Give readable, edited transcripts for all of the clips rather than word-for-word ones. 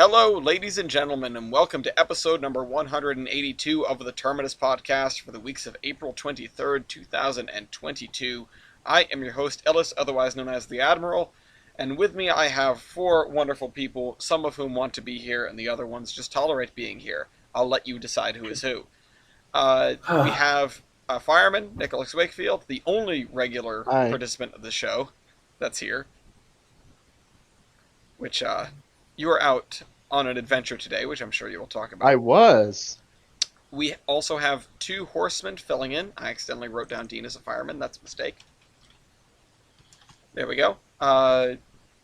Hello, ladies and gentlemen, and welcome to episode number 182 of the Terminus podcast for the weeks of April 23rd, 2022. I am your host, Ellis, otherwise known as the Admiral, and with me I have four wonderful people, some of whom want to be here, and the other ones just tolerate being here. I'll let you decide who is who. We have a fireman, Nicholas Wakefield, the only regular participant of the show that's here, which, you are out on an adventure today, which I'm sure you will talk about. I was. We also have two horsemen filling in. I accidentally wrote down Dean as a fireman. That's a mistake. There we go.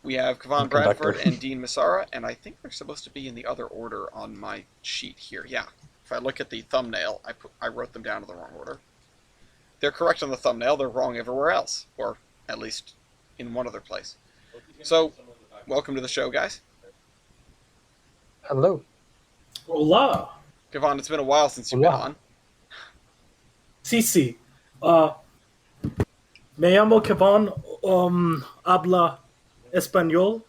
We have Kavan Bradford and Dean Massara, and I think they're supposed to be in the other order on my sheet here. Yeah. If I look at the thumbnail, I wrote them down in the wrong order. They're correct on the thumbnail. They're wrong everywhere else, or at least in one other place. So, welcome to the show, guys. Hello. Hola. Kavan, it's been a while since you've been on. Sí. Me llamo Kavan. Habla español.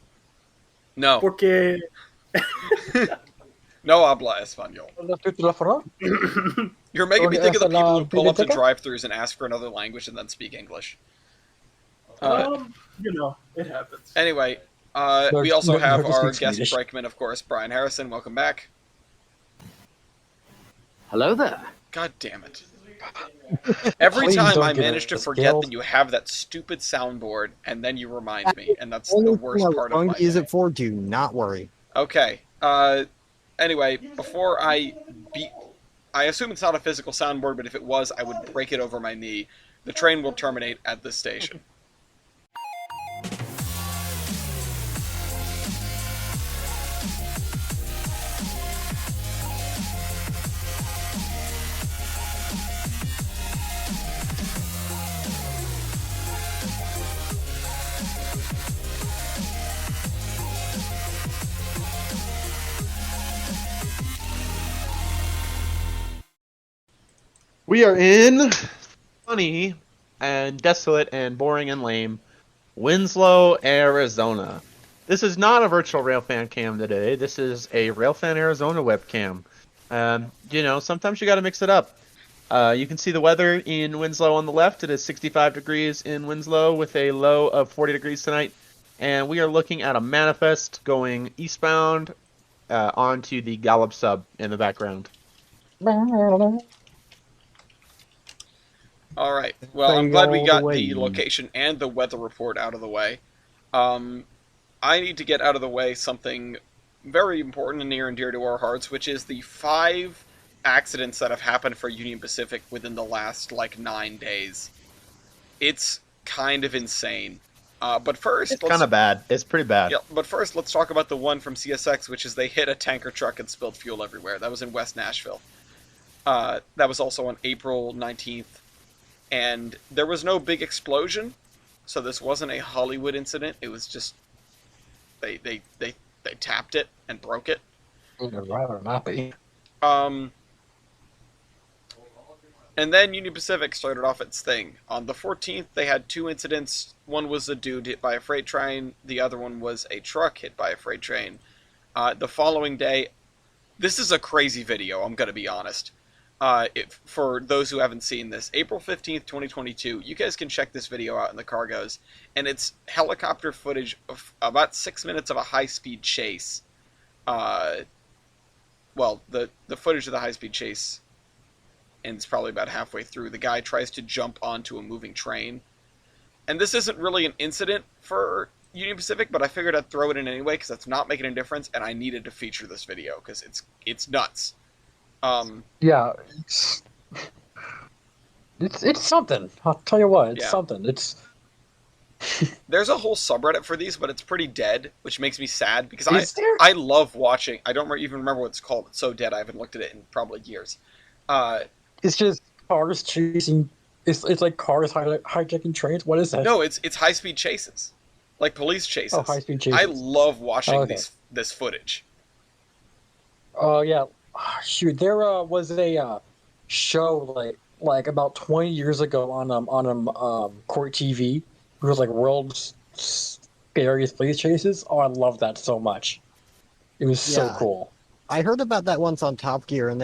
No. Porque. No habla español. You're making me think of the people who pull up to drive-thrus and ask for another language and then speak English. It happens. Anyway, we also have our guest brakeman, of course, Brian Harrison. Welcome back. Hello there. God damn it. Every time I manage to forget that you have that stupid soundboard, and then you remind me, and that's the worst part of my use it for, do not worry. Okay. Anyway, before I assume it's not a physical soundboard, but if it was, I would break it over my knee. The train will terminate at this station. We are in funny and desolate and boring and lame Winslow, Arizona. This is not a virtual railfan cam today. This is a railfan Arizona webcam. Sometimes you got to mix it up. You can see the weather in Winslow on the left. It is 65 degrees in Winslow with a low of 40 degrees tonight. And we are looking at a manifest going eastbound onto the Gallup sub in the background. All right. Well, I'm glad we got the location and the weather report out of the way. I need to get out of the way something very important and near and dear to our hearts, which is the 5 accidents that have happened for Union Pacific within the last, 9 days. It's kind of insane. But first... It's kind of bad. It's pretty bad. Yeah, but first, let's talk about the one from CSX, which is they hit a tanker truck and spilled fuel everywhere. That was in West Nashville. That was also on April 19th. And there was no big explosion, so this wasn't a Hollywood incident. It was just they tapped it and broke it. I'd rather not be. And then Union Pacific started off its thing. On the 14th, they had 2 incidents. One was a dude hit by a freight train. The other one was a truck hit by a freight train. The following day, this is a crazy video, I'm going to be honest. For those who haven't seen this, April 15th, 2022, you guys can check this video out in the cargoes, and it's helicopter footage of about 6 minutes of a high-speed chase. The footage of the high-speed chase ends probably about halfway through. The guy tries to jump onto a moving train, and this isn't really an incident for Union Pacific, but I figured I'd throw it in anyway, because that's not making a difference, and I needed to feature this video, because it's nuts. Yeah, it's something. I'll tell you what, it's something. There's a whole subreddit for these, but it's pretty dead, which makes me sad because I love watching. I don't even remember what it's called. It's so dead. I haven't looked at it in probably years. It's just cars chasing. It's like cars hijacking trains. What is that? No, it's high speed chases, like police chases. Oh, high speed chases. I love watching this footage. Oh yeah. Shoot, there was a show like about 20 years ago on Court TV. It was like world's scariest police chases. Oh, I love that so much. It was so Yeah. cool. I heard about that once on Top Gear, and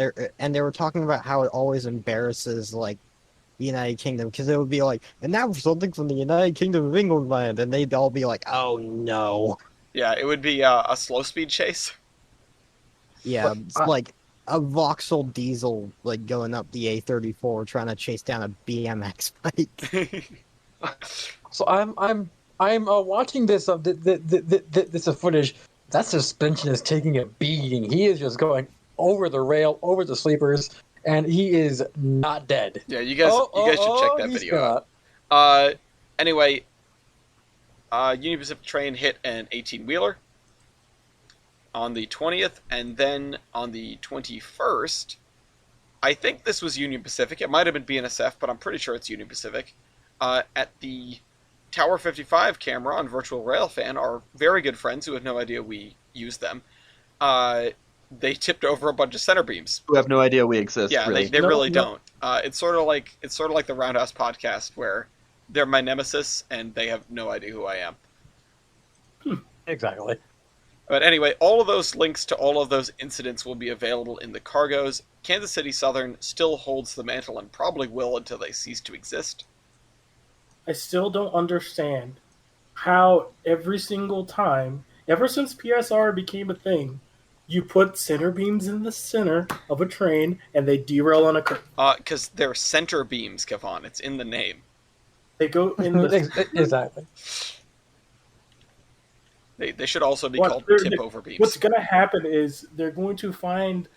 they were talking about how it always embarrasses like the United Kingdom because it would be like, and that was something from the United Kingdom of England land, and they'd all be like, oh no, Yeah, it would be a slow speed chase. yeah, But it's like a Vauxhall diesel like going up the A34 trying to chase down a BMX bike. so I'm watching this this footage. That suspension is taking a beating. He is just going over the rail, over the sleepers, and he is not dead. Yeah, you guys should check that he's video out. Anyway, Union Pacific train hit an 18-wheeler on the 20th, and then on the 21st, I think this was Union Pacific. It might have been BNSF, but I'm pretty sure it's Union Pacific. At the Tower 55 camera on Virtual Railfan, our very good friends who have no idea we use them, they tipped over a bunch of center beams. Who have no idea we exist. Yeah, really. they No, really no. don't. It's sort of like the Roundhouse podcast where they're my nemesis and they have no idea who I am. Exactly. But anyway, all of those links to all of those incidents will be available in the cargoes. Kansas City Southern still holds the mantle and probably will until they cease to exist. I still don't understand how every single time, ever since PSR became a thing, you put center beams in the center of a train and they derail on a curve. Because they're center beams, Kevon. It's in the name. They go in the Exactly. They should also be What- called they're- tip-over beams. What's going to happen is they're going to find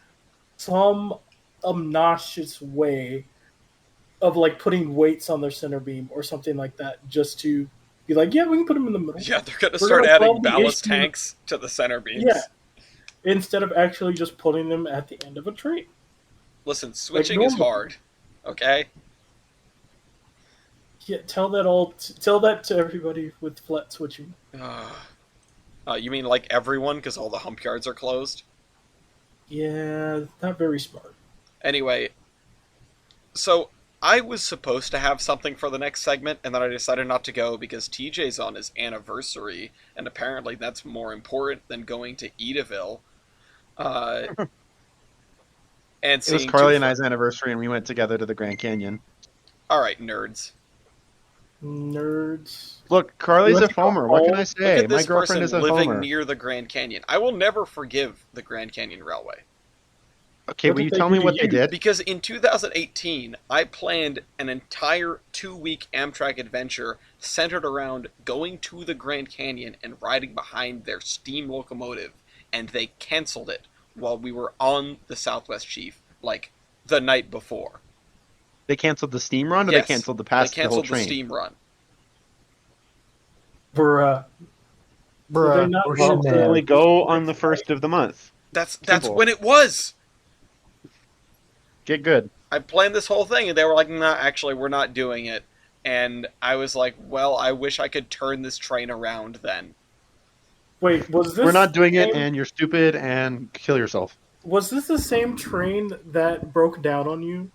some obnoxious way of like putting weights on their center beam or something like that, just to be like, yeah, we can put them in the middle. Yeah, they're going to We're start gonna adding solve the ballast issue. tanks to the center beams. Yeah, instead of actually just putting them at the end of a train. Listen, switching is normal. hard. Okay? Yeah, tell that to everybody with flat switching. You mean like everyone, because all the hump yards are closed? Yeah, not very smart. Anyway, so I was supposed to have something for the next segment, and then I decided not to go because TJ's on his anniversary, and apparently that's more important than going to Edaville. And It was seeing Carly two- and I's anniversary, and we went together to the Grand Canyon. All right, nerds. Nerds. Look, Carly's You a have to go foamer. What can I Look say? at My this girlfriend person is a living foamer. near the Grand Canyon. I will never forgive the Grand Canyon Railway. Okay, What will did you they tell do me to what they you? did? Because in 2018, I planned an entire 2-week Amtrak adventure centered around going to the Grand Canyon and riding behind their steam locomotive, and they canceled it while we were on the Southwest Chief, like the night before. They canceled the steam run, or Yes, they canceled the They pass the whole canceled the train? steam run. Bruh. Bruh, They're not- oh, Well, man. they only go on the 1st of the month. That's Simple. when it was. Get good. I planned this whole thing, and they were like, "Nah, actually, we're not doing it." And I was like, "Well, I wish I could turn this train around then." Wait, was this? We're not doing it, same- and you're stupid, and kill yourself. Was this the same train that broke down on you?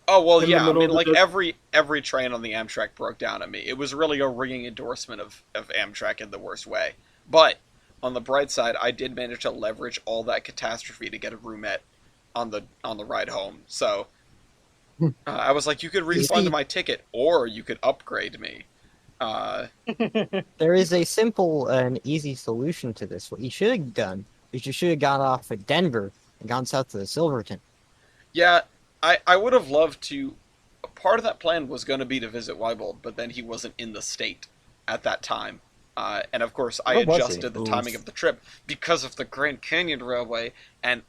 Oh well, In the yeah. I middle mean, of like the- every train on the Amtrak broke down on me. It was really a ringing endorsement of Amtrak in the worst way. But on the bright side, I did manage to leverage all that catastrophe to get a roomette on the ride home. So I was like, you could refund see- my ticket, or you could upgrade me. There is a simple and easy solution to this. What you should have done is you should have got off at Denver and gone south to the Silverton. Yeah, I would have loved to. Part of that plan was going to be to visit Weibold, but then he wasn't in the state at that time. And of course, I Where was he? adjusted the timing of the trip because of the Grand Canyon Railway. And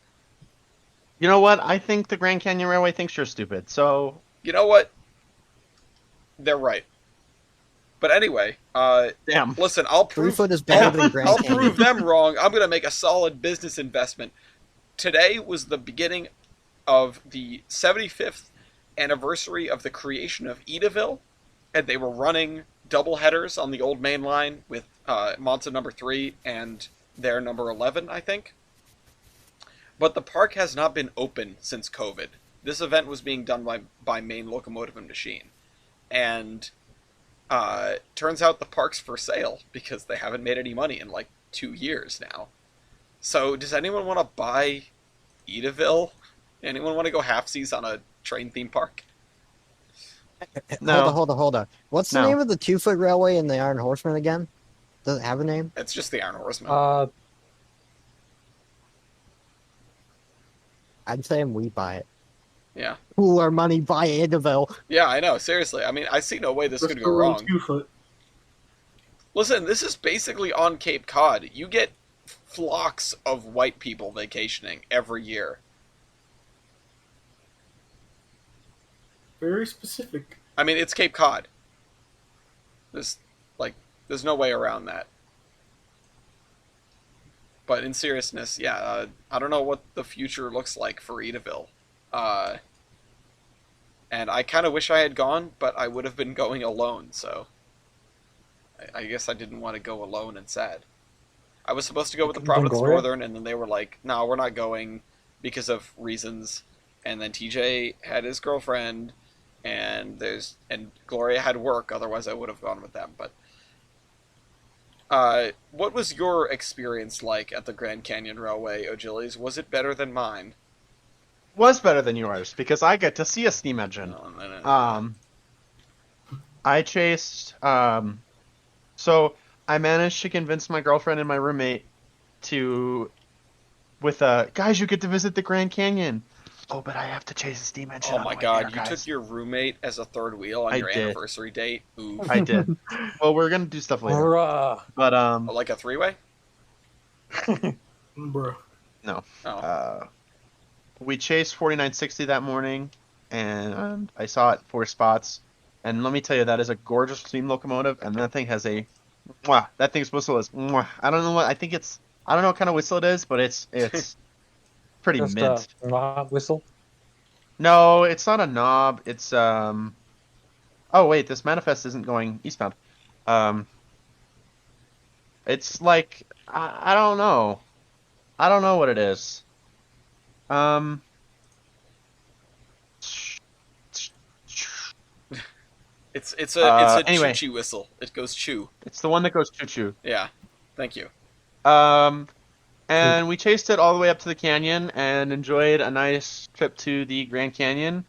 You know what? I think the Grand Canyon Railway thinks you're stupid. So you know what? They're right. But anyway, damn. listen, I'll prove 3 foot is better than Grand I'll Canyon. prove them wrong. I'm going to make a solid business investment. Today was the beginning of the 75th anniversary of the creation of Edaville, and they were running double headers on the old main line with Monza number 3 and their number 11, I think. But the park has not been open since COVID. This event was being done by Maine Locomotive and Machine. And turns out the park's for sale because they haven't made any money in like 2 years now. So, does anyone want to buy Edaville? Anyone want to go halfsies on a train theme park? No. Hold on. What's the No. name of the 2-foot railway in the Iron Horseman again? Does it have a name? It's just the Iron Horseman. I'd say we buy it. Yeah. Pool our money, buy Edaville. Yeah, I know. Seriously. I mean, I see no way this could go wrong. 2-foot. Listen, this is basically on Cape Cod. You get flocks of white people vacationing every year. Very specific. I mean, it's Cape Cod. There's no way around that. But in seriousness, yeah, I don't know what the future looks like for Edaville. And I kind of wish I had gone, but I would have been going alone, so I guess I didn't want to go alone and sad. I was supposed to go with the Providence Gloria? Northern, and then they were like, no, we're not going because of reasons. And then TJ had his girlfriend, and Gloria had work, otherwise I would have gone with them. But what was your experience like at the Grand Canyon Railway, O'Gillies? Was it better than mine? Was better than yours because I get to see a steam engine. No. I chased. So I managed to convince my girlfriend and my roommate guys, you get to visit the Grand Canyon. Oh, but I have to chase a steam engine. Oh on my the way god, there, you guys. took your roommate as a third wheel on I your did. anniversary date? Ooh. I did. Well, we're gonna do stuff later. Hurrah! But Like a three-way? Bro. no. Oh. We chased 4960 that morning, and I saw it 4 spots. And let me tell you, that is a gorgeous steam locomotive, and that thing has a, that thing's whistle is, I don't know what kind of whistle it is, but it's pretty Just mint. a knob whistle. No, it's not a knob. It's oh wait, this manifest isn't going eastbound. It's like I don't know. I don't know what it is. It's a anyway. choo-choo whistle. It goes choo. It's the one that goes choo-choo. Yeah. Thank you. And we chased it all the way up to the canyon and enjoyed a nice trip to the Grand Canyon.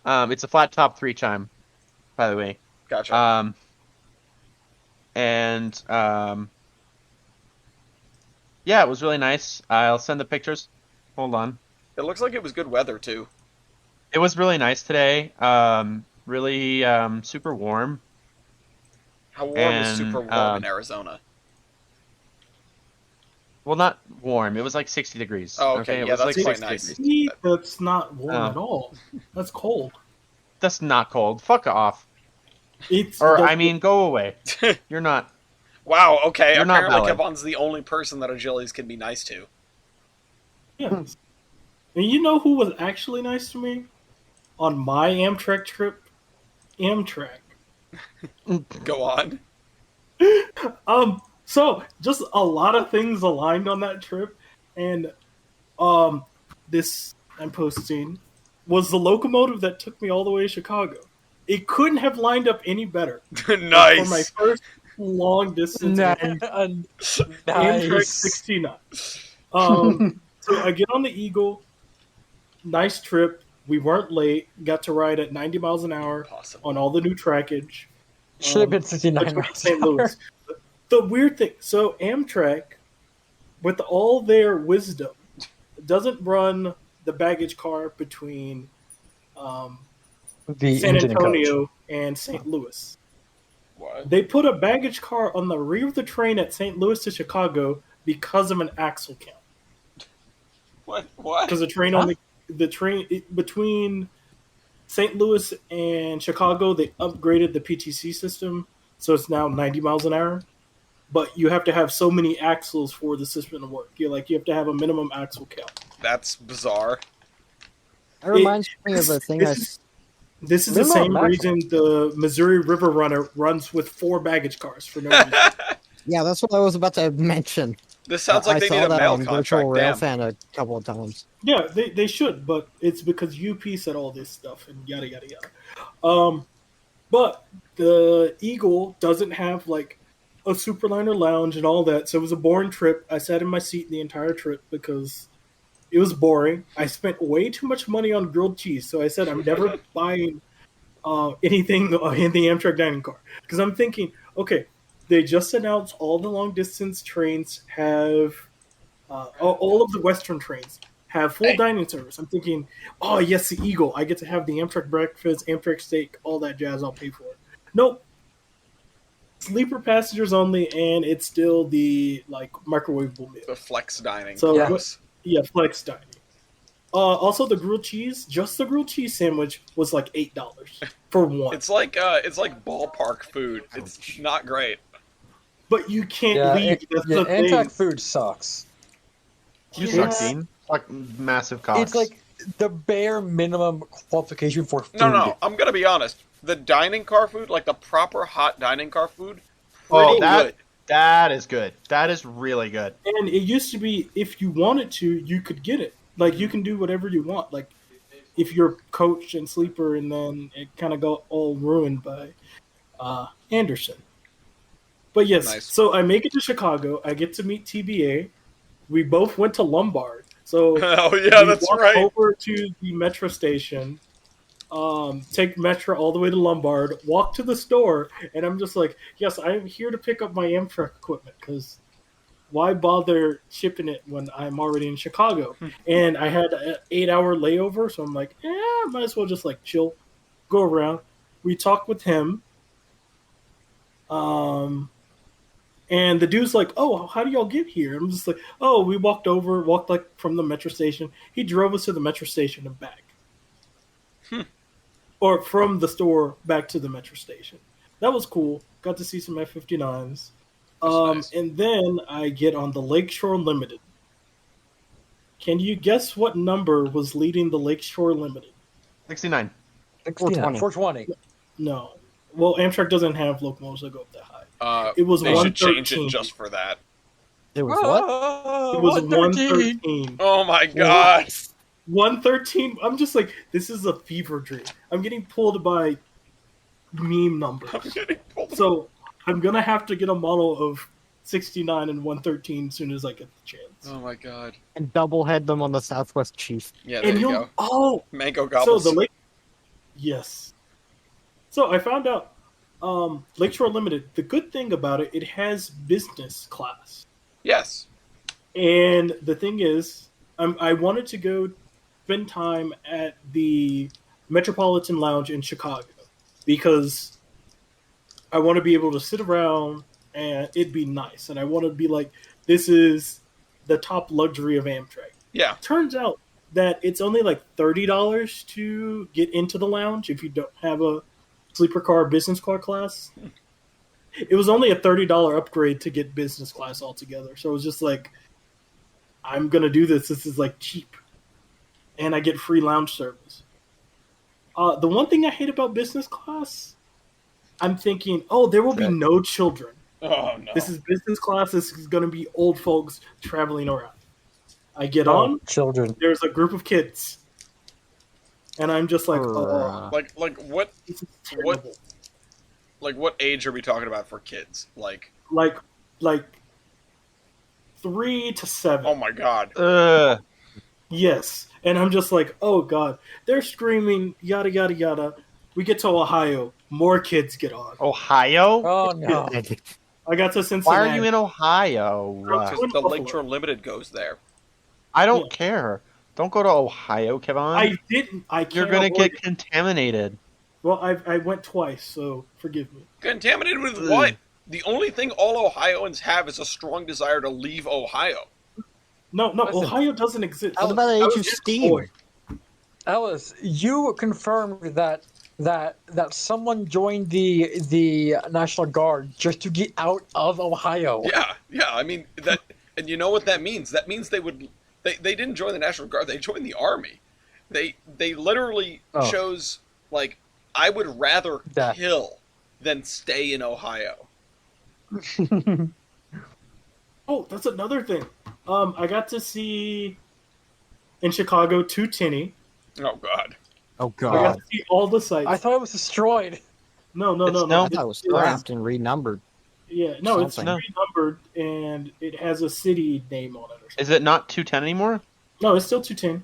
It's a flat top 3 chime, by the way. Gotcha. Yeah, it was really nice. I'll send the pictures. Hold on. It looks like it was good weather, too. It was really nice today. Really super warm. How warm is And, super warm in Arizona? Well, not warm. It was like 60 degrees. Oh, okay. It Yeah, was that's like quite 60 nice. degrees. That's not warm Oh. at all. That's cold. That's not cold. Fuck off. It's Or, the- I mean, go away. You're not. Wow, okay. You're not Apparently valid. Kevon's the only person that O'Gillies can be nice to. yes. And you know who was actually nice to me on my Amtrak trip? Amtrak. Go on. So just a lot of things aligned on that trip, and this I'm posting was the locomotive that took me all the way to Chicago. It couldn't have lined up any better for my Nice. first long distance Amtrak Nice. 69. So I get on the Eagle. Nice trip. We weren't late. Got to ride at 90 miles an hour Possible. on all the new trackage. Should have been 69 between miles St. an hour. Louis. The weird thing, so Amtrak, with all their wisdom, doesn't run the baggage car between The San engine and coach. Antonio and St. Louis. What? They put a baggage car on the rear of the train at St. Louis to Chicago because of an axle count. What? Because the train between St. Louis and Chicago, they upgraded the PTC system, so it's now 90 miles an hour. But you have to have so many axles for the system to work. You have to have a minimum axle count. That's bizarre. That reminds me of a thing I This is the Minimum same axle. reason the Missouri River Runner runs with 4 baggage cars for no reason. Yeah, that's what I was about to mention. This sounds like I they saw need a that mail on Virtual contract. Damn. Railfan a couple of times. Yeah, they should, but it's because UP said all this stuff and yada yada yada. But the Eagle doesn't have like a Superliner lounge and all that. So it was a boring trip. I sat in my seat the entire trip because it was boring. I spent way too much money on grilled cheese, so I said I'm never buying anything in the Amtrak dining car because I'm thinking, okay, they just announced all the long distance trains have all of the Western trains have full dining service. I'm thinking, oh yes, the Eagle. I get to have the Amtrak breakfast, Amtrak steak, all that jazz. I'll pay for it. Nope. Sleeper passengers only, and it's still the microwavable meal. The flex dining. So Gross. flex dining. Also, the grilled cheese, just the grilled cheese sandwich was like $8 for one. It's like ballpark food. It's not great. But you can't leave. That's the thing. Amtrak food sucks. You suck, Dean. Like massive cocks. It's like the bare minimum qualification for food. No. I'm gonna be honest. The dining car food, like the proper hot dining car food, good. good. That is good. That is really good. And it used to be, if you wanted to, you could get it. Like, you can do whatever you want. Like, if you're coach and sleeper, and then it kind of got all ruined by Anderson. But yes, Nice. So I make it to Chicago. I get to meet TBA. We both went to Lombard. So Oh yeah, we that's walk right. over to the metro station, take metro all the way to Lombard, walk to the store, and I'm just like, yes, I'm here to pick up my Amtrak equipment, because why bother shipping it when I'm already in Chicago? And I had an 8-hour layover, so I'm like, might as well just chill, go around. We talked with him. And the dude's like, oh, how do y'all get here? I'm just like, oh, we walked from the metro station. He drove us to the metro station and back. Or from the store back to the metro station. That was cool. Got to see some F-59s. Nice. And then I get on the Lakeshore Limited. Can you guess what number was leading the Lakeshore Limited? 69. 420. No. Well, Amtrak doesn't have locomotives that go up that high. It was they should change 113. it just for that. It was what? It was 113. Oh my god! 113. I'm just like, this is a fever dream. I'm getting pulled by meme numbers. I'm getting pulled. So I'm gonna have to get a model of 69 and 113 as soon as I get the chance. Oh my god! And double head them on the Southwest Chief. Yeah, there And you you'll go. oh, Mango gobbles. so the lake. Yes. So I found out, Lakeshore Limited. The good thing about it, it has business class. Yes. And the thing is, I wanted to go spend time at the Metropolitan Lounge in Chicago because I want to be able to sit around and it'd be nice. And I want to be like, this is the top luxury of Amtrak. Yeah. Turns out that it's only like $30 to get into the lounge if you don't have a sleeper car, business car class. It was only a $30 upgrade to get business class altogether. So it was just like, I'm going to do this. This is like cheap. And I get free lounge service. The one thing I hate about business class, I'm thinking, oh, there will be no children. Oh no. This is business class. This is going to be old folks traveling around. I get on. Children. There's a group of kids. And I'm just like, oh, like what? this is terrible. What age are we talking about for kids? Like 3 to 7. oh my god. Yes. And I'm just like, oh god. They're screaming, yada, yada, yada. We get to Ohio. More kids get on. Ohio? Oh no. I got to Cincinnati. Why are you in Ohio? Because the Buffalo. Lakeshore Limited goes there. I don't care. Don't go to Ohio, Kevin. I didn't. You're gonna get contaminated. Well, I went twice, so forgive me. Contaminated with what? The only thing all Ohioans have is a strong desire to leave Ohio. No, Listen, Ohio doesn't exist. How about I was Age of just a Steam? boy. Alice, you confirmed that someone joined the National Guard just to get out of Ohio. Yeah. I mean that, and you know what that means? That means they didn't join the National Guard. They joined the Army. They literally chose like, I would rather kill than stay in Ohio. Oh, that's another thing. I got to see in Chicago 210. Oh god. Oh I got god. to see all the sites. I thought it was destroyed. No. It's I thought it was scrapped and renumbered. Yeah, no, it's Something. renumbered and it has a city name on it or something. Is it not 210 anymore? No, it's still 210.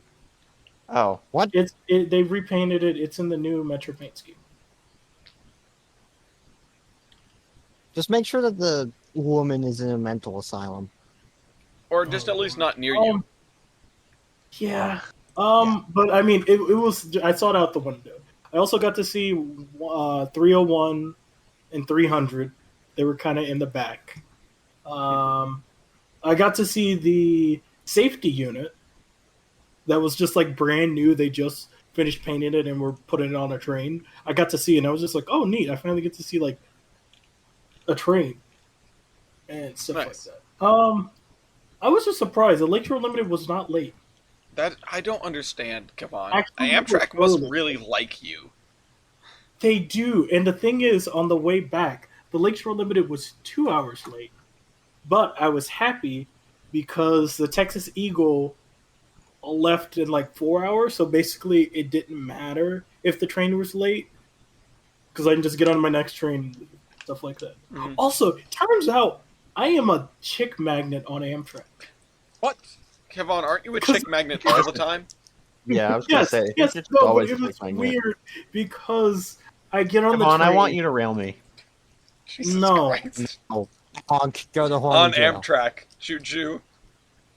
Oh, What? They've repainted it. It's in the new Metro paint scheme. Just make sure that the woman is in a mental asylum. Or just at least not near you. Yeah. But I mean, it was. I saw it out the window. I also got to see 301 and 300. They were kind of in the back. I got to see the safety unit that was just like brand new. They just finished painting it and were putting it on a train. I got to see it and I was just like, oh, neat. I finally get to see like a train and stuff Nice. like that. I was just surprised. The Lakeshore Limited was not late. That I don't understand, Kevon. Actually, Amtrak it was must early. really like you. They do. And the thing is, on the way back, the Lakeshore Limited was 2 hours late. But I was happy because the Texas Eagle left in like 4 hours. So basically, it didn't matter if the train was late because I can just get on my next train, stuff like that. Mhm. Also, turns out I am a chick magnet on Amtrak. What? Kevon, aren't you a chick magnet all the time? yeah, I was going to say. Yes, it's no, but always it was like weird because I get on Come the on, train. I want you to rail me. Jesus No. Christ. Honk, go to horn On jail. Amtrak. Choo choo.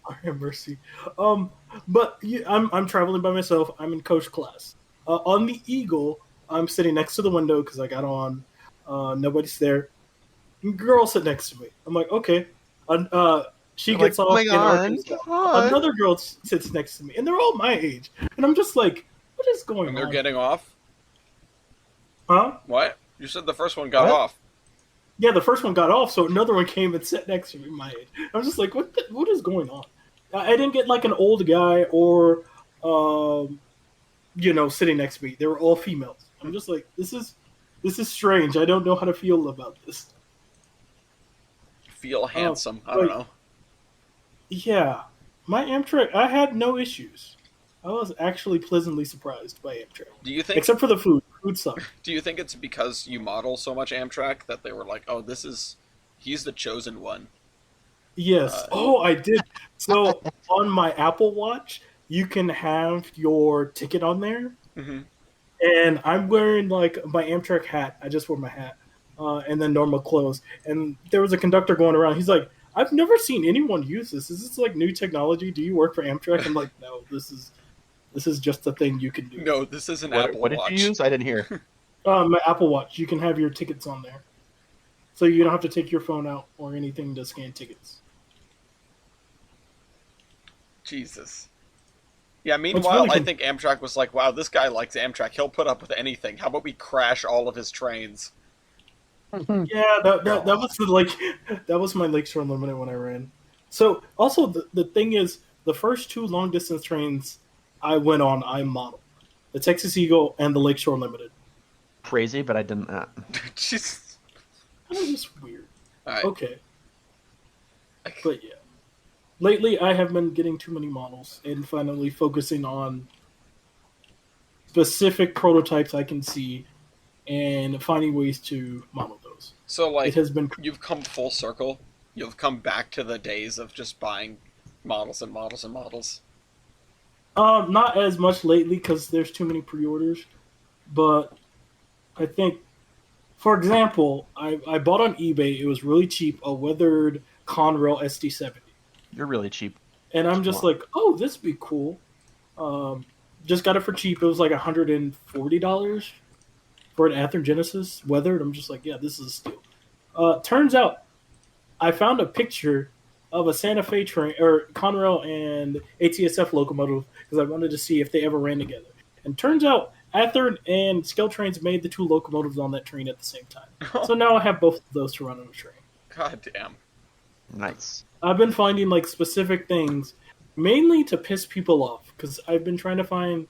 Oh, have mercy. But I'm traveling by myself. I'm in coach class. On the Eagle, I'm sitting next to the window because I got on. Nobody's there. Girl sit next to me. I'm like, okay. She You're gets like, off oh my in God, Arkansas. come on. Another girl sits next to me, and they're all my age. And I'm just like, what is going And on? they're getting off? Huh? What? You said the first one got What? off. Yeah, the first one got off, so another one came and sat next to me, my age. I was just like, what is going on? I didn't get like an old guy or, sitting next to me. They were all females. I'm just like, this is strange. I don't know how to feel about this. Feel handsome. I don't wait. know. Yeah, my Amtrak, I had no issues. I was actually pleasantly surprised by Amtrak, Do you think except for the food. Food sucked. do you think it's because you model so much Amtrak that they were like, "Oh, he's the chosen one." Yes. Oh, I did. So on my Apple Watch, you can have your ticket on there. Mm-hmm. And I'm wearing like my Amtrak hat. I just wore my hat, and then normal clothes. And there was a conductor going around. He's like, "I've never seen anyone use this. Is this like new technology? Do you work for Amtrak?" I'm like, "No, this is just a thing you can do." No, this is an What, Apple what did Watch. you use? I didn't hear. My Apple Watch. You can have your tickets on there, so you don't have to take your phone out or anything to scan tickets. Jesus. Yeah, meanwhile, really I con- think Amtrak was like, wow, this guy likes Amtrak. He'll put up with anything. How about we crash all of his trains? Yeah, that was my Lakeshore Unlimited when I ran. So also the thing is, the first two long distance trains I went on, I modeled the Texas Eagle and the Lakeshore Limited. Crazy, but I didn't. Jesus. That was just weird. All right. Okay, but yeah, lately I have been getting too many models and finally focusing on specific prototypes I can see and finding ways to model those. So, It like, has been you've come full circle. You've come back to the days of just buying models and models and models. not as much lately because there's too many pre-orders, but I think, for example, I bought on eBay. It was really cheap, a weathered Conrail SD70, You're really cheap. and I'm just Wow. like, oh, this would be cool. Just got it for cheap. It was like $140 for an Athearn Genesis weathered. I'm just like, yeah, this is a steal. Turns out, I found a picture of a Santa Fe train or Conrail and ATSF locomotive because I wanted to see if they ever ran together. And turns out Athearn and Trains made the two locomotives on that train at the same time. So now I have both of those to run on a train. God damn. Nice. I've been finding like specific things, mainly to piss people off, because I've been trying to find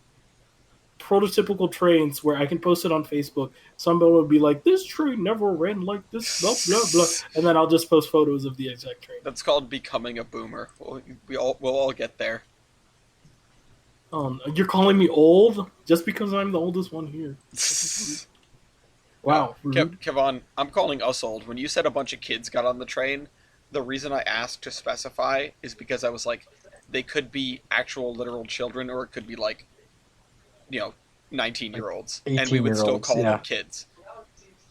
prototypical trains where I can post it on Facebook. Somebody would be like, "This train never ran like this," blah blah blah, and then I'll just post photos of the exact train. That's called becoming a boomer. We'll all get there. You're calling me old just because I'm the oldest one here. Wow. Rude. Kevon, I'm calling us old. When you said a bunch of kids got on the train, the reason I asked to specify is because I was like, they could be actual literal children, or it could be like, 19-year-olds, and we would still 18-year-olds, call yeah. them kids.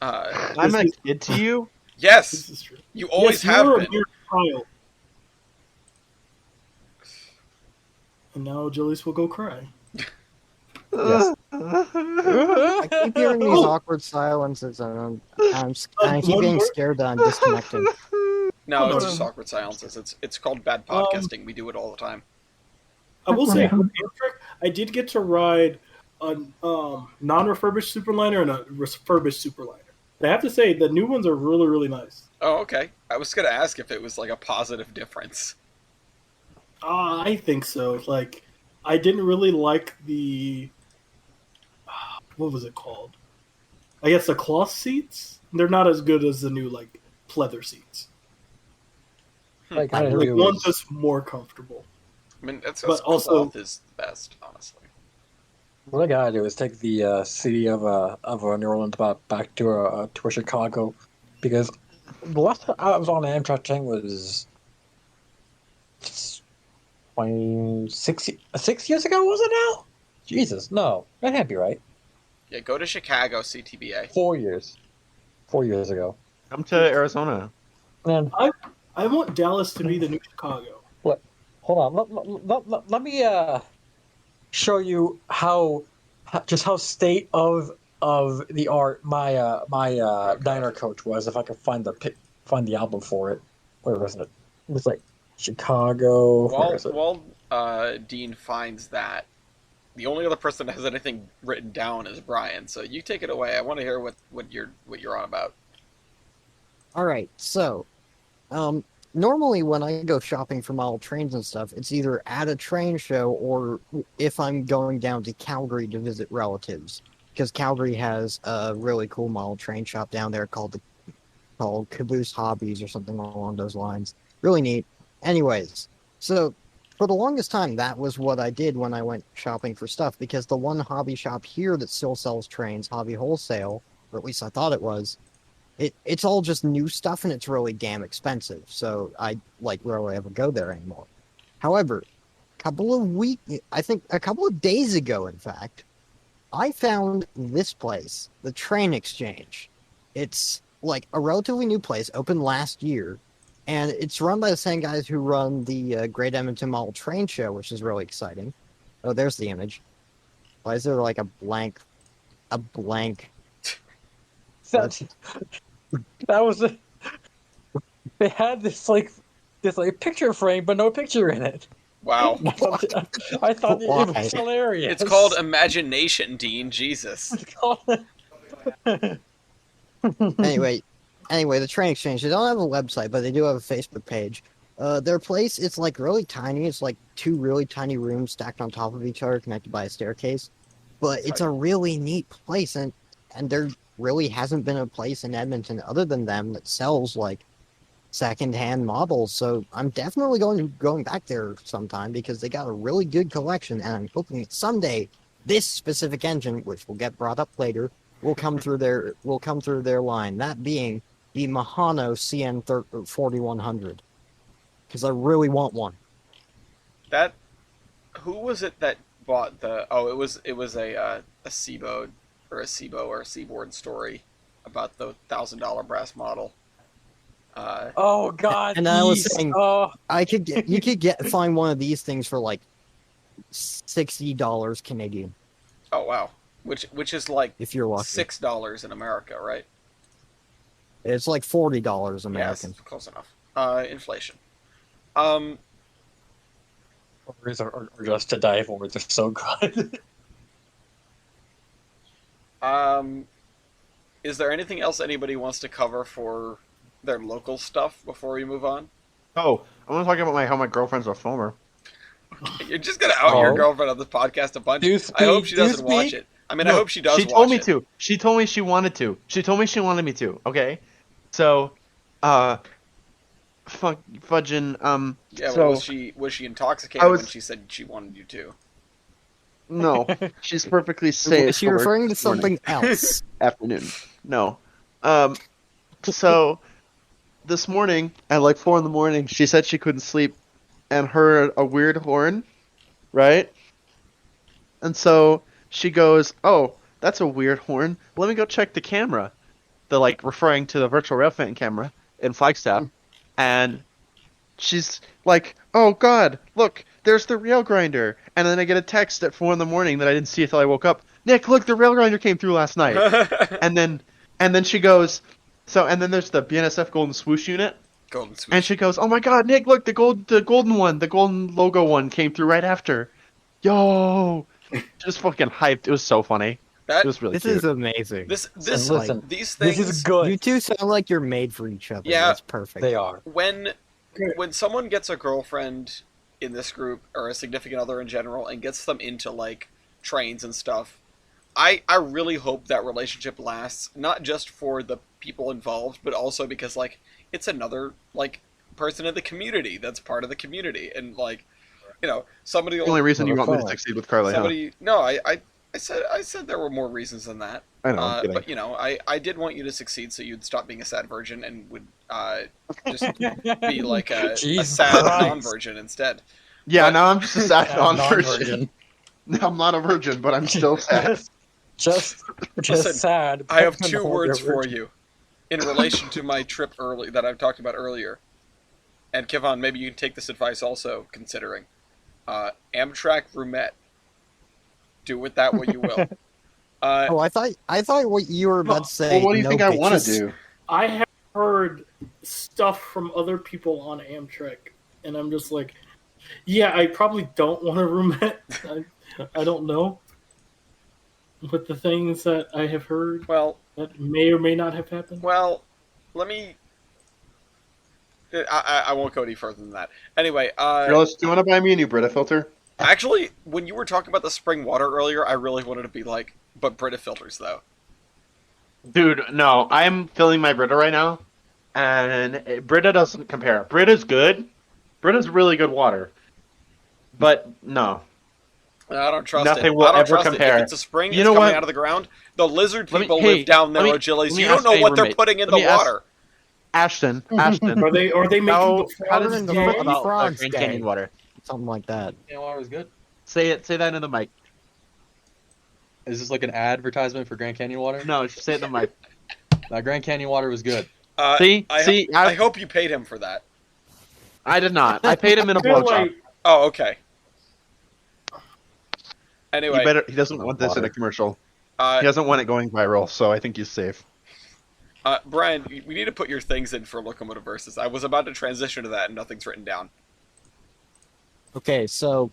I'm a kid to you. Yes, This is true. you always yes, have you're been. a mere child. And now Julius will go cry. Yes. I keep hearing these awkward silences, and I keep one getting more- scared that I'm disconnected. No, Oh, it's no, just no. awkward silences. It's called bad podcasting. We do it all the time. I will say, Yeah. with Amtrak, I did get to ride a non-refurbished Superliner and a refurbished Superliner. And I have to say, the new ones are really, really nice. Oh, okay. I was gonna ask if it was like a positive difference. I think so. Like, I didn't really like the... what was it called? I guess the cloth seats? They're not as good as the new, like, pleather seats. Like, I I Like, do one's is- just more comfortable. I mean, But also- cloth is the best, honestly. what I gotta do is take the city of New Orleans back to Chicago, because the last time I was on an Amtrak train was 6 years ago. Was it now? Jesus, no, that can't be right. Yeah, go to Chicago, CTBA. 4 years. 4 years ago. Come to Arizona. And I want Dallas to be the new Chicago. hold on, let me show you how state of the art my diner coach was. If I could find the album for it. Where is it? It's like Chicago. Where is it? While Dean finds that, the only other person that has anything written down is Brian. So you take it away. I want to hear what you're on about. All right, so, normally when I go shopping for model trains and stuff, it's either at a train show or if I'm going down to Calgary to visit relatives, because Calgary has a really cool model train shop down there called Caboose Hobbies or something along those lines. Really neat. Anyways, so for the longest time, that was what I did when I went shopping for stuff, because the one hobby shop here that still sells trains, Hobby Wholesale, or at least I thought it was, it's all just new stuff and it's really damn expensive. So I rarely ever go there anymore. However, a couple of days ago, in fact, I found this place, the Train Exchange. It's like a relatively new place, opened last year, and it's run by the same guys who run the Great Edmonton Model Train Show, which is really exciting. Oh, there's the image. Why is there like a blank? That was they had this picture frame, but no picture in it. Wow. I thought it Why? was hilarious. It's called imagination, Dean. Jesus. Anyway, the Train Exchange. They don't have a website, but they do have a Facebook page. Their place, it's like really tiny. It's like two really tiny rooms stacked on top of each other, connected by a staircase. But it's a really neat place, and there really hasn't been a place in Edmonton other than them that sells like secondhand models. So I'm definitely going back there sometime because they got a really good collection, and I'm hoping that someday this specific engine, which will get brought up later, will come through their line. That being the Mahano CN 4100, because I really want one. Who was it that bought the? Oh, it was a Seaboard or a Seabo or a Seaboard story about the $1,000 brass model. Oh God! And I was geez. saying, Oh, you could find one of these things for like $60 Canadian Oh wow, which is like if you're lucky. $6 in America, right? It's like $40 American. Yes, close enough. Inflation. stories are just to die for. They're so good. Is there anything else anybody wants to cover for their local stuff before we move on? Oh, I want to talk about how my girlfriend's a filmer. You're just gonna out your Oh. girlfriend on this podcast a bunch. Do I hope speak, she do doesn't watch speak. it. I mean, I No, hope she does She watch told me it. to. She told me she wanted to. She told me she wanted me to. Okay, so, fudging. Yeah, So well, was she intoxicated when she said she wanted you to? No, she's perfectly safe. Was she for referring to this morning. something else? Afternoon. No. So this morning at like 4 in the morning, she said she couldn't sleep and heard a weird horn, right? And so she goes, "Oh, that's a weird horn. Let me go check the camera." The like referring to the virtual railfan camera in Flagstaff, and she's like, "Oh God, look, there's the rail grinder." And then I get a text at 4 in the morning that I didn't see until I woke up. Nick, look, the rail grinder came through last night. and then she goes, and then there's the BNSF Golden Swoosh unit. Golden Swoosh. And she goes, "Oh my God, Nick, look, the golden logo one came through right after." Yo, just fucking hyped. It was so funny. It was really This cute. is amazing. This Listen, these things. this is good. You two sound like you're made for each other. Yeah. That's perfect. They are. When someone gets a girlfriend in this group or a significant other in general and gets them into like trains and stuff, I really hope that relationship lasts, not just for the people involved, but also because like it's another like person in the community that's part of the community, and like, you know, somebody The only reason you want me to fun. succeed with Carly, somebody no I said there were more reasons than that. huh? I know, I'm kidding. But you know, I did want you to succeed so you'd stop being a sad virgin and would just be like a Jesus sad Christ. non-virgin instead. Yeah, but- now I'm just a sad Yeah, non-virgin. non-virgin. Now I'm not a virgin, but I'm still sad. Just Listen, sad. I have Don't 2 hold words your for virgin. you in relation to my trip early that I've talked about earlier. And Kevon, maybe you can take this advice also, considering Amtrak roulette. Do with that what you will. Oh, I thought what you were about to say. Well, what do you no think I want bitches. to do? I have heard stuff from other people on Amtrak, and I'm just like, yeah, I probably don't want to roommate. I don't know. But the things that I have heard Well, that may or may not have happened. let me. I won't go any further than that. Anyway, Girls, do you want to buy me a new Brita filter? actually, when you were talking about the spring water earlier, I really wanted to be like, but Brita filters though. Dude, no. I'm filling my Brita right now, and Brita doesn't compare. Brita's good. Brita's really good water. But no. I don't trust Nothing it. will I don't ever trust compare. it. If it's a spring, You it's know coming what? out of the ground. The lizard Let me- people hey, live down there, let me- Achilles. let me You don't ask know a what they're roommate. putting in Let the me ask- water. Ashton. Are they making how the does frogs it the feel gay? about Frogs Grand gay. Canyon water? Something like that. Water was good. Say that in the mic. Is this like an advertisement for Grand Canyon water? No, just say it in the mic. Grand Canyon water was good. See? I I hope you paid him for that. did not. I paid him in a I feel blowjob. like Oh, okay. He Anyway, He doesn't want this in a commercial. He uh, doesn't want it going viral, so I think he's safe. Brian, we need to put your things in for Locomotive Versus. I was about to transition to that, and nothing's written down. Okay, so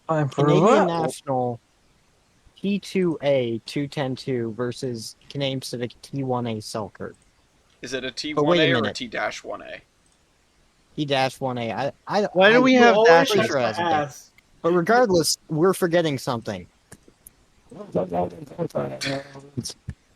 I'm for Canadian that. National T2A 210-2 versus Canadian Pacific T1A Selkirk. Is it a But wait a T1A or a minute. T-1A? T-1A. Why do we have always dashes? have Sure to has a ask. But regardless, we're forgetting something.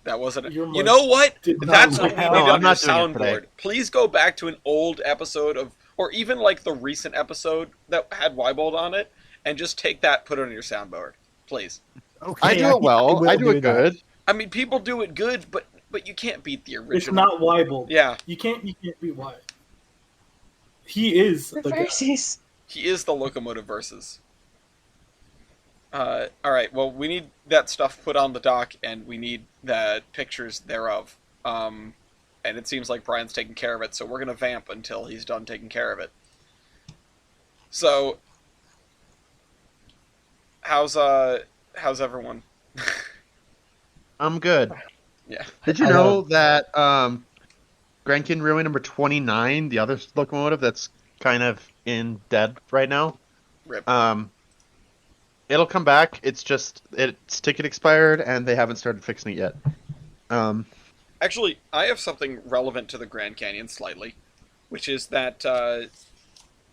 That wasn't. Your You mic know what? did not That's what we help. need No, on I'm your not doing it today. soundboard. Please go back to an old episode of, or even like the recent episode that had Wybold on it, and just take that, put it on your soundboard, please. Okay, I do it well. will I do it that. good. I mean, people do it good, but you can't beat the original. It's not Weibel. Yeah, You can't be Weibel. He is the guy. he is the Locomotive Versus. All right. Well, we need that stuff put on the dock, and we need the pictures thereof. And it seems like Brian's taking care of it, so we're gonna vamp until he's done taking care of it. So, how's everyone? I'm good. Yeah. Did you I know that Grand Canyon Railway number 29, the other locomotive that's kind of in dead right now, Rip. it'll come back. It's just its ticket expired and they haven't started fixing it yet. Actually, I have something relevant to the Grand Canyon slightly, which is that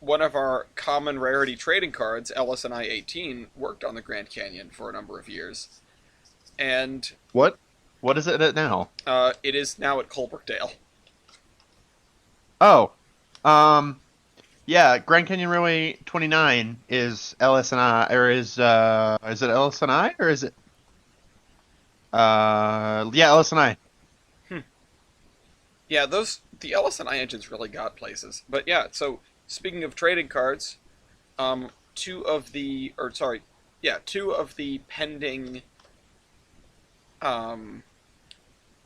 one of our common rarity trading cards, LS&I 18, worked on the Grand Canyon for a number of years. And What is it at now? it is now at Colbrookdale. Oh, Yeah, Grand Canyon Railway 29 is LS&I, or is it LS&I, or is it, yeah, LS&I. Yeah, the LS&I engines really got places. But yeah, so speaking of trading cards, two of the pending um,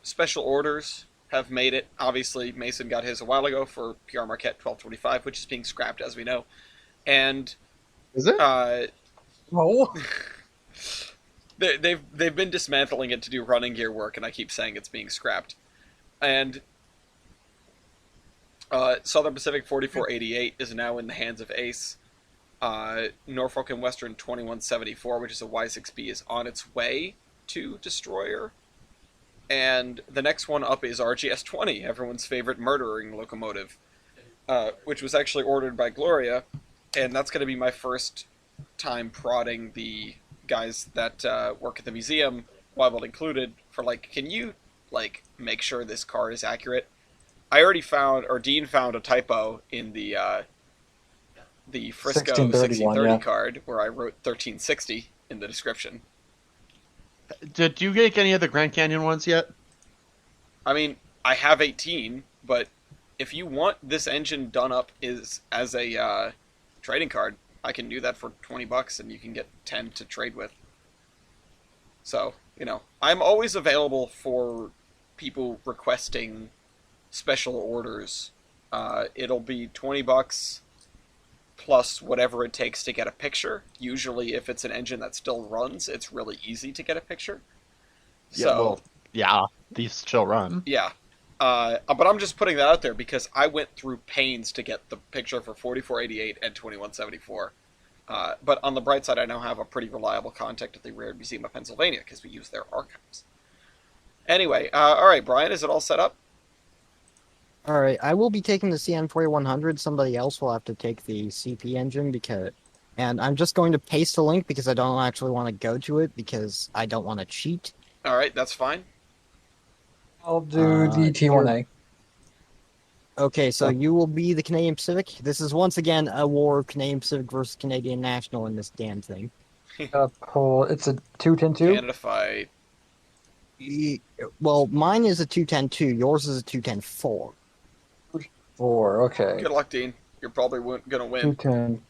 special orders have made it. Obviously, Mason got his a while ago for PR Marquette 1225, which is being scrapped as we know. And Is it? Oh, they've been dismantling it to do running gear work, and I keep saying it's being scrapped. And Southern Pacific 4488 is now in the hands of Ace. Norfolk and Western 2174, which is a Y6B, is on its way to Destroyer. And the next one up is RGS 20, everyone's favorite murdering locomotive, which was actually ordered by Gloria. And that's going to be my first time prodding the guys that work at the museum, Wild included, for like, can you like make sure this card is accurate? I already found, or Dean found, a typo in the Frisco 1630 card where I wrote 1360 in the description. Did you get any of the Grand Canyon ones yet? I mean, I have 18, but if you want this engine done up as a trading card, I can do that for $20 and you can get 10 to trade with. So, you know, I'm always available for people requesting special orders. It'll be $20 plus whatever it takes to get a picture. Usually, if it's an engine that still runs, it's really easy to get a picture. Yeah, well, yeah, these still run. Yeah. But I'm just putting that out there because I went through pains to get the picture for 4488 and 2174. But on the bright side, I now have a pretty reliable contact at the Rare Museum of Pennsylvania because we use their archives. Anyway, all right, Brian, is it all set up? All right, I will be taking the CN4100. Somebody else will have to take the CP engine and I'm just going to paste a link because I don't actually want to go to it because I don't want to cheat. All right, that's fine. I'll do the T1A. Okay, so you will be the Canadian Pacific. This is once again a war of Canadian Pacific versus Canadian National in this damn thing. It's a 210-2. Canada fight. Well, mine is a 210-2. Yours is a 210-4. 4, okay. Good luck, Dean. You're probably going to win. 210-4.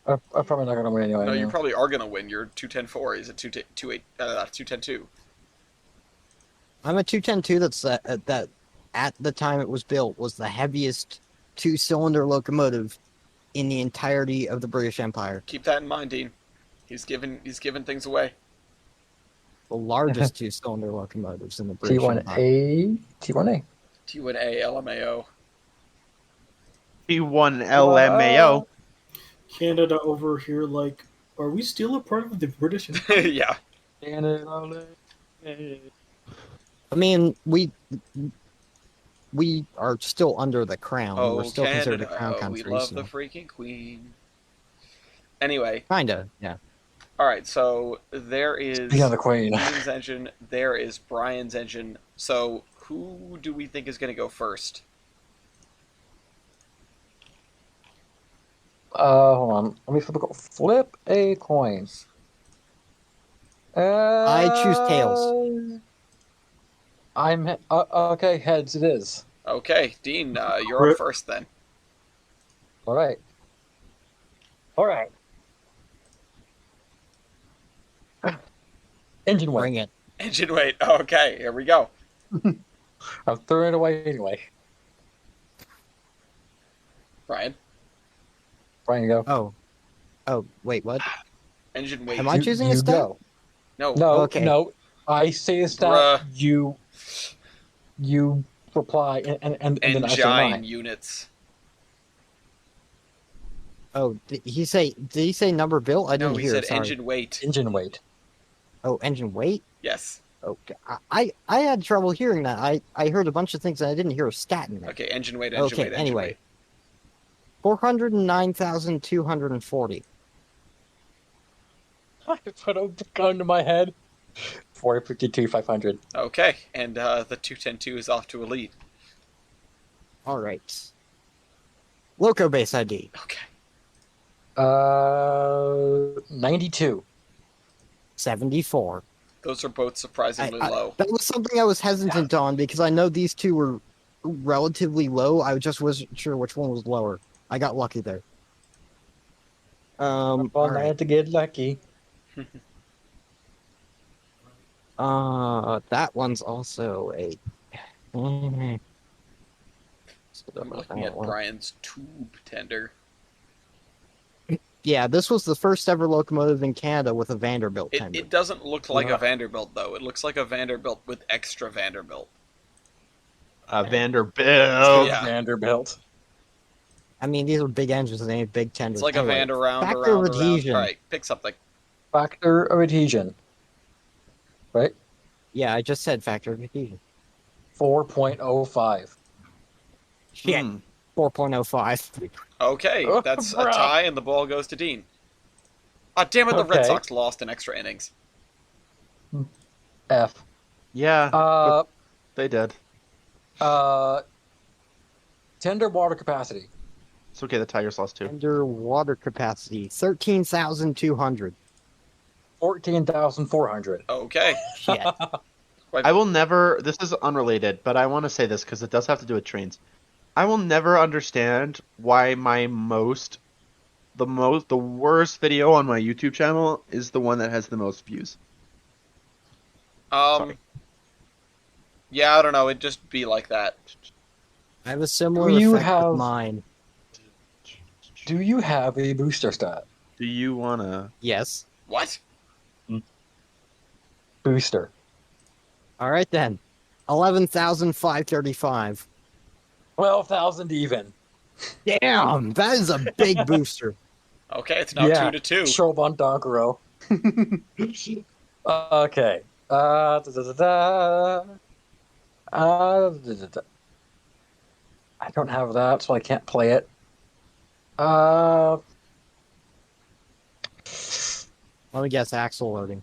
I'm probably not going to win anyway. No, you probably are going to win. You're 210-4. He's a 210-2. I'm a 210-2 that at the time it was built was the heaviest two-cylinder locomotive in the entirety of the British Empire. Keep that in mind, Dean. He's giving things away. The largest two-cylinder locomotives in the British Empire. T1A. T1A LMAO. T1 LMAO. Canada over here, like, are we still a part of the British Empire? Yeah. Canada. I mean, we are still under the crown. Oh, we're still Canada. considered a crown country. We love so. the freaking queen. Anyway. Kinda, yeah. All right, so there is the queen. Dean's engine. There is Brian's engine. So who do we think is going to go first? Hold on. Let me flip a coin. I choose tails. I'm okay. Heads, it is. Okay, Dean, you're up first then. All right. Engine weight. Bring it. Engine weight. Okay, here we go. I'm throwing it away anyway. Brian. Brian, you go. Oh, wait, what? Engine weight. Am I choosing a stat? Go. No. Okay. No. I say a stat. You reply and then I say mine. Engine units. Oh, did he say number built? I didn't No, he hear. said Sorry. engine weight. Engine weight. Oh, engine weight? Yes. Okay. I had trouble hearing that. I heard a bunch of things and I didn't hear a stat in there. Okay, engine weight, Anyway. 409,240. I put a gun to my head. 452,500. Okay, and the 210-2 is off to a lead. All right. Loco base ID. Okay. 92. 74. Those are both surprisingly low. That was something I was hesitant on because I know these two were relatively low. I just wasn't sure which one was lower. I got lucky there. All All night right. to get lucky. That one's also a. I'm looking at Brian's tube tender. Yeah, this was the first ever locomotive in Canada with a Vanderbilt tender. It doesn't look like Yeah. a Vanderbilt, though. It looks like a Vanderbilt with extra Vanderbilt. Vanderbilt. Yeah. Vanderbilt. I mean, these are big engines and they have big tenders. It's like Anyway, a Vander round, factor around, of around. adhesion. All right, pick something. Factor of adhesion. Right? Yeah, I just said factor of adhesion. 4.05. Shit, 4.05. Okay, Oh, that's a bruh. tie, and the ball goes to Dean. Ah, damn it! The Red Okay. Sox lost in extra innings. F. Yeah, they did. Tender water capacity. It's okay. The Tigers lost too. Underwater capacity 13,200. 14,400. Okay. Shit. I will never. This is unrelated, but I want to say this because it does have to do with trains. I will never understand why the worst video on my YouTube channel is the one that has the most views. Yeah, I don't know. It'd just be like that. I have a similar Do you effect have- with mine. Do you have a booster stat? Do you wanna? Yes. What? Booster. All right then. 11,535. 12,000 even. Damn, that is a big booster. Okay, it's now Yeah. 2-2. Shoban Donkuro. Okay. Da, da, da, da. Da, da, da. I don't have that, so I can't play it. Let me guess, axle loading.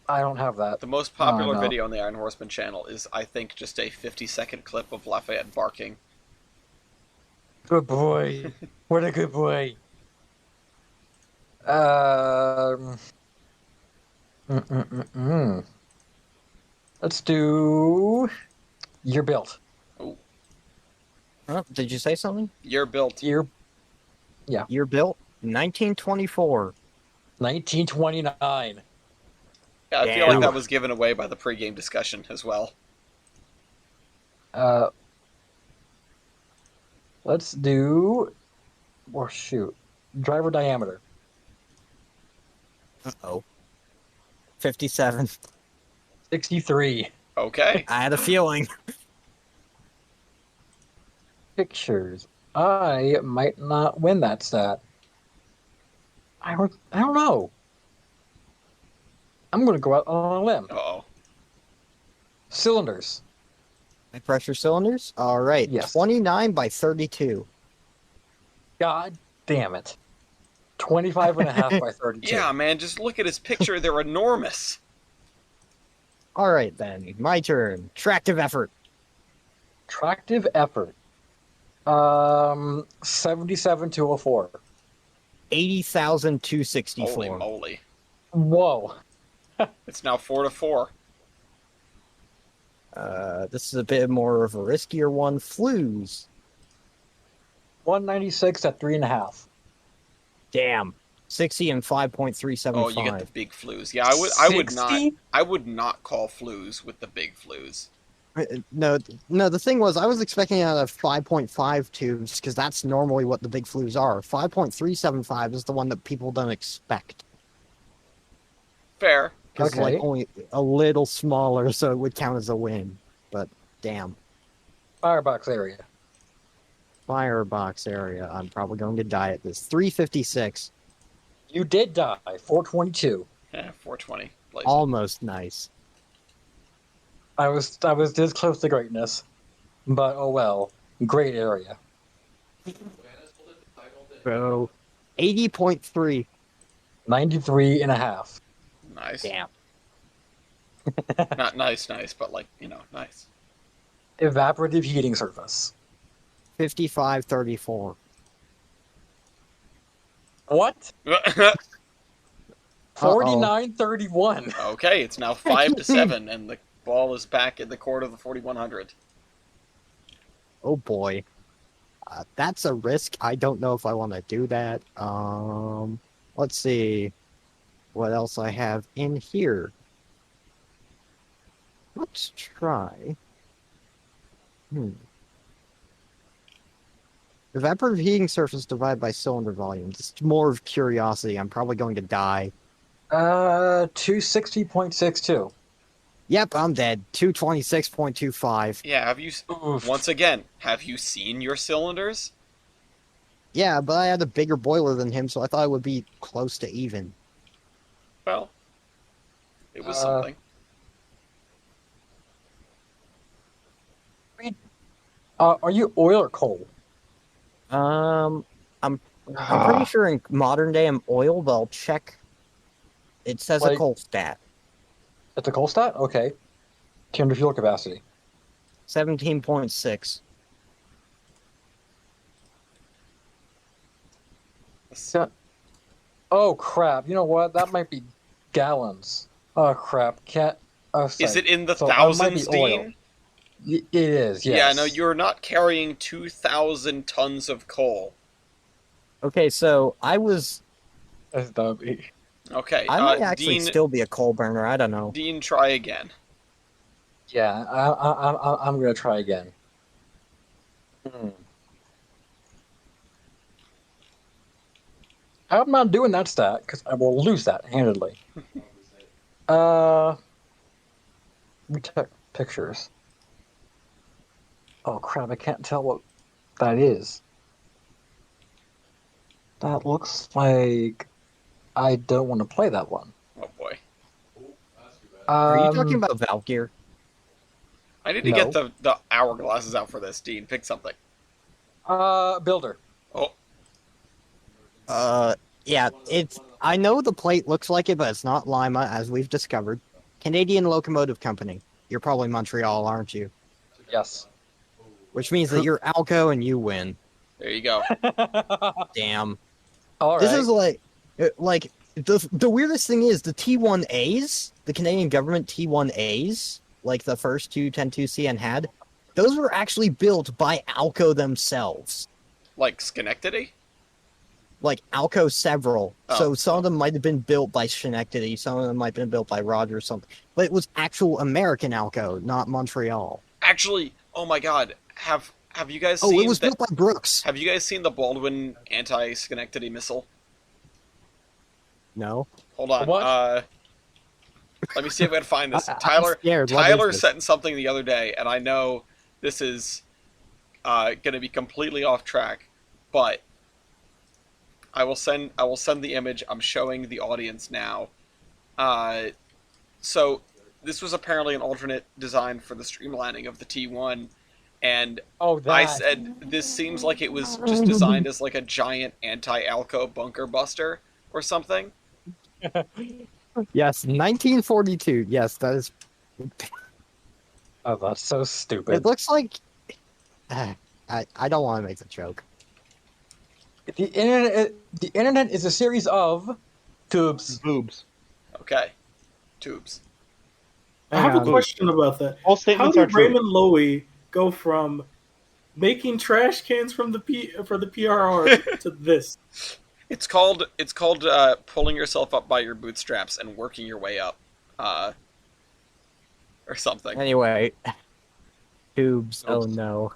I don't have that. The most popular no. video on the Iron Horseman channel is, I think, just a 50-second clip of Lafayette barking. Good boy. What a good boy. Let's do. You're built. Oh, did you say something? You're built. Year You're built 1924. 1929. Yeah, I feel Damn. like that was given away by the pregame discussion as well. Let's do. Or shoot. Driver diameter. Uh-oh. 57. 63. Okay. I had a feeling. Pictures. I might not win that stat. I don't know. I'm going to go out on a limb. Uh-oh. Cylinders. High pressure cylinders? All right. Yes. 29 by 32. God damn it. 25 and a half by 32. Yeah, man, just look at his picture. They're enormous. All right, then. My turn. Tractive effort. Tractive effort. 77 to 04. 80,264. Holy moly. Whoa. It's now 4-4. This is a bit more of a riskier one. Flues. 196 at 3.5. Damn. 60 and 5.375. Oh, you get the big flues. Yeah, I would not call flues with the big flues. No, the thing was, I was expecting out of 5.5 tubes, because that's normally what the big flues are. 5.375 is the one that people don't expect. Fair. Because Okay. like only a little smaller, so it would count as a win. But damn. Firebox area. Firebox area. I'm probably going to die at this. 356. You did die. 422. Yeah, 420. Blaze. Almost nice. I was this close to greatness. But oh well. Great area. So, 80.3. 93 and a half. Nice. Damn. Not nice, but like, nice. Evaporative heating surface. 55-34. What? 49-31. Okay, it's now 5-7, and the ball is back in the court of the 4100. Oh boy. That's a risk. I don't know if I want to do that. Let's see what else I have in here. Let's try. Evaporative heating surface divided by cylinder volume. Just more of curiosity. I'm probably going to die. 260.62. Yep, I'm dead. 226.25. Yeah, have you... Once again, have you seen your cylinders? Yeah, but I had a bigger boiler than him, so I thought it would be close to even. Well, it was something. Are you oil or coal? I'm pretty sure in modern day I'm oil, but I'll check. It says a coal stat. It's a coal stat? Okay. Tender fuel capacity. 17.6. Oh crap! You know what? That might be gallons. Oh crap! Can't. Oh, Is it in the so thousands, it might be oil. Dean? It is. Yes. Yeah, no, you're not carrying 2,000 tons of coal. Okay, so I was. SW. Okay, I might actually Dean, still be a coal burner. I don't know. Dean, try again. Yeah, I'm gonna try again. I'm not doing that stat because I will lose that handedly. We took pictures. Oh crap! I can't tell what that is. That looks like I don't want to play that one. Oh boy. Are you talking about valve gear? I need to get the hourglasses out for this, Dean. Pick something. Builder. Oh, Yeah, it's. I know the plate looks like it, but it's not Lima, as we've discovered. Canadian Locomotive Company. You're probably Montreal, aren't you? Yes. Which means that you're Alco and you win. there you go. Damn. All right. This is like the weirdest thing is the T1As, the Canadian government T1As, like the first two 102CN had, those were actually built by Alco themselves. Like Schenectady? Like Alco several. Oh. So some of them might have been built by Schenectady, some of them might have been built by Rogers or something. But it was actual American Alco, not Montreal. Actually, oh my god, have you guys seen it was built by Brooks. Have you guys seen the Baldwin anti-Schenectady missile? No. Hold on. What? Let me see if I can find this. I'm Tyler scared. What Tyler is this? sent something the other day, and I know this is going to be completely off track, but I will send the image. I'm showing the audience now. So this was apparently an alternate design for the streamlining of the T1, and I said this seems like it was just designed as like a giant anti-Alco bunker buster or something. Yes, 1942. Yes, that is. Oh, that's so stupid. It looks like. I don't want to make the joke. The internet is a series of tubes. Boobs. Okay, tubes. I have a And- question about that. All How statements are did true. Raymond Loewy go from making trash cans from for the PRR to this? It's called pulling yourself up by your bootstraps and working your way up, or something. Anyway, tubes. Oh no.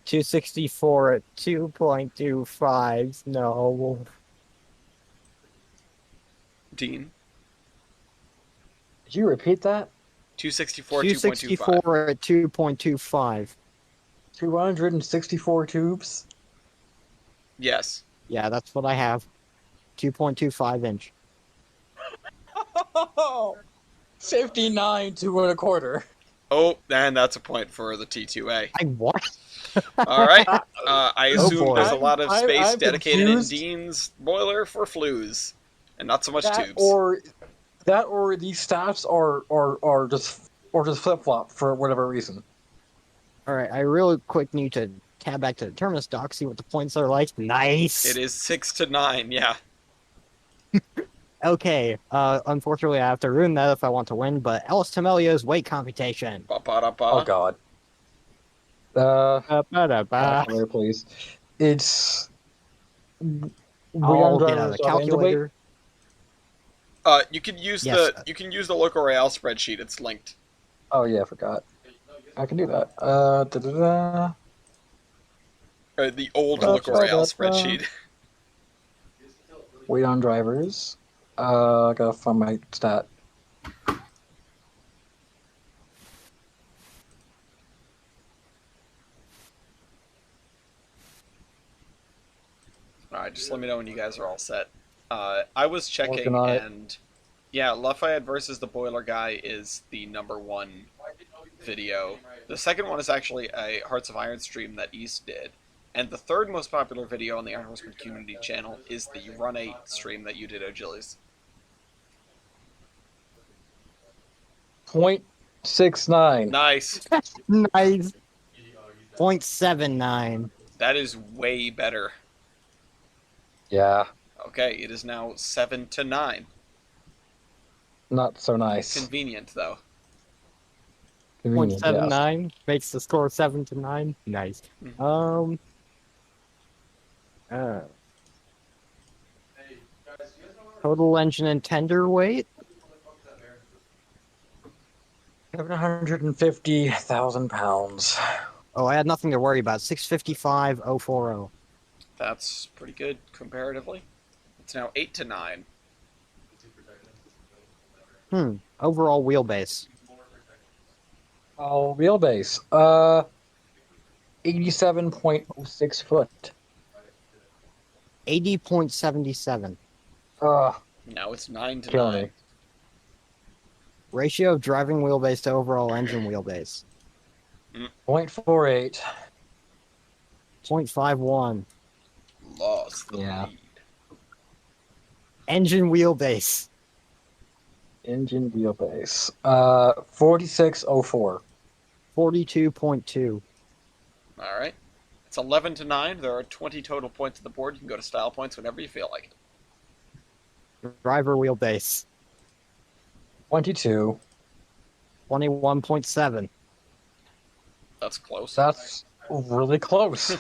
264 at 2.25. No. Dean, Did you repeat that? 264, 2.25. 264 at 2.25. 264 tubes? Yes. Yeah, that's what I have. 2.25 inch. 59 2 1/4. Oh, and that's a point for the T2A. I what? All right. I Oh, assume boy. there's a lot of space I'm dedicated confused. in Dean's boiler for flues, and not so much tubes. Or these stats are just flip flop for whatever reason. Alright, I really quick need to tab back to the Terminus dock, see what the points are like. Nice. It is 6-9. Yeah. Okay. Unfortunately, I have to ruin that if I want to win. But Ellis Tamelio's weight computation. Ba-ba-da-ba. Oh God. Ba-ba-da-ba. Calculator, please. It's. I'll get out the calculator. You can use Yes. the local rail spreadsheet. It's linked. Oh yeah, I forgot. I can do that. Da-da-da. The old Ba- local rail ba- spreadsheet. Weight on drivers. Gotta find my stat. All right, just let me know when you guys are all set. I was checking, Working on it. and yeah, Lafayette versus the Boiler Guy is the #1 video. The second one is actually a Hearts of Iron stream that East did, and the third most popular video on the Iron Horseman community channel is the Run 8 stream that you did, O'Gillies. 0.69. Nice. Nice. 0.79. That is way better. Yeah, Okay, it is now 7-9. not so nice. Convenient though. Convenient, yes. 0.79 makes the score 7-9. Nice. Mhm. Total engine and tender weight. 750,000 pounds. Oh, I had nothing to worry about. 655,040. That's pretty good comparatively. It's now 8-9. Overall wheelbase. Oh, wheelbase. 87.06 foot. 80.77. Now it's 9-9. Killing me. Ratio of driving wheelbase to overall engine wheelbase. 0.48. 0.51. Lost the Yeah. lead. Engine wheelbase. Engine wheelbase. 4604. 42.2. All right. It's 11-9. There are 20 total points on the board. You can go to style points whenever you feel like it. Driver wheelbase. 22. 21.7. That's close. That's really close.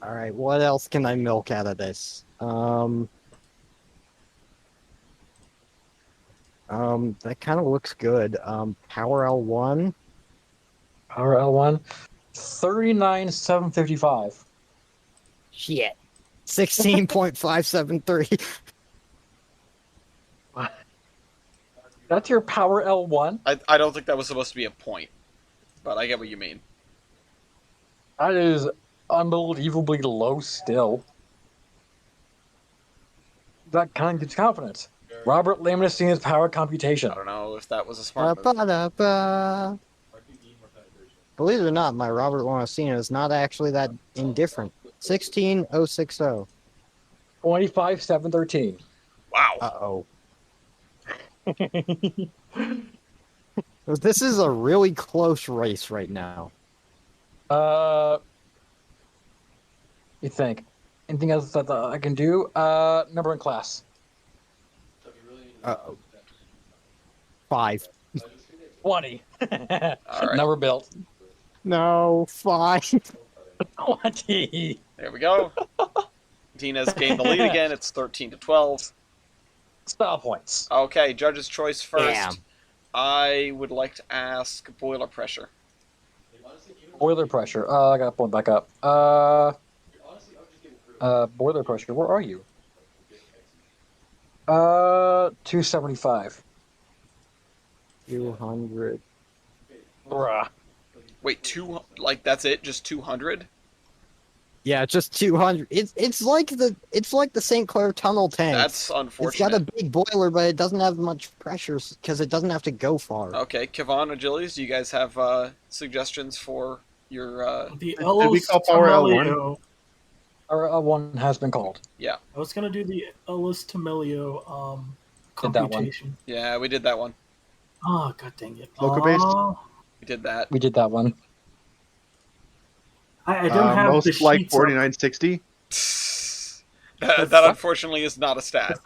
All right, what else can I milk out of this? That kind of looks good. Power L1. Power L1. 39,755. Shit. 16.573. That's your Power L1? I don't think that was supposed to be a point, but I get what you mean. That is unbelievably low still. That kind of gives confidence. Robert Lamastina's power computation. I don't know if that was a smart move. Ba-ba-da-ba. Believe it or not, my Robert Lamastina is not actually that indifferent. 16,060. 25,713. Wow. Uh-oh. This is a really close race right now. You think? Anything else that I can do? Number and class. Uh-oh. 5. 20. All right. Number built. No, 5. 20. There we go. Tina's gained the lead again. It's 13-12. Style points. Okay, judge's choice first. Damn. I would like to ask boiler pressure. Boiler pressure. I gotta pull it back up. Boiler pressure. Where are you? 275. 200. Bruh. Wait, that's it? Just 200? Yeah, just 200. It's like the St. Clair tunnel tank. That's unfortunate. It's got a big boiler, but it doesn't have much pressure because it doesn't have to go far. Okay, Kevon, Agilius, do you guys have suggestions for your... The Did we Ellis call Power L1? Tamelio. Our L1 has been called. Yeah. I was gonna do the Ellis Tamelio Did that one. computation. Yeah, we did that one. Oh, god dang it. Loco-based? Oh, We did that. We did that one. I don't have the Most sheets like up. 4960. That unfortunately is not a stat.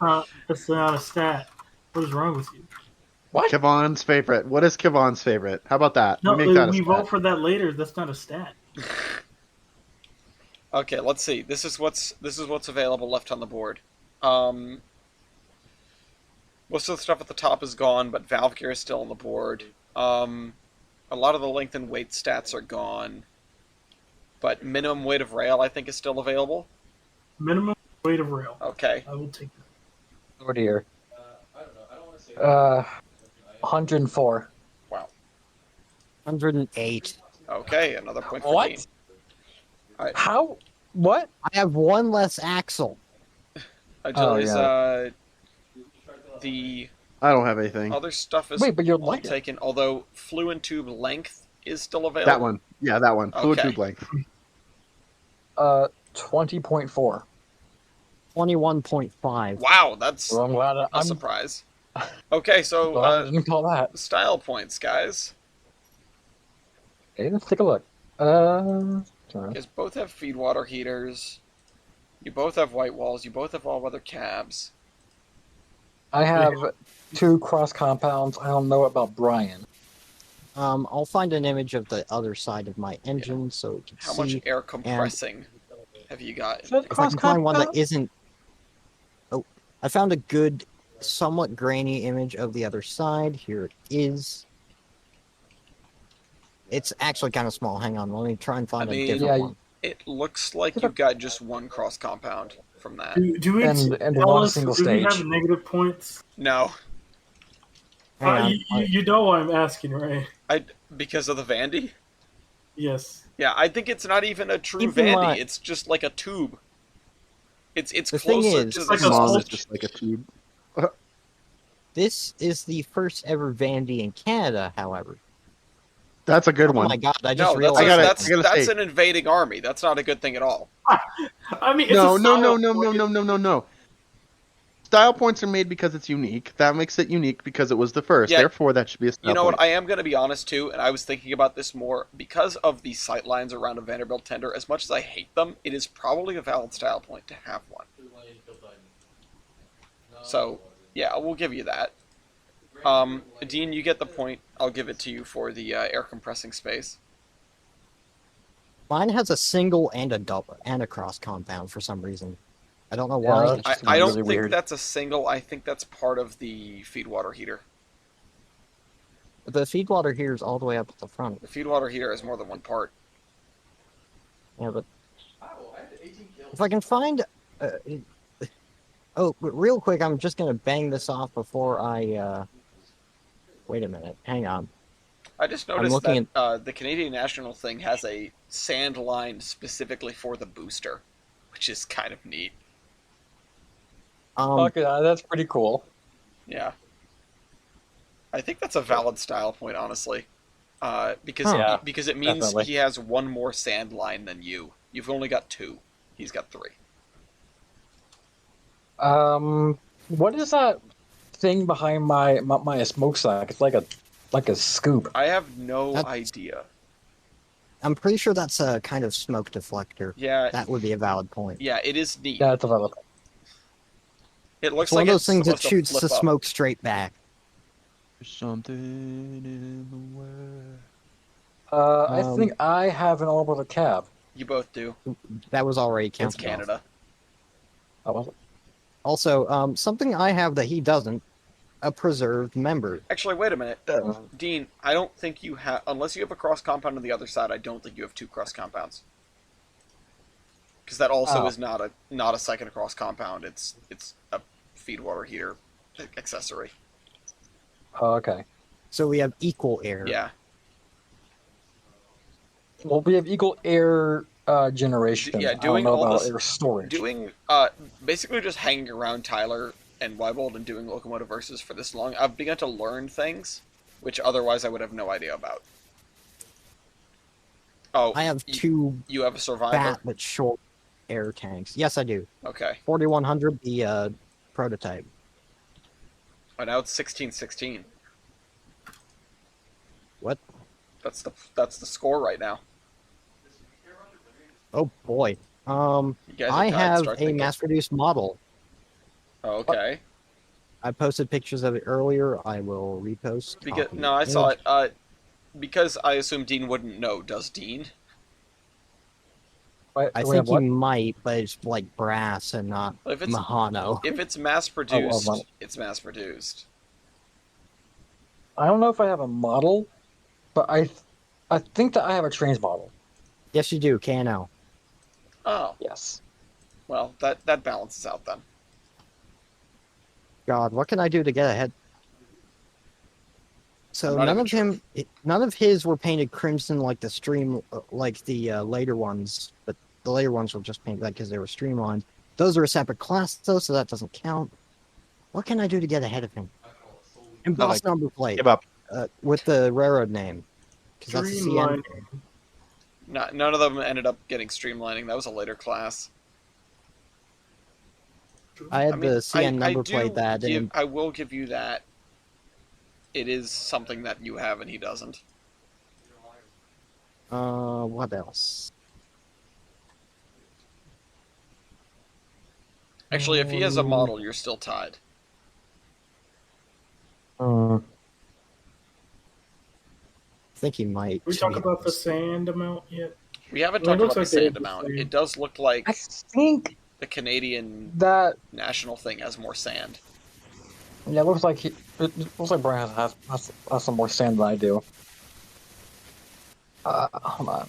That's not a stat. What is wrong with you? What? Kevon's favorite. What is Kevon's favorite? How about that? No, we make that a we stat. vote for that later. That's not a stat. Okay, let's see. This is what's available left on the board. Most of the stuff at the top is gone, but valve gear is still on the board. A lot of the length and weight stats are gone, but minimum weight of rail I think is still available. Minimum weight of rail. Okay. I will take that. Oh dear. 104. Wow. 108. Okay, another point for What? Dean. All right. How? What? I have one less axle. Agility's, yeah. the I don't have anything. other stuff is Wait, but you're all light. taken, although fluid tube length is still available. That one. Yeah, that one. Fluid Okay. tube length. 20.4. 21.5. Wow, that's Well, I'm glad a surprise. Okay, so I didn't call that. style points, guys. Okay, let's take a look. You guys both have feed water heaters. You both have white walls. You both have all-weather cabs. I have 2 cross compounds. I don't know about Brian. I'll find an image of the other side of my engine so you can How see. much air compressing have you got? Is that If I cross can find one that compound? isn't. Oh, I found a good, somewhat grainy image of the other side. Here it is. It's actually kind of small. Hang on, let me try and find I mean, a different yeah, one. It looks like you've got just one cross compound from that. Do we And tell one us, single do we stage. have negative points? No, Hang on. You know why I'm asking, right? because of the Vandy. Yes. Yeah, I think it's not even a true Keep in Vandy. mind- It's just like a tube. It's The thing closer is- to It's the like a Come on, sculpt- it's just like a tube. This is the first ever Vandy in Canada, however. That's a good Oh one. my god, I just No, that's, realized. I gotta- that's, I gotta that's say- an invading army. That's not a good thing at all. I mean, it's No, a no, no, style no, point. no, no, no, no, no. Style points are made because it's unique. That makes it unique because it was the first. Yeah. Therefore, that should be a style You know point. what? I am going to be honest too, and I was thinking about this more because of the sight lines around a Vanderbilt tender. As much as I hate them, it is probably a valid style point to have one. So, yeah, we'll give you that. Dean, you get the point. I'll give it to you for the air compressing space. Mine has a single and a double and a cross compound for some reason. I don't know Yeah, why. that's- I, It's I don't really think weird. that's a single. I think that's part of the feed water heater. The feed water here is all the way up at the front. The feed water heater has more than one part. Yeah, but if I can find. Oh, but real quick, I'm just gonna bang this off before I. Wait a minute. Hang on. I just I'm noticed looking that the Canadian National thing has a sand line specifically for the booster, which is kind of neat. Okay, that's pretty cool. Yeah. I think that's a valid style point, honestly. Because Huh. Yeah, because it means definitely. he has one more sand line than you. You've only got 2. He's got 3. What is that thing behind my smokestack? It's like a scoop. I have no That's- idea. I'm pretty sure that's a kind of smoke deflector. Yeah, That would be a valid point. yeah, it is neat. Yeah, it's a It looks It's one like of those it's things that supposed to shoots flip the up. smoke straight back. There's something in the way. I think I have an orbital cab. You both do. That was already It's counted off. Canada. Oh, was it? Also, something I have that he doesn't, a preserved member. Actually, wait a minute. Uh, Dean, I don't think you have... Unless you have a cross compound on the other side, I don't think you have 2 cross compounds. Because that also Oh. is not a second cross compound. It's a feed water heater accessory. Oh, okay. So we have equal air. Yeah. Well, we have equal air generation. Yeah, I doing don't know all about this- air storage. Doing basically just hanging around Tyler and Weibold and doing Locomotive versus for this long, I've begun to learn things which otherwise I would have no idea about. Oh, I have 2 you have a survivor. fat but short air tanks. Yes, I do. Okay. 4100, the prototype. Oh, now it's 16-16. What? That's the score right now. Oh boy. You guys are I tied. have Start a thinking. mass-produced model. Oh, okay. I posted pictures of it earlier. I will repost. Because Copy no, I saw image. it. Because I assume Dean wouldn't know. Does Dean? Wait, I wait, think he what? might, but it's like brass and not Well, Mahano. if it's mass Oh, produced, well. it's mass produced. I don't know if I have a model, but I think that I have a trains model. Yes, you do. KNL. Oh, Yes. well, that balances out then. God, what can I do to get ahead? So I'm not even sure. none of his were painted crimson like the stream, like the later ones. But the later ones were just painted like because they were streamlined. Those are a separate class though, so that doesn't count. What can I do to get ahead of him? Embossed number plate Give up. with the railroad name, because that's a CN. Streamline. None of them ended up getting streamlining. That was a later class. I had I mean, the CN number plate that. I will give you that. It is something that you have and he doesn't. What else? Actually, if he has a model, you're still tied. I think he might. We talk about the sand amount yet? We haven't Well, it talked looks about the like they sand did the amount. same. It does look like I think the Canadian that national thing has more sand. it looks like Brian has some more sand than I do. Hold on.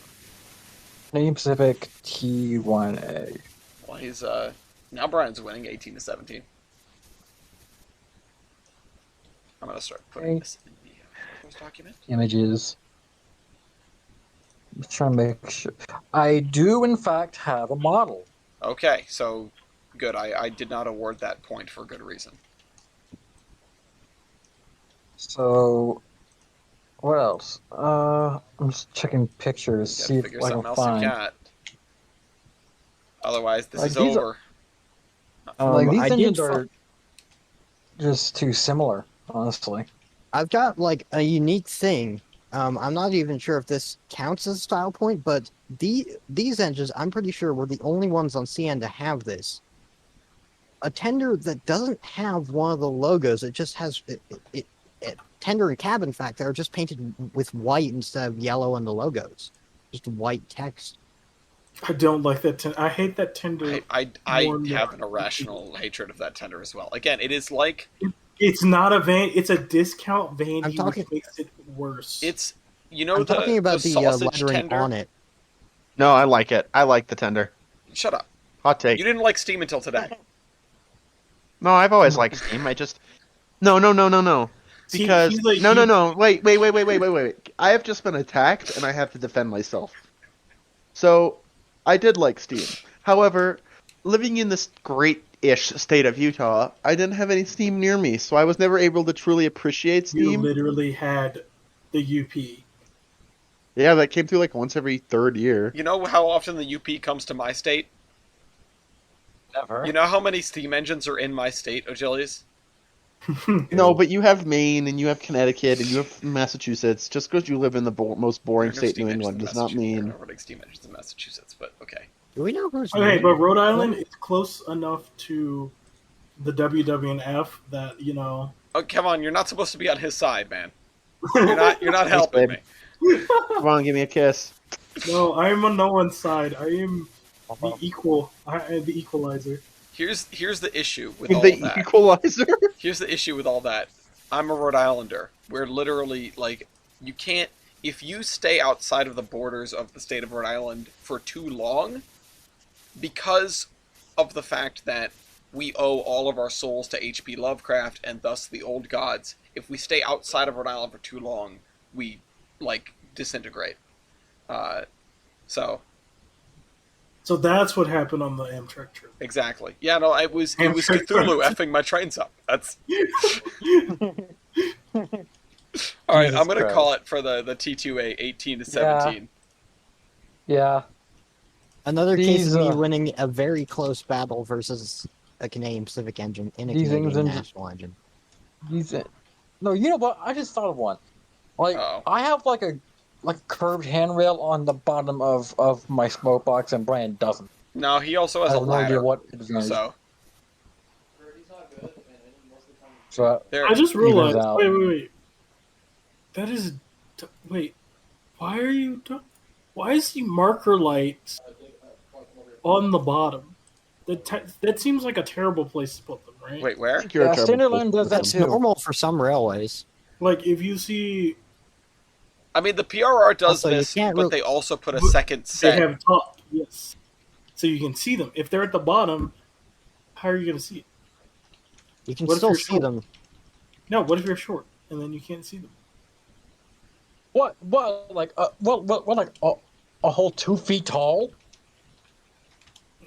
Canadian Pacific T1A. Well, he's now Brian's winning 18-17. I'm gonna start putting this in the post document. Images. I'm trying to make sure. I do, in fact, have a model. Okay, so good. I did not award that point for good reason. So, what else? I'm just checking pictures, You see gotta if figure I can something else find. you've got. Otherwise, this Like, is these over. Like these I did engines are just too similar, honestly. I've got like a unique thing. I'm not even sure if this counts as a style point, but these engines, I'm pretty sure, were the only ones on CN to have this. A tender that doesn't have one of the logos, it just has tender and cab. In fact, they're just painted with white instead of yellow on the logos, just white text. I don't like that. I hate that tender. I more and have more. an irrational hatred of that tender as well. Again, it is like It's not a van. It's a discount van. I'm talking- Which makes it worse. it's I'm talking about the sausage lettering tender. on it. No, I like it. I like the tender. Shut up. Hot take. You didn't like Steam until today. No, I've always liked Steam. I just no. See, Because he's like- no. Wait. I have just been attacked and I have to defend myself. So, I did like Steam. However, living in this great-ish state of Utah, I didn't have any Steam near me, so I was never able to truly appreciate You Steam. literally had the UP. Yeah, that came through like once every third year. You know how often the UP comes to my state? Never. You know how many steam engines are in my state, Ogilius? No, but you have Maine and you have Connecticut and you have Massachusetts. Just because you live in the most boring There are no state, steam New engines England, in does not Massachusetts. There are mean. no running steam engines in Massachusetts, but okay. Do we know who's? Okay, but Rhode Island is close enough to the WWF that Oh, come on! You're not supposed to be on his side, man. You're not helping me. Come on, give me a kiss. No, I'm on no one's side. I am the equal. I am the equalizer. Here's the issue with all The that. equalizer. Here's the issue with all that. I'm a Rhode Islander. We're literally like you can't if you stay outside of the borders of the state of Rhode Island for too long, because of the fact that we owe all of our souls to H.P. Lovecraft and thus the old gods. If we stay outside of Rhode Island for too long, we disintegrate. So that's what happened on the Amtrak trip. Exactly. Yeah, no, it was Amtrak Cthulhu trip. effing my trains up. That's all right. I'm gonna Christ. call it for the T2A 18-17. Yeah. Another case These, of me winning a very close battle versus a Canadian Pacific engine in a These Canadian engines- national engine. No, you know what? I just thought of one. Like, Uh-oh. I have like a curved handrail on the bottom of my smoke box, and Brian doesn't. No, he also I has a have no idea ladder. what advantage. So So I just evens realized. out. Wait. That is. Wait. Why are you? Why is the marker lights on the bottom? That seems like a terrible place to put them, right? wait, I where? think you're a terrible Standard Line does that That's too. normal for some railways. Like if you see, I mean, the PRR does Also, you this, can't but real- they also put a But second they set. have top, yes, so you can see them. If they're at the bottom, how are you going to see it? You can What if still you're see short? them. No, what if you're short and then you can't see them? What? Like a whole 2 feet tall?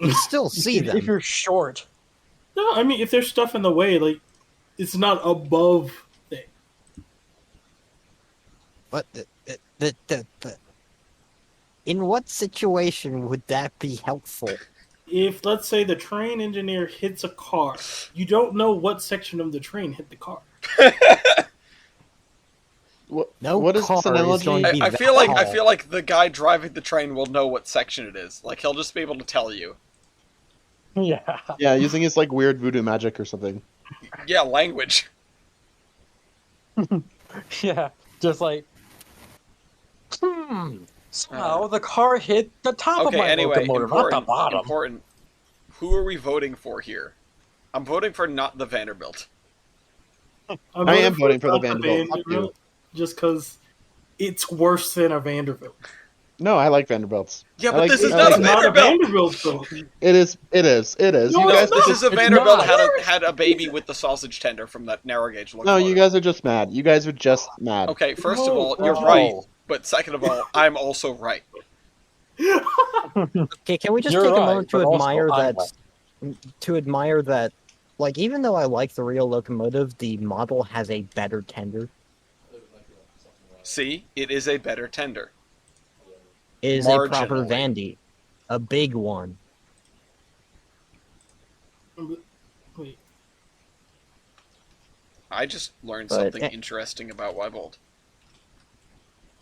You still see if them. you're short. No, I mean if there's stuff in the way, like it's not above thing. But in what situation would that be helpful? If let's say the train engineer hits a car, you don't know what section of the train hit the car. No what is car this is analogy? going to be I that feel like tall. the guy driving the train will know what section it is. Like he'll just be able to tell you. Yeah. Yeah, using his like weird voodoo magic or something. Yeah, language. Yeah. Just like. So the car hit the top of Okay, my anyway, locomotive, not the important. bottom. Important. Who are we voting for here? I'm voting for not the Vanderbilt. I am voting for the not Vanderbilt, fuck you. just because it's worse than a Vanderbilt. No, I like Vanderbilts. Yeah, I but like- this is I not like- a Not a Vanderbilt. Vanderbilt though. It is. No, You No, guys, this is a it's Vanderbilt not. had a baby with the sausage tender from that narrow gauge no, locomotive. you guys are just mad. You guys are just mad. Okay, first of No, all, you're no. right. But second of all, I'm also right. Okay, can we just You're take a right, moment to but also admire I'm that? Like, even though I like the real locomotive, the model has a better tender. See, it is a better tender. It is a proper Marginally. Vandy, a big one. Wait, I just learned But, something eh. interesting about Weibold.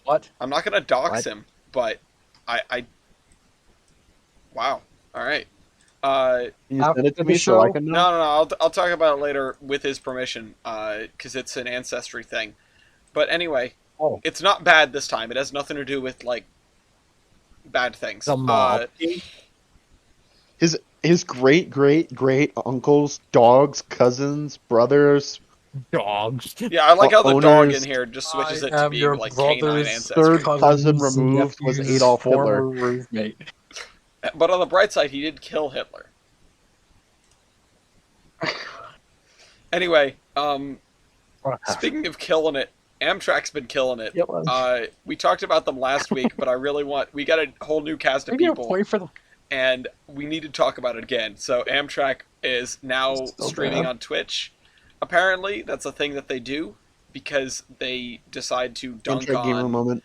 What? I'm not gonna dox What? him, but I. Wow. All right. Can you After send it to the me so I show? can know? No. I'll talk about it later with his permission, because it's an ancestry thing. But anyway, Oh. it's not bad this time. It has nothing to do with like bad things. The mob. His great uncles, dogs, cousins, brothers, Dogs. Yeah, I like how the dog Owners- in here just switches I it to am being your like canine brother's ancestry. third cousin cousin's removed was nephew's Adolf Hitler. former roommate. But on the bright side, he did kill Hitler. Anyway, speaking of killing it, Amtrak's been killing it. Yep. We talked about them last week, but we got a whole new cast of Maybe a people, point for the. and we need to talk about it again. So Amtrak is now So streaming bad. on Twitch. Apparently, that's a thing that they do because they decide to dunk Amtrak gamer on moment.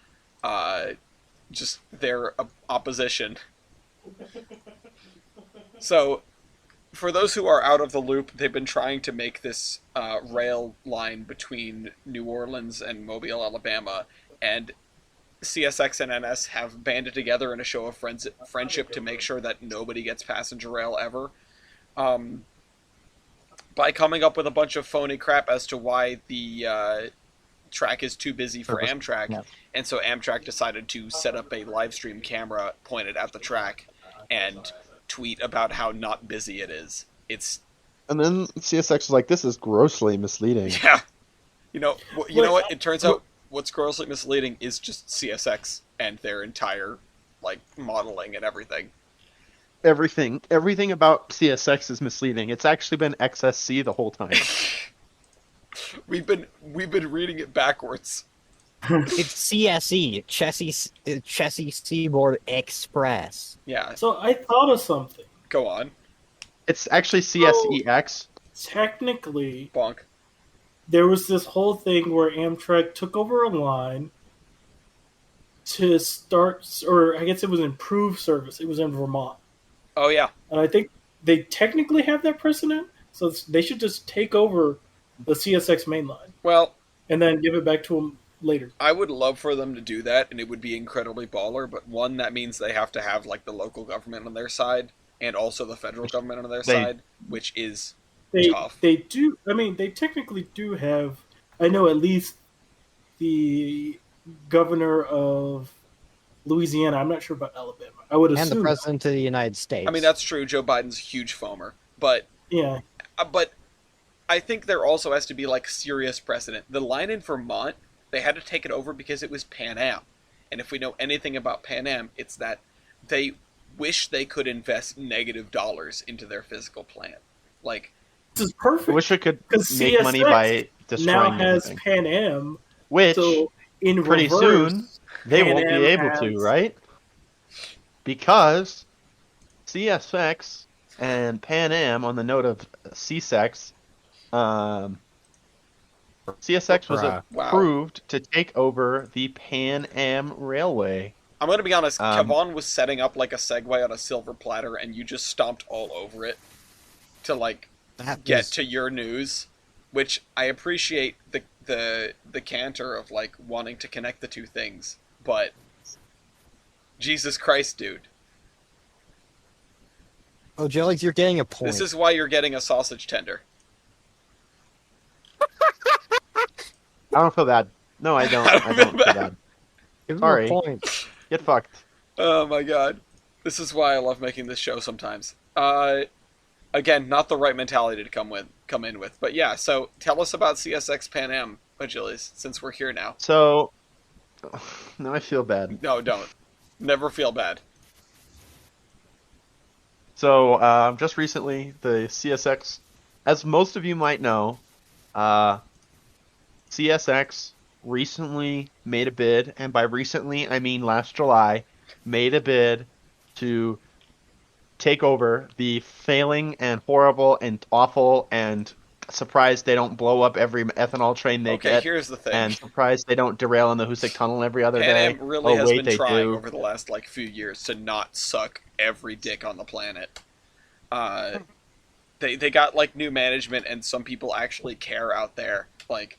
just their opposition. So, for those who are out of the loop, they've been trying to make this rail line between New Orleans and Mobile, Alabama, and CSX and NS have banded together in a show of friendship to make sure that nobody gets passenger rail ever. By coming up with a bunch of phony crap as to why the track is too busy for Amtrak, Yeah. and so Amtrak decided to set up a live stream camera pointed at the track and tweet about how not busy it is. It's And then CSX was like, "This is grossly misleading." yeah, you know what? It turns out what's grossly misleading is just CSX and their entire like modeling and everything. Everything about CSX is misleading. It's actually been XSC the whole time. We've been reading it backwards. It's CSE, Chessie Seaboard Express. Yeah, so I thought of something. go on, It's actually CSEX. Technically, bonk. there was this whole thing where Amtrak took over a line to start, or I guess it was improve service. It was in Vermont. Oh yeah, And I think they technically have that precedent, so they should just take over the CSX main line well, and then give it back to them later. I would love for them to do that, and it would be incredibly baller. But one, that means they have to have like the local government on their side, and also the federal government on their side, which is tough. They do. I mean, they technically do have. I know at least the governor of Louisiana. I'm not sure about Alabama. I would assume. And the president of the United States. I mean, that's true. Joe Biden's a huge foamer, but Yeah. but I think there also has to be like serious precedent. The line in Vermont, they had to take it over because it was Pan Am, and if we know anything about Pan Am, it's that they wish they could invest negative dollars into their physical plant. Like, This is perfect. I wish we could Because make money by now destroying has everything. Pan Am, Which, so in pretty reverse, soon, they Pan won't be Am able has- to, right? Because CSX and Pan Am, on the note of CSX, CSX was Bruh. Wow. approved to take over the Pan Am Railway. I'm going to be honest, Um, Kevon was setting up like a Segway on a silver platter, and you just stomped all over it to like That get is- to your news, which I appreciate the canter of like wanting to connect the two things, but Jesus Christ, dude. Oh, Jellies, you're getting a point. This is why you're getting a sausage tender. I don't feel bad. No, I don't. I don't feel bad. Give him sorry. a point. Get fucked. Oh my god. This is why I love making this show sometimes. Again, not the right mentality to come in with. But yeah, so tell us about CSX Pan Am, Achilles, since we're here now. So, now I feel bad. No, don't. Never feel bad. So, just recently, the CSX, as most of you might know, CSX recently made a bid, and by recently, I mean last July, made a bid to take over the failing and horrible and awful and surprised they don't blow up every ethanol train they Okay, get, here's the thing. and surprised they don't derail in the Hoosick Tunnel every other Pan day. Am really Oh, has wait, been they trying do. over the last like few years to not suck every dick on the planet. They got like new management, and some people actually care out there. Like,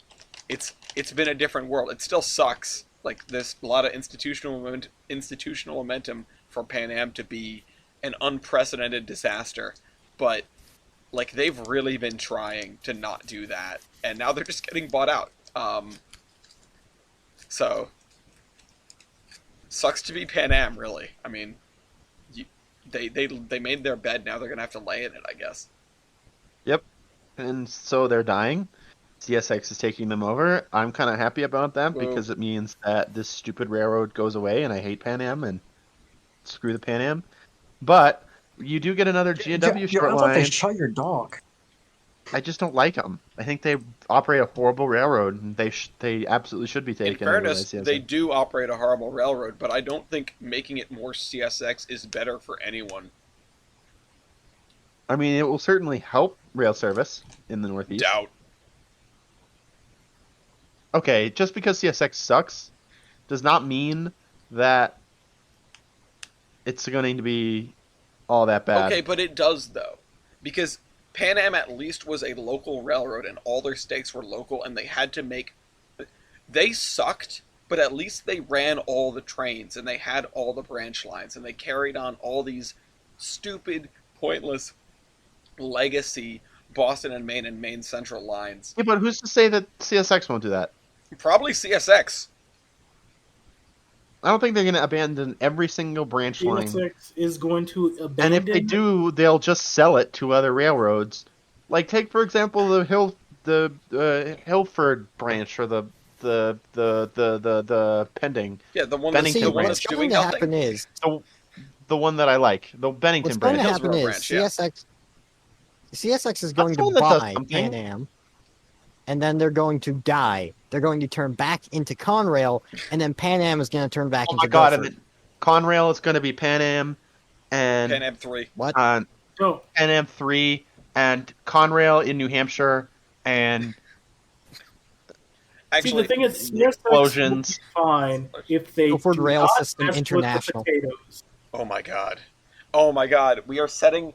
it's been a different world. It still sucks. Like, there's a lot of institutional momentum for Pan Am to be an unprecedented disaster, but like they've really been trying to not do that, and now they're just getting bought out. So sucks to be Pan Am, really. I mean, they made their bed. Now they're gonna have to lay in it, I guess. Yep. And so they're dying. CSX is taking them over. I'm kind of happy about that Whoa. because it means that this stupid railroad goes away, and I hate Pan Am, and screw the Pan Am. But you do get another G&W You're short about to line. shut your dog. I just don't like them. I think they operate a horrible railroad, and they absolutely should be In taken over by fairness, CSX. they do operate a horrible railroad, but I don't think making it more CSX is better for anyone. I mean, it will certainly help rail service in the Northeast. Doubt. Okay, just because CSX sucks does not mean that it's going to be all that bad. Okay, but it does, though. Because Pan Am at least was a local railroad, and all their stakes were local, and they had to make... They sucked, but at least they ran all the trains, and they had all the branch lines, and they carried on all these stupid, pointless, legacy Boston and Maine Central lines. Yeah, but who's to say that CSX won't do that? Probably CSX. I don't think they're going to abandon every single branch line. CSX is going to And abandon. if they do, they'll just sell it to other railroads. Like, take for example the Hilford branch, or the pending, Yeah, the one Bennington that's, the one branch. that's what's doing going to nothing. happen is the one that I like, the Bennington what's going branch. to happen is Branch, yeah. CSX is going the one to that does buy something. Pan Am, and then they're going to die. They're going to turn back into Conrail, and then Pan Am is going to turn back Oh into my god! Gopher. And then Conrail is going to be Pan Am, and Pan Am 3. What? Pan No, Am 3, and Conrail in New Hampshire, and see, Actually, the thing is, CSX explosions. would be fine if they Guilford do Rail not System mess with the International. potatoes. oh my god. Oh my god. We are setting...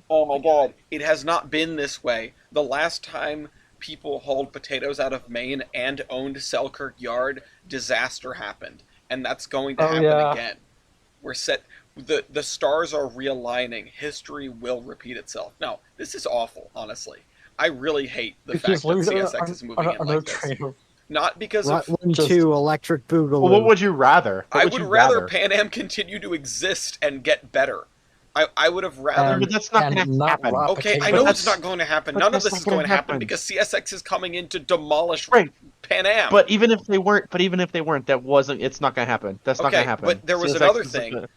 Oh my god. It has not been this way. The last time people hauled potatoes out of Maine and owned Selkirk Yard, disaster happened, and that's going to Oh, happen yeah. again. We're set. The stars are realigning. History will repeat itself. No, this is awful. Honestly, I really hate the fact that CSX is moving in like this. Not because of. Rutland 2 Electric Boogaloo. Well, what would you rather? What I would rather Pan Am continue to exist and get better. I would have rather. But that's not going to happen. Okay, I know it's not going to happen. None of this is going to happen because CSX is coming in to demolish Pan Am. But even if they weren't, that wasn't. It's not going to happen. That's not going to happen. But there was another thing,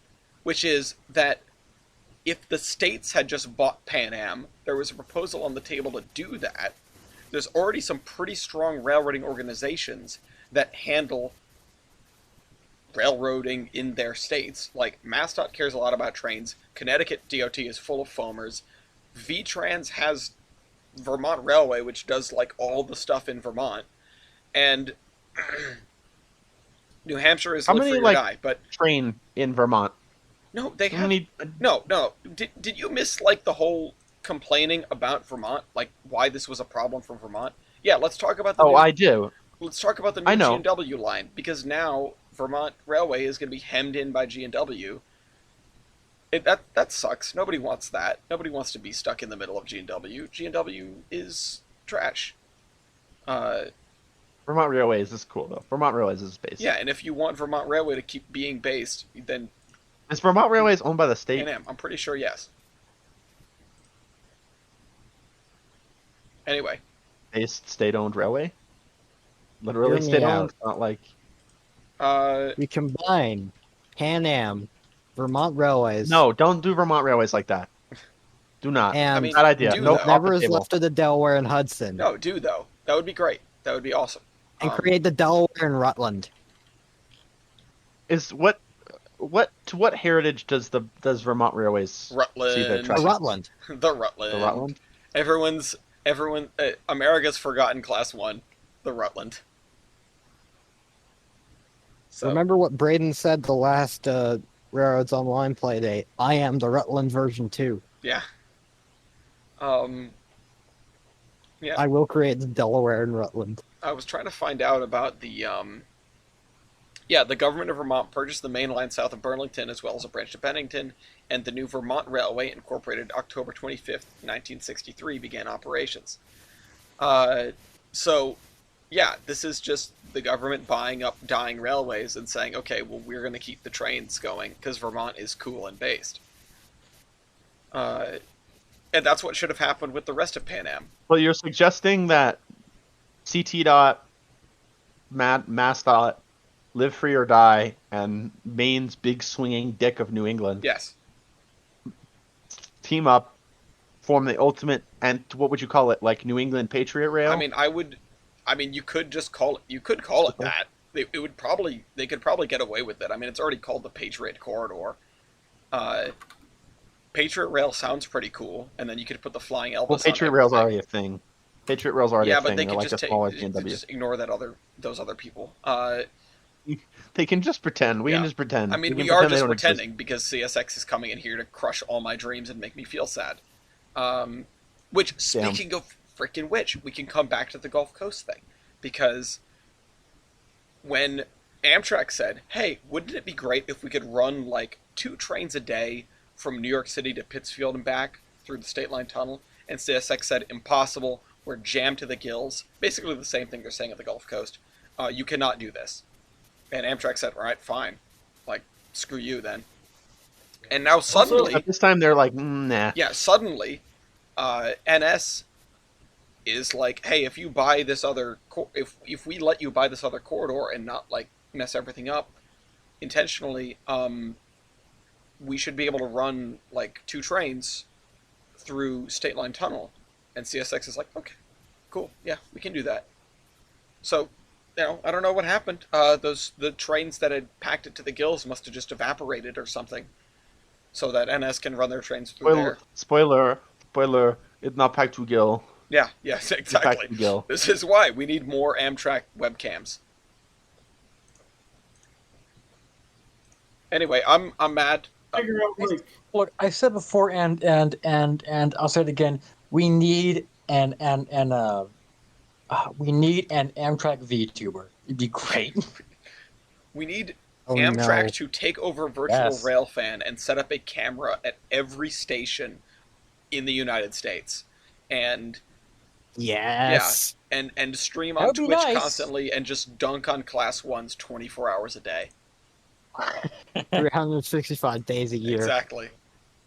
which is that if the states had just bought Pan Am, there was a proposal on the table to do that. There's already some pretty strong railroading organizations that handle railroading in their states. Like, MassDOT cares a lot about trains. Connecticut DOT is full of foamers. VTrans has Vermont Railway, which does, like, all the stuff in Vermont. And New Hampshire is live free or die. But train in Vermont? No, they have... No. Did you miss, like, the whole complaining about Vermont? Like, why this was a problem for Vermont? Yeah, let's talk about the I do. Let's talk about the new G&W line, because now Vermont Railway is going to be hemmed in by G&W. That sucks. Nobody wants that. Nobody wants to be stuck in the middle of G&W. G&W is trash. Vermont Railways is cool, though. Vermont Railways is based. Yeah, and if you want Vermont Railway to keep being based, then... Is Vermont Railways owned by the state? Pan Am. I'm pretty sure, yes. Anyway. Based state-owned railway? Literally state-owned? Not like... We combine Pan Am, Vermont Railways... No, don't do Vermont Railways like that. Do not. And bad idea. Nope, never is left of the Delaware and Hudson. No, do, though. That would be great. That would be awesome. And create the Delaware and Rutland. To what heritage does Vermont Railways see their trust? Rutland. The Rutland. Everyone, America's forgotten Class 1, the Rutland. So. Remember what Braden said the last Railroads Online play date? I am the Rutland version 2. Yeah. Yeah. I will create the Delaware and Rutland. I was trying to find out about the the government of Vermont purchased the main line south of Burlington as well as a branch to Bennington, and the new Vermont Railway, incorporated October 25th, 1963, began operations. So, yeah, this is just the government buying up dying railways and saying, okay, well, we're going to keep the trains going because Vermont is cool and based. And that's what should have happened with the rest of Pan Am. Well, you're suggesting that CTDOT, MassDOT, Live Free or Die, and Maine's big swinging dick of New England. Yes. Team up, form the ultimate, and what would you call it? Like New England Patriot Rail? You could just call it. You could call it that. They could probably get away with it. I mean, it's already called the Patriot Corridor. Patriot Rail sounds pretty cool, and then you could put the Flying Elvis. Well, Patriot Rail's already a thing. Patriot Rail's already a thing. Yeah, but they could like just ignore those other people. They can just pretend. We can just pretend. I mean, we are just pretending because CSX is coming in here to crush all my dreams and make me feel sad. Speaking of freaking which, we can come back to the Gulf Coast thing. Because when Amtrak said, hey, wouldn't it be great if we could run like 2 trains a day from New York City to Pittsfield and back through the State Line Tunnel? And CSX said, impossible, we're jammed to the gills. Basically the same thing they're saying at the Gulf Coast. You cannot do this. And Amtrak said, all right, fine. Like, screw you then. And now suddenly... At this time, they're like, nah. Yeah, suddenly, NS is like, hey, if you buy this other... If we let you buy this other corridor and not, like, mess everything up intentionally, we should be able to run, like, 2 trains through State Line Tunnel. And CSX is like, okay, cool, yeah, we can do that. So... I don't know what happened. The trains that had packed it to the gills must have just evaporated or something, so that NS can run their trains through there. Spoiler, it's not packed to gill. Yeah, yes, exactly. This is why we need more Amtrak webcams. Anyway, I'm mad. Look, I said before, and I'll say it again. We need an We need an Amtrak VTuber. It'd be great. We need Oh Amtrak no. to take over virtual Yes. railfan and set up a camera at every station in the United States, and Yes. and stream That on would be Twitch nice. constantly and just dunk on class ones 24 hours a day. 365 days a year. Exactly.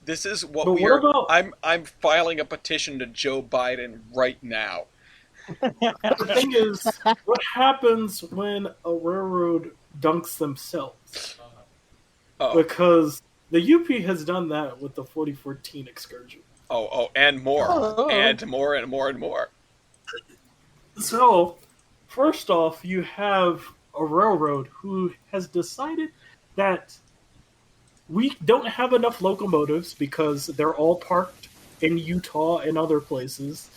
This is what But we what are. about- I'm filing a petition to Joe Biden right now. The thing is, what happens when a railroad dunks themselves? Oh, Because the UP has done that with the 4014 excursion. and more, Oh. and more, and more, and more. So, first off, you have a railroad who has decided that we don't have enough locomotives because they're all parked in Utah and other places.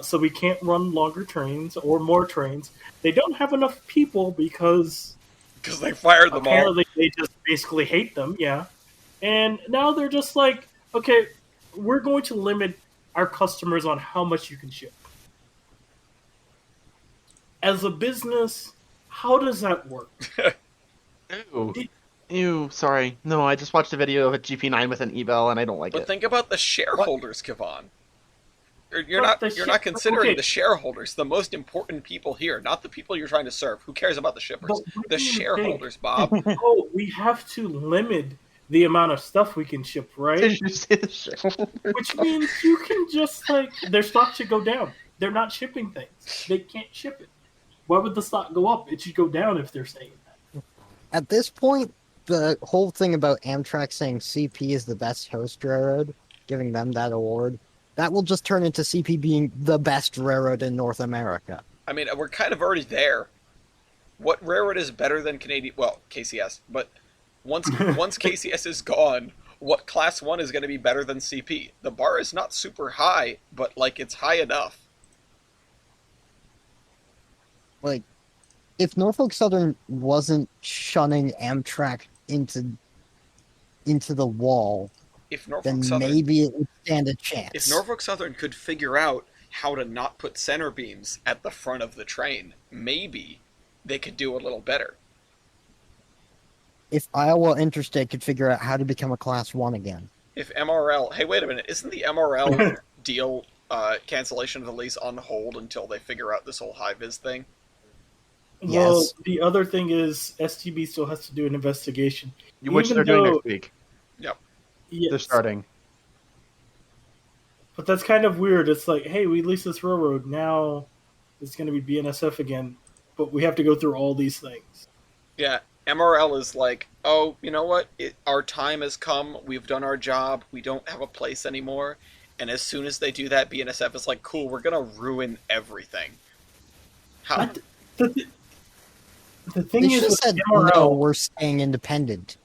So we can't run longer trains or more trains. They don't have enough people because Because they fired them all. apparently they just basically hate them, yeah. And now they're just like, okay, we're going to limit our customers on how much you can ship. As a business, how does that work? Ew. Ew, sorry. No, I just watched a video of a GP9 with an eval and I don't like But it. think about the shareholders, Kevon. You're But not the you're not ship- considering okay. the shareholders, the most important people here, not the people you're trying to serve. Who cares about the shippers? But what The do you shareholders, Bob. Oh, we have to limit the amount of stuff we can ship, right? Did you say the shareholders? Which means you can just, like, their stock should go down. They're not shipping things. They can't ship it. Why would the stock go up? It should go down if they're saying that. At this point, the whole thing about Amtrak saying CP is the best host railroad, giving them that award, that will just turn into CP being the best railroad in North America. I mean, we're kind of already there. What railroad is better than Canadian? Well, KCS. But once KCS is gone, what Class 1 is going to be better than CP? The bar is not super high, but, like, it's high enough. Like, if Norfolk Southern wasn't shunning Amtrak into the wall, If Norfolk then Southern... maybe it would stand a chance. If Norfolk Southern could figure out how to not put center beams at the front of the train, maybe they could do a little better. If Iowa Interstate could figure out how to become a Class 1 again. If MRL... Hey, wait a minute. Isn't the MRL deal cancellation of the lease on hold until they figure out this whole high-vis thing? Well, Yes. the other thing is STB still has to do an investigation. Which Even they're doing though- next week. Yes, They're starting. But that's kind of weird. It's like, hey, we leased this railroad. Now it's going to be BNSF again. But we have to go through all these things. Yeah, MRL is like, oh, you know what? Our time has come. We've done our job. We don't have a place anymore. And as soon as they do that, BNSF is like, cool, we're going to ruin everything. How? The thing They is, should have with said, MRL, no, we're staying independent.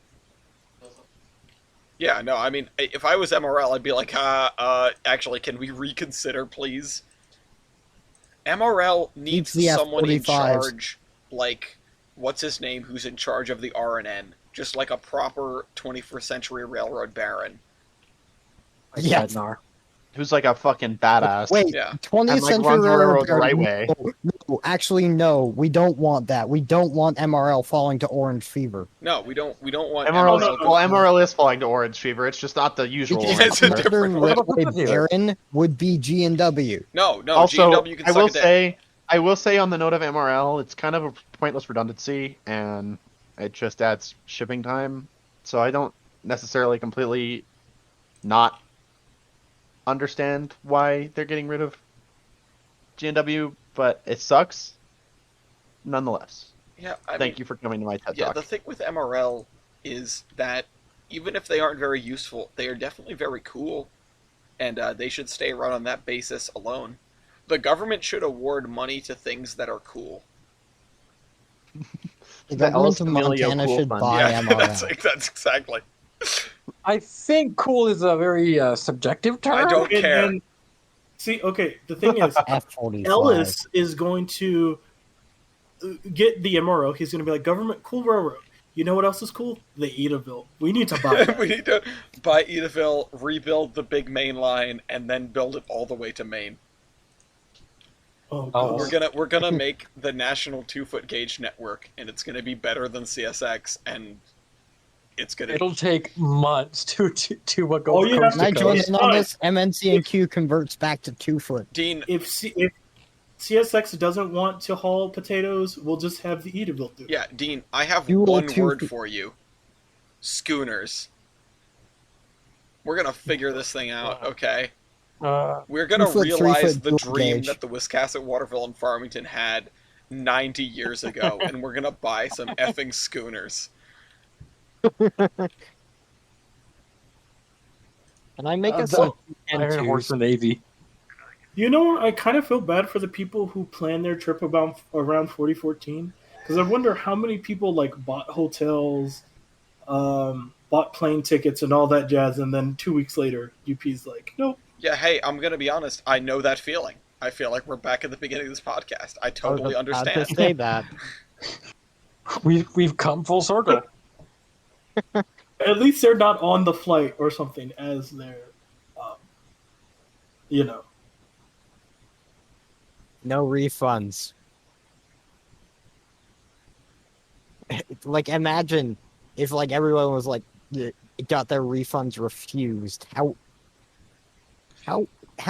Yeah, no, I mean, if I was MRL, I'd be like, actually, can we reconsider, please? MRL needs the someone in F-45s. charge, like, what's his name, who's in charge of the RNN? Just like a proper 21st century railroad baron. Like Yeah. Bednar. Who's like a fucking badass. Wait, Yeah. 20th And, like, century runs the railroad the railroad. right way. No, actually, no. We don't want that. We don't want MRL falling to orange fever. No, we don't want MRL, MRL. well, MRL is falling to orange fever. It's just not the usual Because Yeah, it's a orange fever. different Northern one. Railway Baron would be G&W. No, Also, G&W can I suck will a dick. say, I will say on the note of MRL, it's kind of a pointless redundancy, and it just adds shipping time. So I don't necessarily completely not understand why they're getting rid of G&W, but it sucks nonetheless. Yeah, I Thank mean, you for coming to my TED yeah, Talk. the thing with MRL is that even if they aren't very useful, they are definitely very cool, and they should stay around on that basis alone. The government should award money to things that are cool. The The government Ellis of Emilio Montana Cool should Fund. buy Yeah, MRL. that's exactly. I think cool is a very subjective term. I don't care. And see, okay, the thing is, F-45. Ellis is going to get the MRO. He's going to be like, government, cool railroad. You know what else is cool? The Edaville. We need to buy that. We need to buy Edaville, rebuild the big main line, and then build it all the way to Maine. Oh, Oh. God. We're gonna make the national 2-foot gauge network, and it's gonna be better than CSX, and it's gonna. It'll take months to what All goes you coast have Can to I to do join is coast. in on fine. this? MNC and Q converts back to 2-foot. Dean, If CSX doesn't want to haul potatoes, we'll just have the Edaville do it. yeah, Dean, I have Dual one 2 word feet. for you: schooners. We're gonna figure this thing out, okay? We're gonna 2-foot, realize 3-foot the dual dream gauge. that the Wiscasset, Waterville, and Farmington had 90 years ago, and we're gonna buy some effing schooners. Can I make us The some Iron Horse N2s? Navy. You know, I kind of feel bad for the people who planned their trip around 4014, because I wonder how many people like bought hotels, bought plane tickets, and all that jazz, and then 2 weeks later, UP's like, nope. Yeah, hey, I'm gonna be honest. I know that feeling. I feel like we're back at the beginning of this podcast. I I was totally about to understand. say that. We've come full circle. At least they're not on the flight or something as they're, um, you know. No refunds. Like, imagine if like everyone was like got their refunds refused. How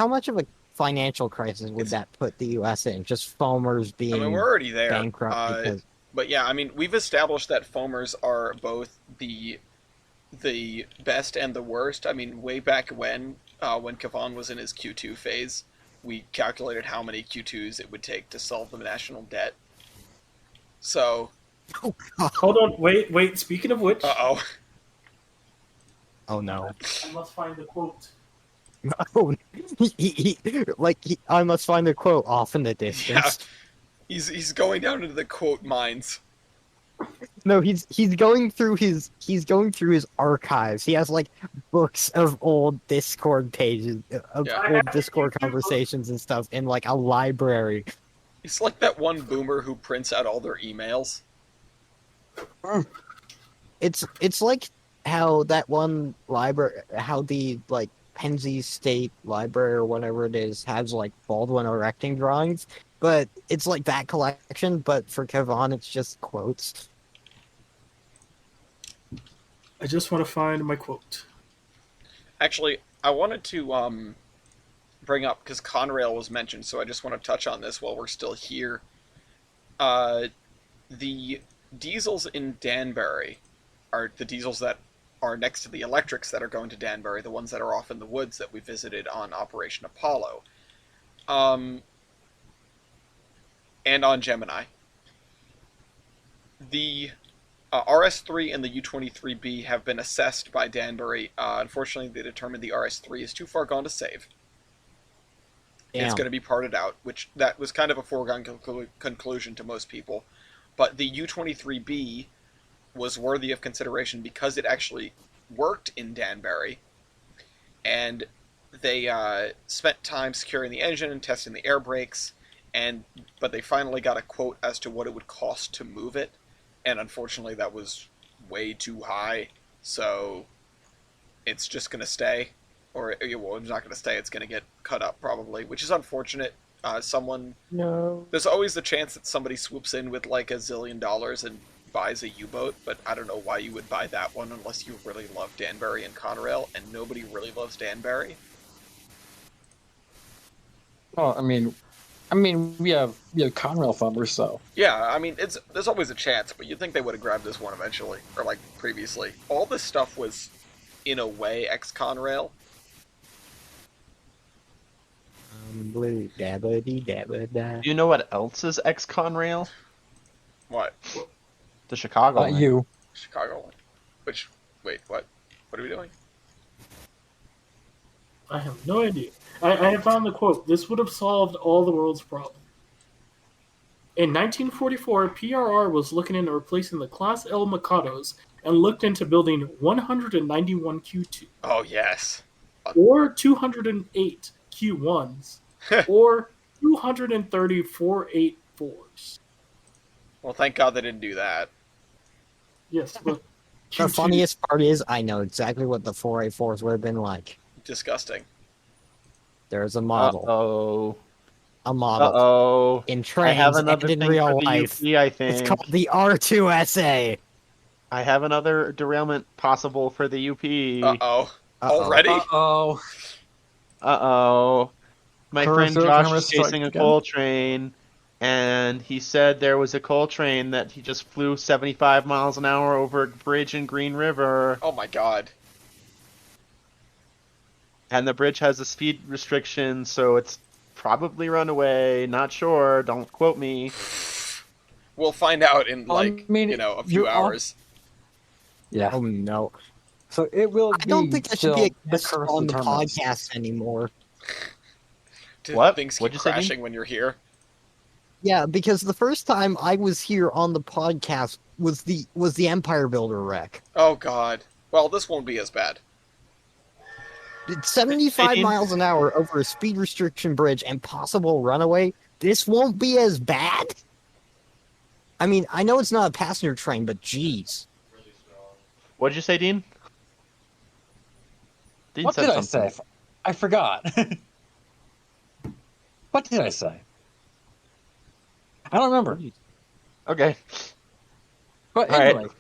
much of a financial crisis would that put the U.S. in? Just foamers I being mean, we're already there. bankrupt because But yeah, I mean, we've established that foamers are both the best and the worst. I mean, way back when Kavan was in his Q2 phase, we calculated how many Q2s it would take to solve the national debt. So, Hold on, wait. Speaking of which, uh-oh. oh no. I must find the quote. Oh, I must find the quote off in the distance. He's going down into the quote mines. No, he's going through his archives. He has like books of old Discord pages, of Yeah. old Discord conversations and stuff in like a library. He's like that one boomer who prints out all their emails. It's like how that one library, how the like Penzies State Library or whatever it is has like Baldwin erecting drawings, but it's like that collection. But for Kevon, it's just quotes. I just want to find my quote. Actually, I wanted to bring up, because Conrail was mentioned, so I just want to touch on this while we're still here. The diesels in Danbury are the diesels that are next to the electrics that are going to Danbury, the ones that are off in the woods that we visited on Operation Apollo. And on Gemini. The RS3 and the U23B have been assessed by Danbury. Unfortunately, they determined the RS3 is too far gone to save. Damn. It's going to be parted out, which that was kind of a foregone conclusion to most people. But the U23B was worthy of consideration because it actually worked in Danbury, and they spent time securing the engine and testing the air brakes, but they finally got a quote as to what it would cost to move it, and unfortunately that was way too high, so it's just going to stay. Or, well, it's not going to stay, it's going to get cut up probably, which is unfortunate. No. There's always the chance that somebody swoops in with like $1 zillion and buys a U-boat, but I don't know why you would buy that one unless you really love Danbury and Conrail, and nobody really loves Danbury. Well, I mean, we have Conrail thumbers, so Yeah, I mean, there's always a chance, but you'd think they would have grabbed this one eventually, or like previously. All this stuff was, in a way, ex-Conrail. Blue dabba dabba. Do you know what else is ex-Conrail? What? The Chicago line. you. Chicago one. Which, wait, what? What are we doing? I have no idea. I have found the quote. This would have solved all the world's problems. In 1944, PRR was looking into replacing the Class L Mikados and looked into building 191 Q2, Oh, yes. or 208 Q1s, or 230 484s. Well, thank God they didn't do that. Yes, but The Q2 funniest part is I know exactly what the 484s would have been like. Disgusting. There's a model. Oh, a model Uh-oh. in I trains have another and in thing real for the life. UP, I It's think. called the R2SA. I have another derailment possible for the UP. Uh-oh. Uh-oh. Already? Uh-oh. Uh-oh. My friend Josh is Terminus strikes chasing a again. coal train, and he said there was a coal train that he just flew 75 miles an hour over a bridge in Green River, Oh my god. and the bridge has a speed restriction, so it's probably run away. Not sure. Don't quote me. We'll find out in, I like, mean, a few you're all- hours. Yeah. Oh no. So it will I don't think that should be a the guest curse on of the Terminus. podcast anymore. Do What? things keep What'd you say, Dean? crashing when you're here? Yeah, because the first time I was here on the podcast was the Empire Builder wreck. Oh god. Well, this won't be as bad. It's 75 Dean? miles an hour over a speed restriction bridge and possible runaway. This won't be as bad. I mean, I know it's not a passenger train, but geez. What did you say, Dean? Dean What said did I something. say? I forgot. What did I say? I don't remember. Okay. But All right. anyway,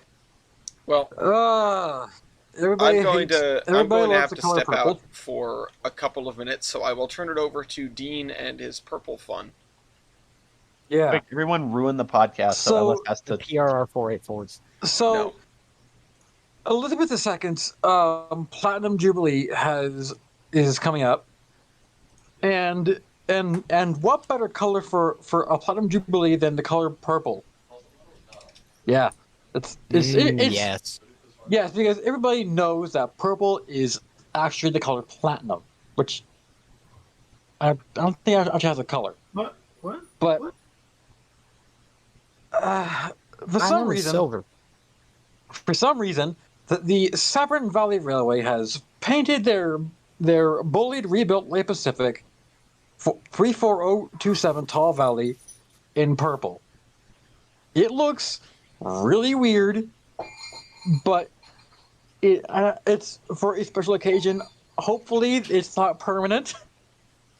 Well, everybody I'm going hates, to everybody have loves the to color step purple. out for a couple of minutes, so I will turn it over to Dean and his purple fun. Yeah. Quick, everyone ruin the podcast, so So- Ellis has The to. PRR 484s. So, No. Elizabeth II's Platinum Jubilee is coming up, and what better color for a Platinum Jubilee than the color purple? Yeah, it's Yes. yes, because everybody knows that purple is actually the color platinum, which I don't think it actually has a color, What? What? but What? for some reason. Silver. For some reason, the Severn Valley Railway has painted their bullied rebuilt Lake Pacific 34027 Tall Valley in purple. It looks really weird, but it's for a special occasion. Hopefully, it's not permanent.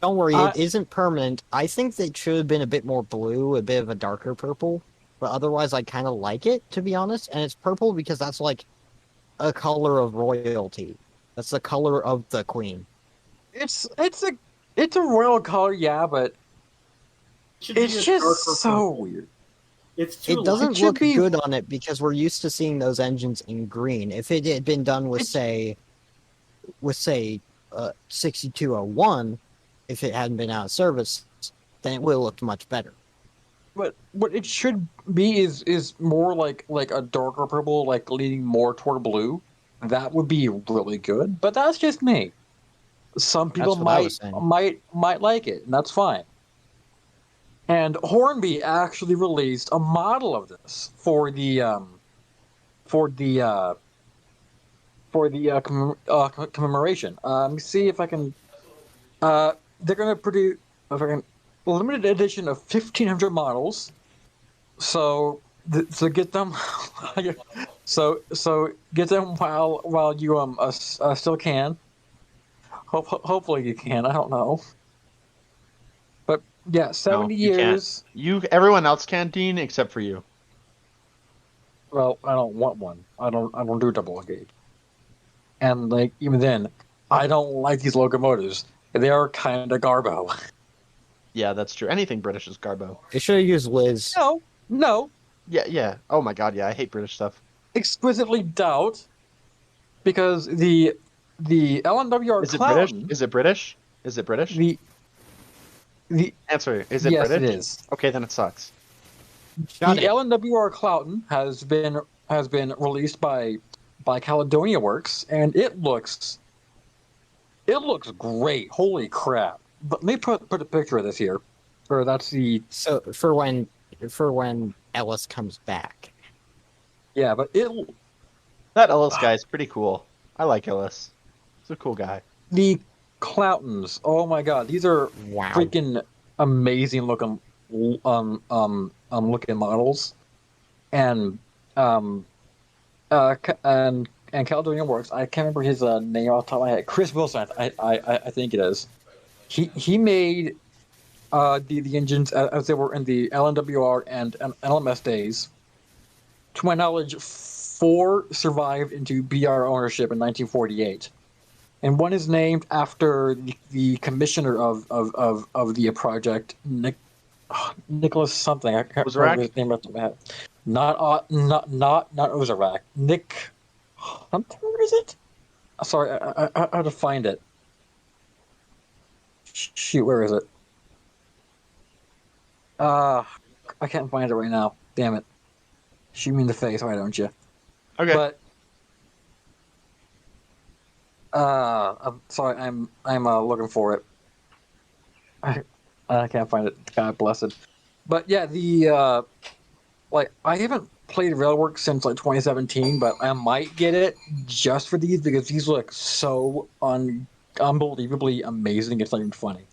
Don't worry, it isn't permanent. I think that it should have been a bit more blue, a bit of a darker purple. But otherwise, I kind of like it, to be honest. And it's purple because that's like a color of royalty. That's the color of the queen. It's a royal color, yeah, but Should be it's a just darker so purple. weird. It's too It doesn't It should look be- good on it because we're used to seeing those engines in green. If it had been done with, say, 6201, if it hadn't been out of service, then it would have looked much better. But what it should be is more like a darker purple, like leaning more toward blue. That would be really good. But that's just me. Some people That's what I was saying. might like it, and that's fine. And Hornby actually released a model of this for the commemoration. Let me see if I can. They're going to produce a limited edition of 1,500 models. So get them. so get them while you still can. Hopefully you can. I don't know. But yeah, 70 you can't. years. Everyone else can, Dean, except for you. Well, I don't want one. I don't do double gauge. And like even then, I don't like these locomotives. They are kind of garbo. Yeah, that's true. Anything British is garbo. They should have used Liz. No. Yeah. Oh my god, yeah, I hate British stuff. Exquisitely doubt, because the LNWR Is it British? Clown. Is it British? Is it British? The Answer. Is it yes, British? it is. Okay, then it sucks. Got The it. LNWR Cloughton has been released by Caledonia Works, and it looks great. Holy crap! But let me put a picture of this here. Or that's the So for when Ellis comes back. yeah, but That Ellis guy is pretty cool. I like Ellis. He's a cool guy. the Cloughtons. Oh my god, these are Wow. freaking amazing looking looking models, and Caledonia Works. I can't remember his name off the top of my head. Chris Wilson, I think it is. He made the engines as they were in the LNWR and LMS days. To my knowledge, 4 survived into BR ownership in 1948, and one is named after the commissioner of the project, Nicholas something. I can't remember his name off the top of my head. Not Ozarak. Nick something. Where is it? Sorry, I had to find it. Shoot, where is it? I can't find it right now. Damn it. Shoot me in the face, why don't you? Okay. But I'm sorry, I'm looking for it. I can't find it. God bless it. But yeah, the I haven't played Railworks since like 2017, but I might get it just for these because these look so unbelievably amazing. It's not even funny.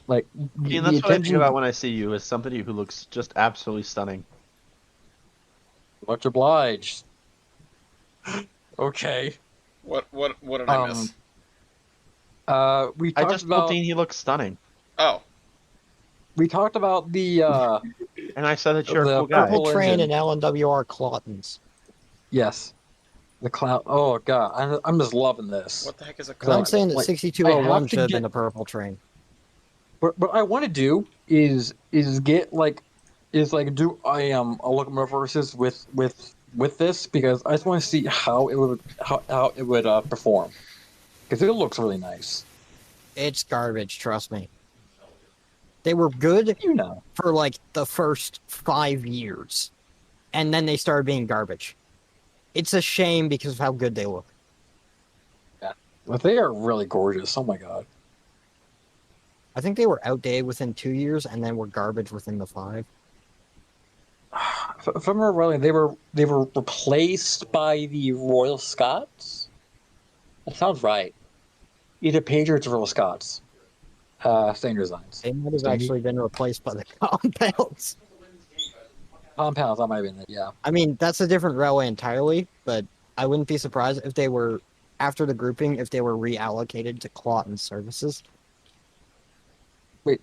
Like, Ian, that's what I think about when I see you, as somebody who looks just absolutely stunning. Much obliged. Okay. What did I miss? We I talked just about. told Dean he looks stunning, Oh, We talked about the and I said that you're a The cool guy. purple- Purple train engine. and LNWR Clottons. yes, the cloud. Oh god, I'm just loving this. what the heck is a 'Cause I'm cloud? saying that Like, 6201 I have to should have get- been a purple train. What I want to do is get do a Locomotive versus with this because I just want to see how it would perform because it looks really nice. It's garbage, trust me. They were good You know, for like the first 5 years, and then they started being garbage. It's a shame because of how good they look. but they are really gorgeous. Oh my god. I think they were outdated within 2 years, and then were garbage within the 5. If I remember rightly, they were replaced by the Royal Scots. That sounds right. Either Patriots or Royal Scots. Same designs. They might have Same actually been replaced by the compounds. compounds. That might have been it. Yeah. I mean, that's a different railway entirely, but I wouldn't be surprised if they were, after the grouping, if they were reallocated to Clotton services. Wait.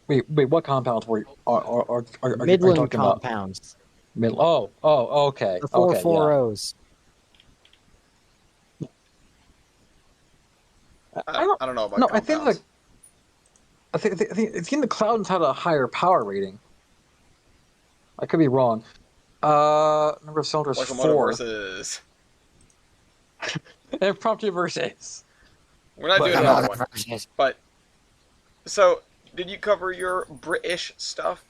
What compounds are you Midland talking about? compounds. Oh, okay. The 4 okay, 4-0s. I don't know about No, compounds. I think the Cloudens had a higher power rating. I could be wrong. Number of cylinders Locomotive 4. versus. Impromptu versus. We're not But- doing another one. But so, did you cover your British stuff?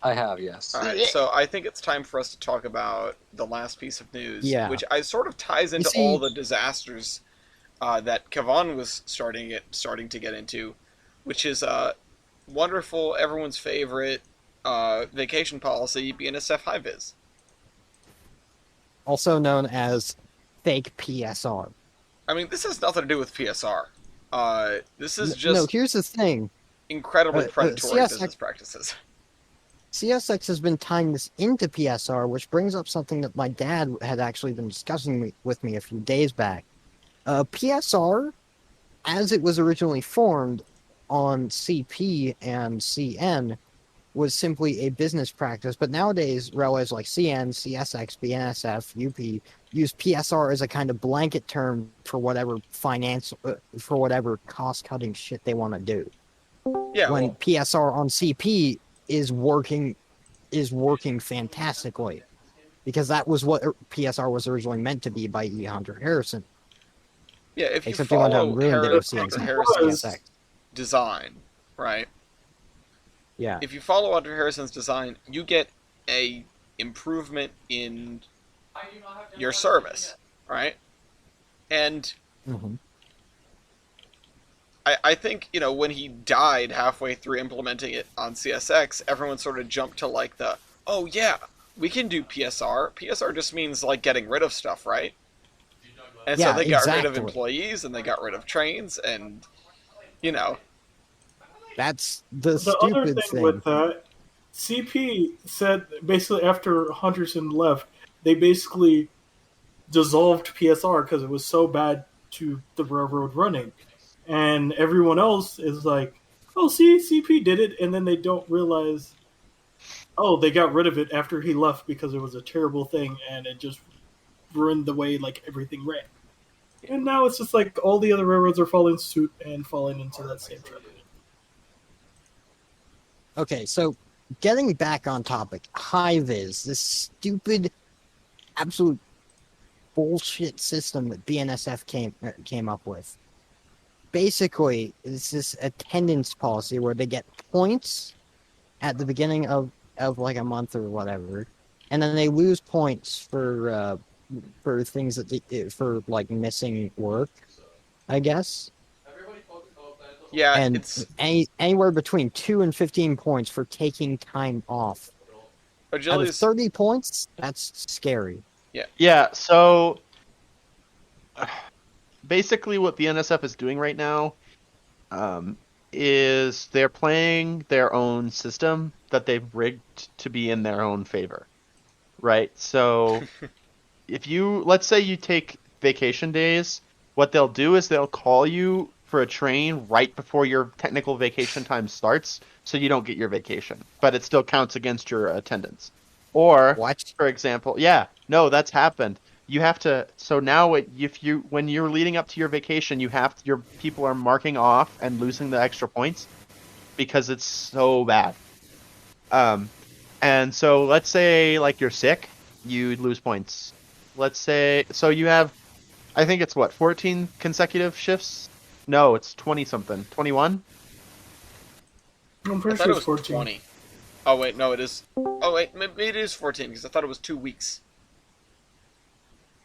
I have, yes. All right. So I think it's time for us to talk about the last piece of news, Yeah. which I sort of ties into see- all the disasters that Kavan was starting to get into, which is wonderful, everyone's favorite vacation policy, BNSF high vis. Also known as fake PSR. I mean, this has nothing to do with PSR. This is No, just here's the thing. incredibly predatory CSX business practices. CSX has been tying this into PSR, which brings up something that my dad had actually been discussing with me a few days back. PSR, as it was originally formed on CP and CN, was simply a business practice, but nowadays railways like CN, CSX, BNSF, UP use PSR as a kind of blanket term for whatever for whatever cost-cutting shit they want to do. Yeah, When well, PSR on CP is working fantastically, because that was what PSR was originally meant to be by E. Hunter Harrison. yeah. If you Except they went out follow and ruined it with Hunter CSX. Harrison's CSX. design, right? Yeah. If you follow Hunter Harrison's design, you get a improvement in your service, right? And Mhm. I think, when he died halfway through implementing it on CSX, everyone sort of jumped to like oh yeah, we can do PSR. PSR just means like getting rid of stuff, right? And so Yeah, they got rid of exactly. employees and they got rid of trains and, That's the The other stupid thing with that, CP said basically after Hunterson left, they basically dissolved PSR because it was so bad to the railroad running. and everyone else is like, "Oh, see, CP did it," and then they don't realize, oh, they got rid of it after he left because it was a terrible thing and it just ruined the way like everything ran. And now it's just like all the other railroads are following suit and falling into that same trap. Okay, so getting back on topic, high-vis, this stupid, absolute bullshit system that BNSF came up with. Basically, it's this attendance policy where they get points at the beginning of like a month or whatever, and then they lose points for things that for like missing work, I guess. Yeah, And it's anywhere between 2 and 15 points for taking time off. Out of Agility's 30 points, that's scary. Yeah, so basically what BNSF is doing right now is they're playing their own system that they've rigged to be in their own favor, right? So if let's say you take vacation days, what they'll do is they'll call you for a train right before your technical vacation time starts, so you don't get your vacation, but it still counts against your attendance. Or, What? for example, that's happened. You have to. So now, when you're leading up to your vacation, your people are marking off and losing the extra points because it's so bad. And so let's say like you're sick, you lose points. Let's say you have, I think it's 14 consecutive shifts. No, it's 20 something. 21. I'm I pretty thought sure it it's was 14. 20. Oh wait, no, it is. Oh wait, maybe it is 14 because I thought it was 2 weeks.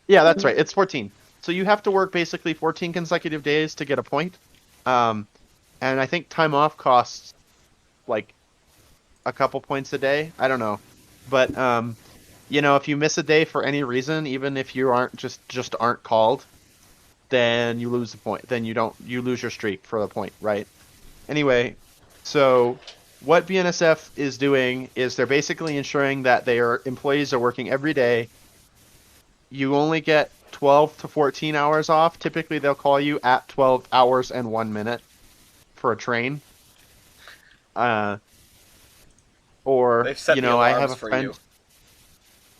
Yeah, that's right. It's 14. So you have to work basically 14 consecutive days to get a point. And I think time off costs like a couple points a day. I don't know. But if you miss a day for any reason, even if you aren't just aren't called, then you lose the point. Then you lose your streak for the point, right? Anyway, so what BNSF is doing is they're basically ensuring that their employees are working every day. You only get 12 to 14 hours off. Typically, they'll call you at 12 hours and 1 minute for a train. Or, They've set the I alarms have a for friend.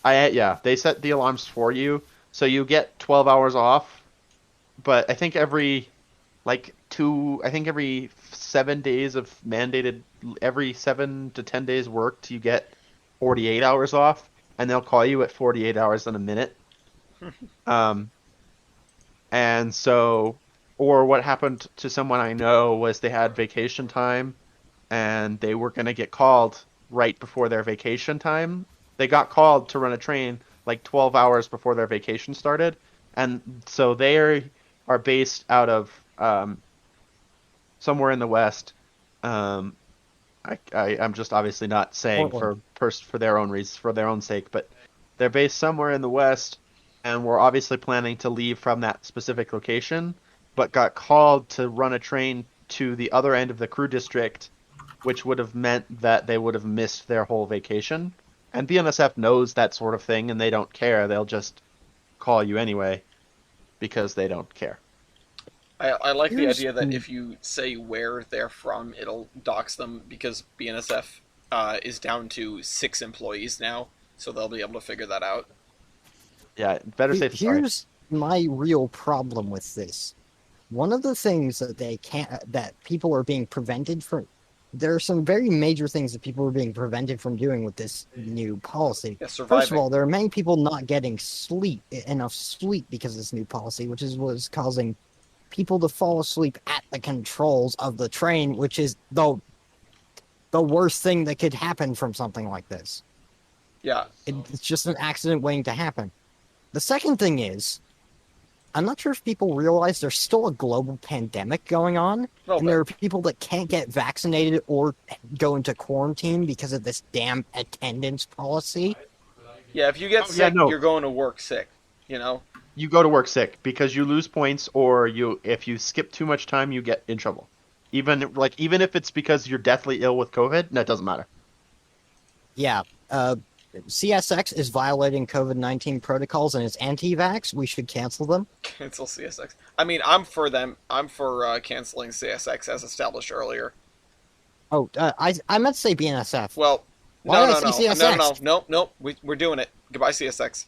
you. They set the alarms for you, so you get 12 hours off. But I think every 7 days of mandated, every 7 to 10 days worked, you get 48 hours off, and they'll call you at 48 hours and a minute. And so, or what happened to someone I know was they had vacation time, and they were going to get called right before their vacation time. They got called to run a train like 12 hours before their vacation started, and so they are based out of somewhere in the West. I'm just obviously not saying Portland. for their own reasons, for their own sake, but they're based somewhere in the West, and we're obviously planning to leave from that specific location, but got called to run a train to the other end of the crew district, which would have meant that they would have missed their whole vacation. And BNSF knows that sort of thing, and they don't care. They'll just call you anyway because they don't care. I like the Here's- idea that if you say where they're from, it'll dox them because BNSF is down to 6 employees now, so they'll be able to figure that out. Yeah, better safe than sorry. Here's my real problem with this. One of the things that people are being prevented from. There are some very major things that people are being prevented from doing with this new policy. Yeah, surviving. First of all, there are many people not getting enough sleep because of this new policy, which is what's causing people to fall asleep at the controls of the train, which is the worst thing that could happen from something like this. Yeah. It's just an accident waiting to happen. The second thing is, I'm not sure if people realize there's still a global pandemic going on, Well, and there are people that can't get vaccinated or go into quarantine because of this damn attendance policy. yeah, if you get sick, no. you're going to work sick, you know? You go to work sick because you lose points, or if you skip too much time, you get in trouble. Even if it's because you're deathly ill with COVID, that doesn't matter. Yeah, CSX is violating COVID-19 protocols and is anti-vax. We should cancel them. Cancel CSX. I mean, I'm for them. I'm for canceling CSX as established earlier. Oh, I meant to say BNSF. Well, Why no, did I say CSX? no. We're doing it. Goodbye, CSX.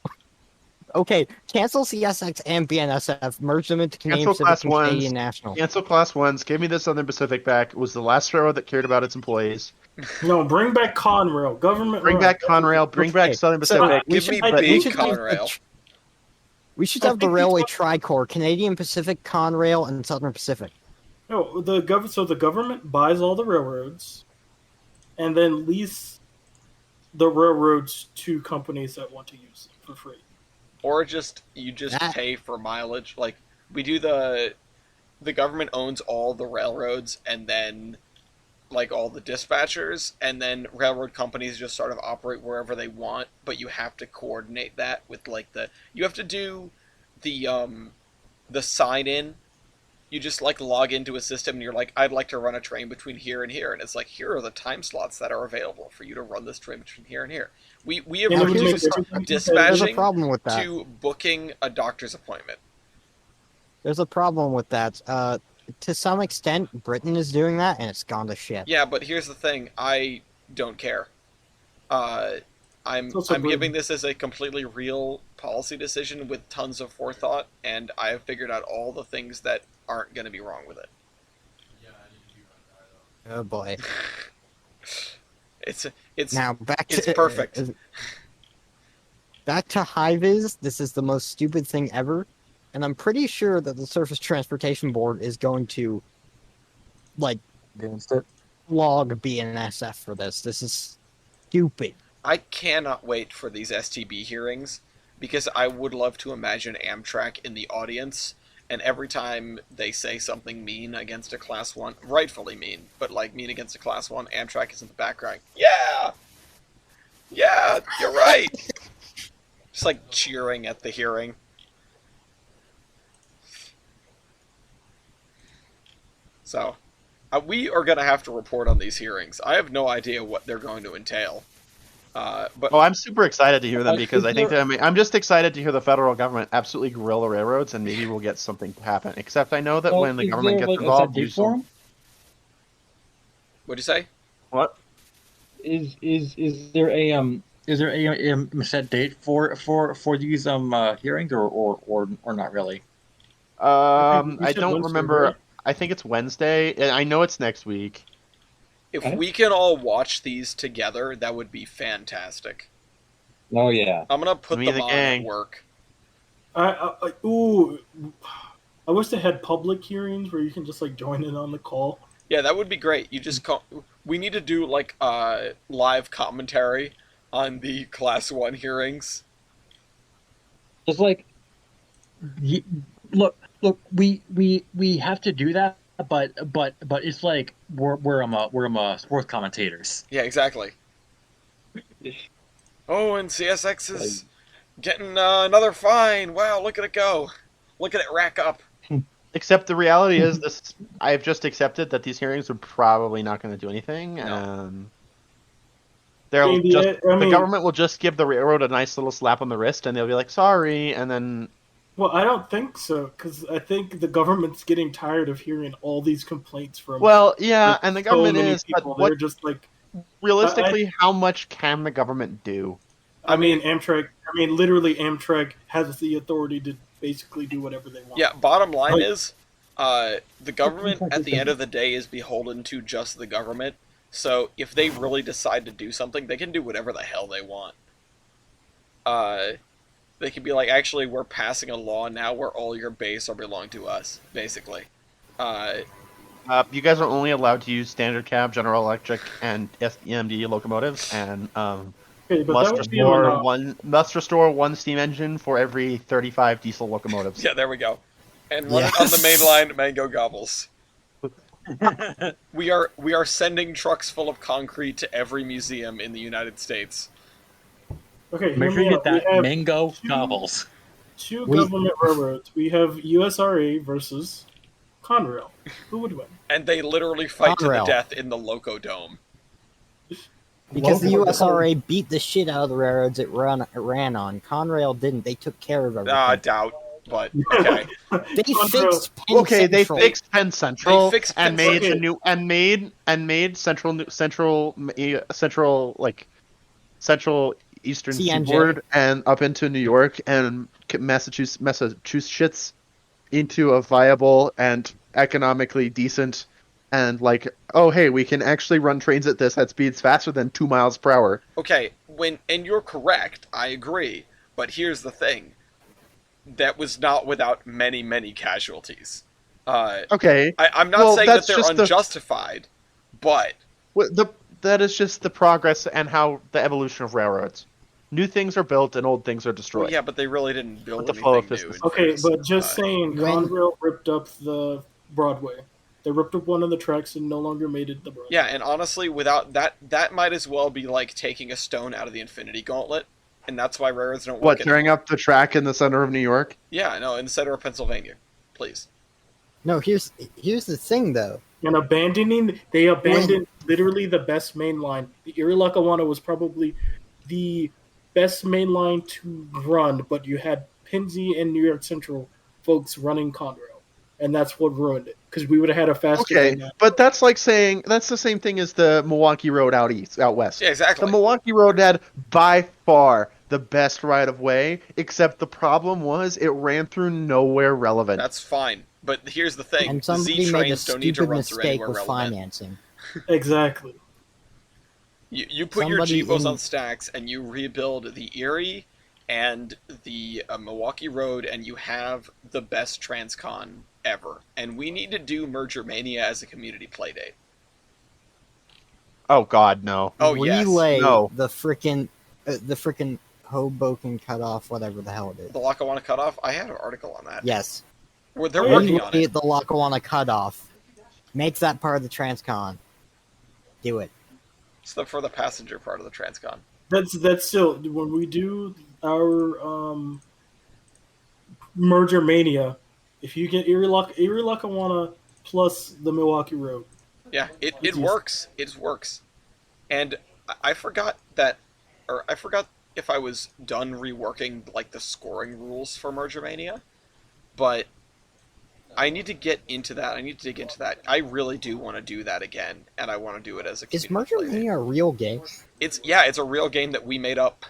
Okay, cancel CSX and BNSF. Merge them into Canadian Cancel Pacific Class and 1s. Canadian National. Cancel Class 1s. Give me the Southern Pacific back. It was the last railroad that cared about its employees. No, bring back Conrail. Government. Bring run. back Conrail. Bring back Southern So, Pacific. we Give should- me I- big we should have Conrail. We should I have the think railway these tricorps: Canadian Pacific, Conrail, and Southern Pacific. No, so the government buys all the railroads, and then lease the railroads to companies that want to use them for free. Or you just That- pay for mileage. Like we do the government owns all the railroads and then like all the dispatchers, and then railroad companies just sort of operate wherever they want, but you have to coordinate that with like you have to do the sign in. You just like log into a system and you're like, I'd like to run a train between here and here, and it's like, here are the time slots that are available for you to run this train between here and here. We have And it would make reduced everything There's a dispatching problem with that. to booking a doctor's appointment. There's a problem with that. To some extent, Britain is doing that, and it's gone to shit. Yeah, but here's the thing. I don't care. I'm also giving this as a completely real policy decision with tons of forethought, and I have figured out all the things that aren't going to be wrong with it. Oh boy. It's Now back to it's perfect. Back to high-vis. This is the most stupid thing ever, and I'm pretty sure that the Surface Transportation Board is going to, like, Against it. log BNSF for this. This is stupid. I cannot wait for these STB hearings because I would love to imagine Amtrak in the audience, and every time they say something mean against a Class 1, rightfully mean, but like mean against a Class 1, Amtrak is in the background. Yeah! Yeah, you're right! Just like cheering at the hearing. So, we are going to have to report on these hearings. I have no idea what they're going to entail. But Oh, I'm super excited to hear them Like, because I is think there- that I'm just excited to hear the federal government absolutely grill the railroads, and maybe we'll get something to happen. Except I know that when the government gets involved, date for 'em? what'd you say? what? Is there a set date for these hearings or not really? I said don't Wednesday, remember. right? I think it's Wednesday, and I know it's next week. If Okay. we can all watch these together, that would be fantastic. Oh yeah. I'm gonna put Me them the on gang. at work. I wish they had public hearings where you can just like join in on the call. Yeah, that would be great. You just call. We need to do like live commentary on the Class 1 hearings. It's like, look, we have to do that, but it's like we're sports commentators. Yeah, exactly. Oh, and CSX is getting another fine. Wow, look at it go. Look at it rack up. Except the reality is, this I've just accepted that these hearings are probably not going to do anything. No. They'll Maybe just I the mean- government will just give the railroad a nice little slap on the wrist, and they'll be like, "Sorry," and then Well, I don't think so because I think the government's getting tired of hearing all these complaints from. well, yeah, There's and the so government many is. But people. what They're just like, realistically, how much can the government do? I mean, Amtrak. I mean, literally, Amtrak has the authority to basically do whatever they want. Yeah, bottom line Like- is, the government at the end of the day is beholden to just the government. So if they really decide to do something, they can do whatever the hell they want. They can be like, actually, we're passing a law now where all your base are belong to us, basically. You guys are only allowed to use standard cab, General Electric, and EMD locomotives, and Okay, but must that would be enough. restore one steam engine for every 35 diesel locomotives. Yeah, there we go. And run it Yes. on the main line, mango gobbles. We are sending trucks full of concrete to every museum in the United States. Okay, Make hear sure you me get out. We that have mango two- gobbles. two We- government railroads. We have USRA versus Conrail. Who would win? And they literally fight to the Conrail. death in the Loco Dome. Because the Locomotive. USRA beat the shit out of the railroads it ran on. Conrail didn't. They took care of everything. I doubt, but okay. They Conrail- fixed Penn Okay, they Central. fixed Penn Central They fixed and Penn made Central. the new and made central eastern CNJ. seaboard and up into New York and Massachusetts into a viable and economically decent and like, oh hey, we can actually run trains at speeds faster than 2 miles per hour. Okay, and you're correct, I agree, but here's the thing. That was not without many, many casualties. Okay, I'm not Well, saying that that's they're just the- unjustified, but that is just the progress and how the evolution of railroads. New things are built and old things are destroyed. well, yeah, but they really didn't build With the flow of anything new. business. in Okay, fairness. but just saying, when- Conrail ripped up the Broadway. They ripped up one of the tracks and no longer made it the Broadway. Yeah, and honestly, without that might as well be like taking a stone out of the Infinity Gauntlet, and that's why railroads don't What, work. tearing up the track in the center of New York? Yeah, no, in the center of Pennsylvania, please. No, here's the thing though. And they abandoned literally the best main line. The Erie Lackawanna was probably the best main line to run, but you had Pennsy and New York Central folks running Conrail, and that's what ruined it. Because we would have had a faster. Okay, main line. but that's like saying that's the same thing as the Milwaukee Road out west. Yeah, exactly. The Milwaukee Road had by far the best right of way, except the problem was it ran through nowhere relevant. That's fine, but here's the thing: And the somebody Z made a trains don't need to stupid run through mistake anywhere with relevant. financing. Exactly. You put your Somebody GPOs in- on stacks and you rebuild the Erie and the Milwaukee Road, and you have the best transcon ever. And we need to do Merger Mania as a community playdate. Oh God, no. Oh yes, Relay No. the frickin' Hoboken cutoff, whatever the hell it is. the Lackawanna cutoff. I had an article on that. Yes. Well, they're Oh, yeah. working on Relay it. the Lackawanna cutoff. Make that part of the transcon. Do it. It's for the passenger part of the transcon. That's still when we do our Merger Mania. If you get Erie Lackawanna plus the Milwaukee Road, Yeah, it It's works. It works. And I forgot that, or I forgot if I was done reworking like the scoring rules for Merger Mania, but I need to get into that. I need to dig into that. I really do want to do that again, and I want to do it as a Is community Merger playdate. Mania a real game? It's a real game that we made up.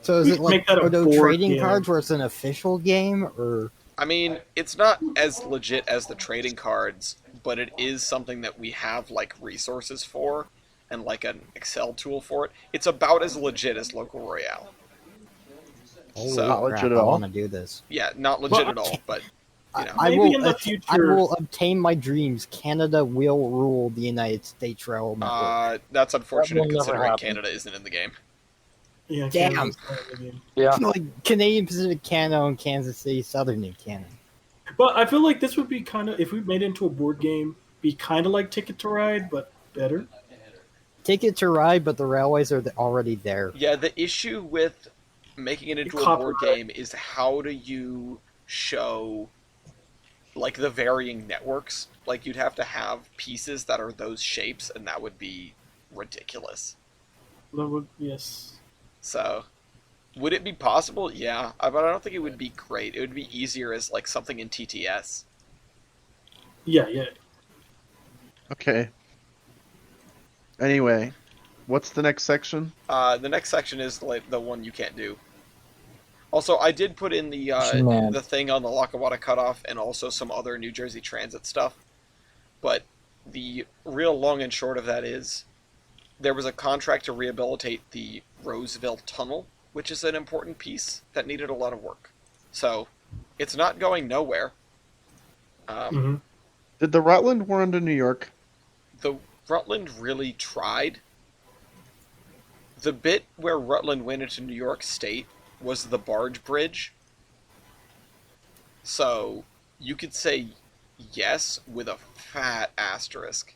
So is We it can like make that a Proto board trading game. cards where it's an official game, or I mean, it's not as legit as the trading cards, but it is something that we have like resources for and like an Excel tool for it. It's about as legit as Local Royale. holy So- Not crap, legit at I all. want to do this. Yeah, not legit Well, at all, but you know. I Maybe will. in the I future- will obtain my dreams. Canada will rule the United States rail network. That's unfortunate That will never considering happen. Canada isn't in the game. yeah, Damn. Canada's not in the game. Yeah. Like Canadian Pacific Canada and Kansas City Southern New Canada. But I feel like this would be kind of if we made it into a board game, be kind of like Ticket to Ride, but better. Ticket to Ride, but the railways are already there. Yeah, the issue with making it into a board Copyright. game is how do you show like the varying networks? Like you'd have to have pieces that are those shapes, and that would be ridiculous. Yes. So, would it be possible? Yeah, but I don't think it would be great. It would be easier as like something in TTS. Yeah. Okay. Anyway, what's the next section? The next section is like the one you can't do. Also, I did put in Man. the thing on the Lackawanna cutoff and also some other New Jersey Transit stuff. But the real long and short of that is there was a contract to rehabilitate the Roseville Tunnel, which is an important piece that needed a lot of work. So, it's not going nowhere. hmm Did the Rutland run to New York? The Rutland really tried. The bit where Rutland went into New York State was the barge bridge. So you could say yes with a fat asterisk.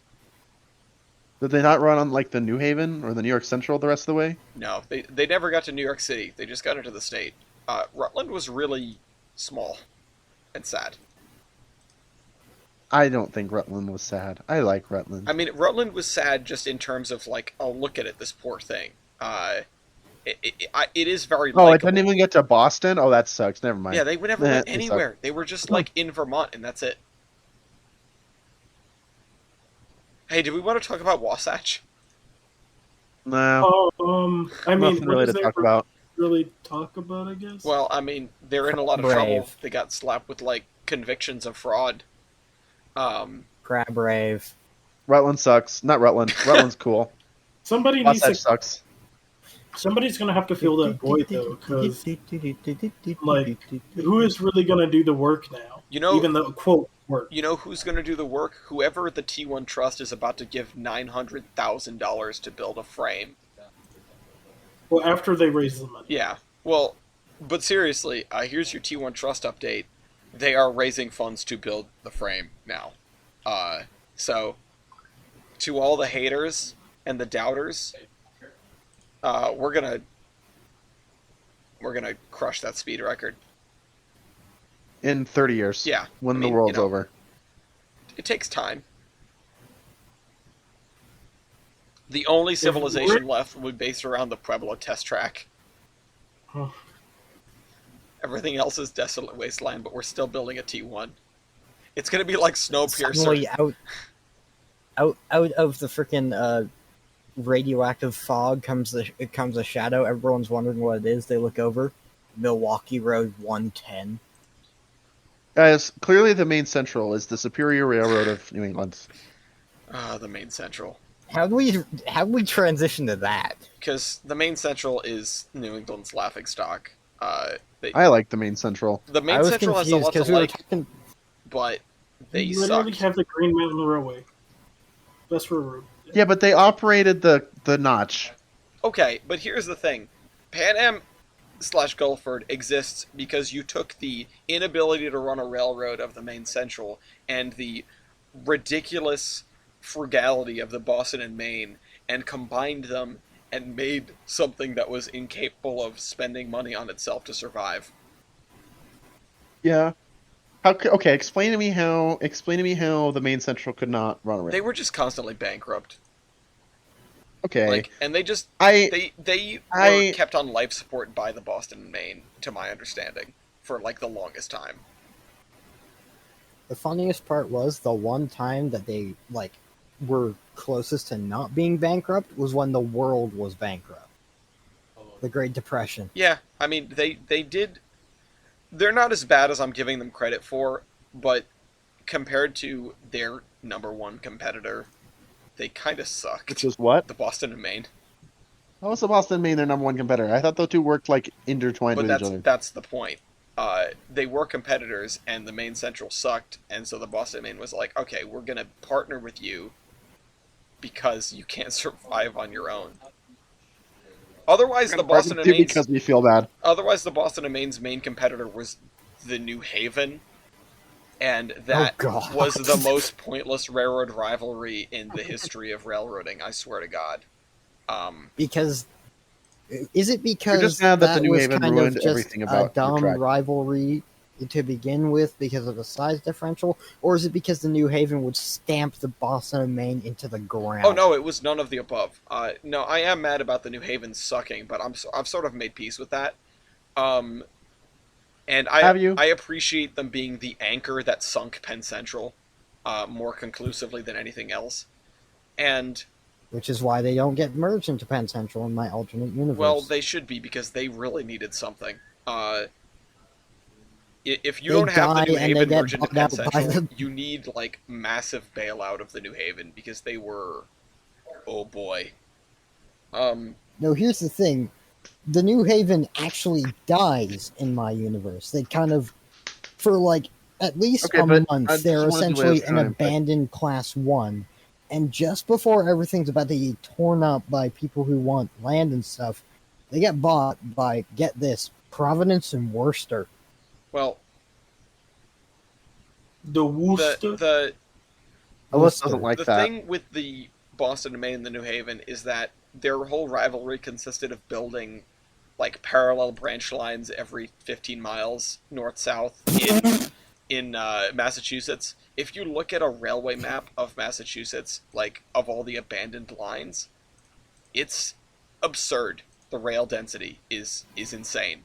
Did they not run on like the New Haven or the New York Central the rest of the way? No, they never got to New York City. They just got into the state. Rutland was really small and sad. I don't think Rutland was sad. I like Rutland. I mean, Rutland was sad just in terms of like, oh, look at it, this poor thing. It is very Oh, it likable. didn't even get to Boston? Oh, that sucks. Never mind. Yeah, they would never Nah, went they anywhere. They were just like in Vermont, and that's it. Hey, do we want to talk about Wasatch? No, I mean, nothing what really is to there talk about. really talk about? I guess. Well, I mean, they're in a lot of Brave. trouble. They got slapped with like convictions of fraud. Crab rave. Rutland sucks. Not Rutland. Rutland's cool. somebody needs Wasatch to. sucks. Somebody's gonna have to fill that void though, because like, who is really gonna do the work now? You know, Even the quote work. you know who's going to do the work? Whoever the T1 Trust is about to give $900,000 to build a frame. Well, after they raise the money. Yeah. Well, but seriously, here's your T1 Trust update. They are raising funds to build the frame now. So, to all the haters and the doubters, we're gonna crush that speed record. In 30 years. Yeah, When I the mean, world's you know, over. It takes time. The only civilization left would be based around the Pueblo test track. Huh. Everything else is desolate wasteland, but we're still building a T1. It's gonna be like Snowpiercer. Suddenly out of the freaking radioactive fog comes a shadow. Everyone's wondering what it is. They look over. Milwaukee Road 110. Guys, clearly the Main Central is the superior railroad of New England. The Main Central. How do we transition to that? Because the Main Central is New England's laughingstock. I like the Main Central. The I Main was Central has a confused lot to because we were like, talking. but they You literally suck. have the Green Mountain Railway. Best railroad. Yeah, but they operated the notch. Okay, but here's the thing. Pan Am / Gulford exists because you took the inability to run a railroad of the Main Central and the ridiculous frugality of the Boston and Maine and combined them and made something that was incapable of spending money on itself to survive. Yeah. Okay, explain to me how the Main Central could not run a railroad. They were just constantly bankrupt. Okay. Like, and they just I they were kept on life support by the Boston and Maine, to my understanding, for like the longest time. The funniest part was the one time that they were closest to not being bankrupt was when the world was bankrupt. The Great Depression. Yeah, I mean they did. They're not as bad as I'm giving them credit for, but compared to their number one competitor, they kind of sucked. Which is what? The Boston and Maine. How was the Boston and Maine their number one competitor? I thought the two worked like intertwined But with each other. that's the point. They were competitors, and the Maine Central sucked, and so the Boston and Maine was like, okay, we're gonna partner with you because you can't survive on your own. Otherwise, the Boston and Maine's because we feel bad. Otherwise, the Boston and Maine's main competitor was the New Haven, and that God. was the most pointless railroad rivalry in the history of railroading. I swear to God. Because is it because You're just mad that the that New was Haven kind ruined of just everything a about your dumb track? rivalry to begin with because of the size differential, or is it because the New Haven would stamp the Boston and Maine into the ground? Oh no, it was none of the above. No, I am mad about the New Haven sucking, but I've sort of made peace with that. And Have you? I appreciate them being the anchor that sunk Penn Central more conclusively than anything else. And Which is why they don't get merged into Penn Central in my alternate universe. well, they should be because they really needed something. If you They don't have the die New and they Haven get merge into bought Penn out by Central, the- you need like massive bailout of the New Haven because they were, oh boy. No, here's the thing. The New Haven actually dies in my universe. They kind of, for like at least Okay, a but I month, just they're wanted to essentially waste an time, but- abandoned class 1. And just before everything's about to be torn up by people who want land and stuff, they get bought by, get this, Providence and Worcester. Well, The Worcester. the Ellis doesn't like the that. thing with the Boston and Maine and the New Haven is that their whole rivalry consisted of building like parallel branch lines every 15 miles north-south in in Massachusetts, if you look at a railway map of Massachusetts, like of all the abandoned lines, it's absurd. The rail density is insane,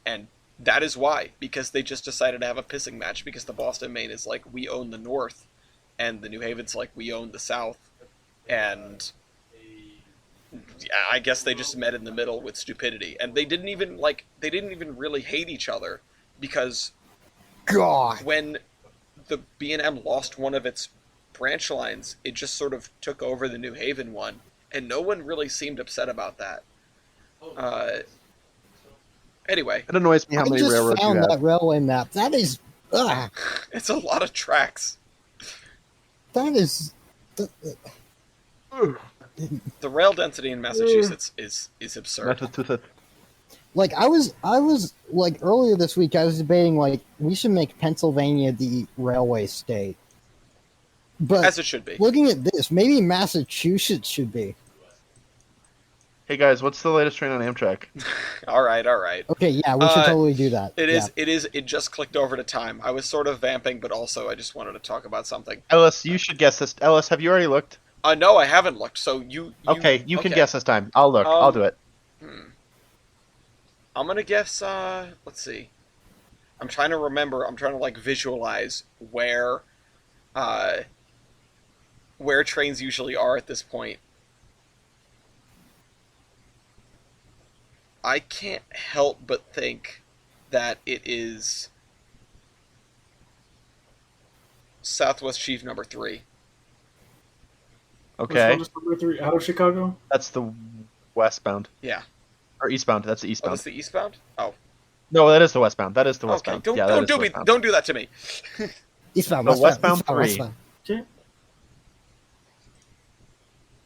and that is why, because they just decided to have a pissing match, because the Boston Maine is like, we own the North, and the New Haven's like, we own the South, and I guess they just met in the middle with stupidity, and they didn't even really hate each other, because God. when the B&M lost one of its branch lines, it just sort of took over the New Haven one, and no one really seemed upset about that. Anyway, It annoys me how I many just railroads you found have. that railway map. That is, it's a lot of tracks. that is. The rail density in Massachusetts is absurd. Massachusetts. Like I was like earlier this week, I was debating like we should make Pennsylvania the railway state. But As it should be. looking at this, maybe Massachusetts should be. Hey guys, what's the latest train on Amtrak? All right. Okay, yeah, we should totally do that. It just clicked over to time. I was sort of vamping, but also I just wanted to talk about something. Ellis, you should guess this. Ellis, have you already looked? No, I haven't looked, so you Okay, you can guess this time. I'll look. I'll do it. I'm gonna guess, let's see. I'm trying to remember, I'm trying to like visualize where trains usually are at this point. I can't help but think that it is Southwest Chief number 3. Okay. Which one is number 3? Out of Chicago? That's the westbound. Yeah. Or eastbound. That's the Oh, eastbound. that's the eastbound? Oh. No, that is the westbound. That is the Okay, westbound. don't that is do the me. westbound. Don't do that to me. Eastbound, The westbound eastbound, 3. westbound. Okay.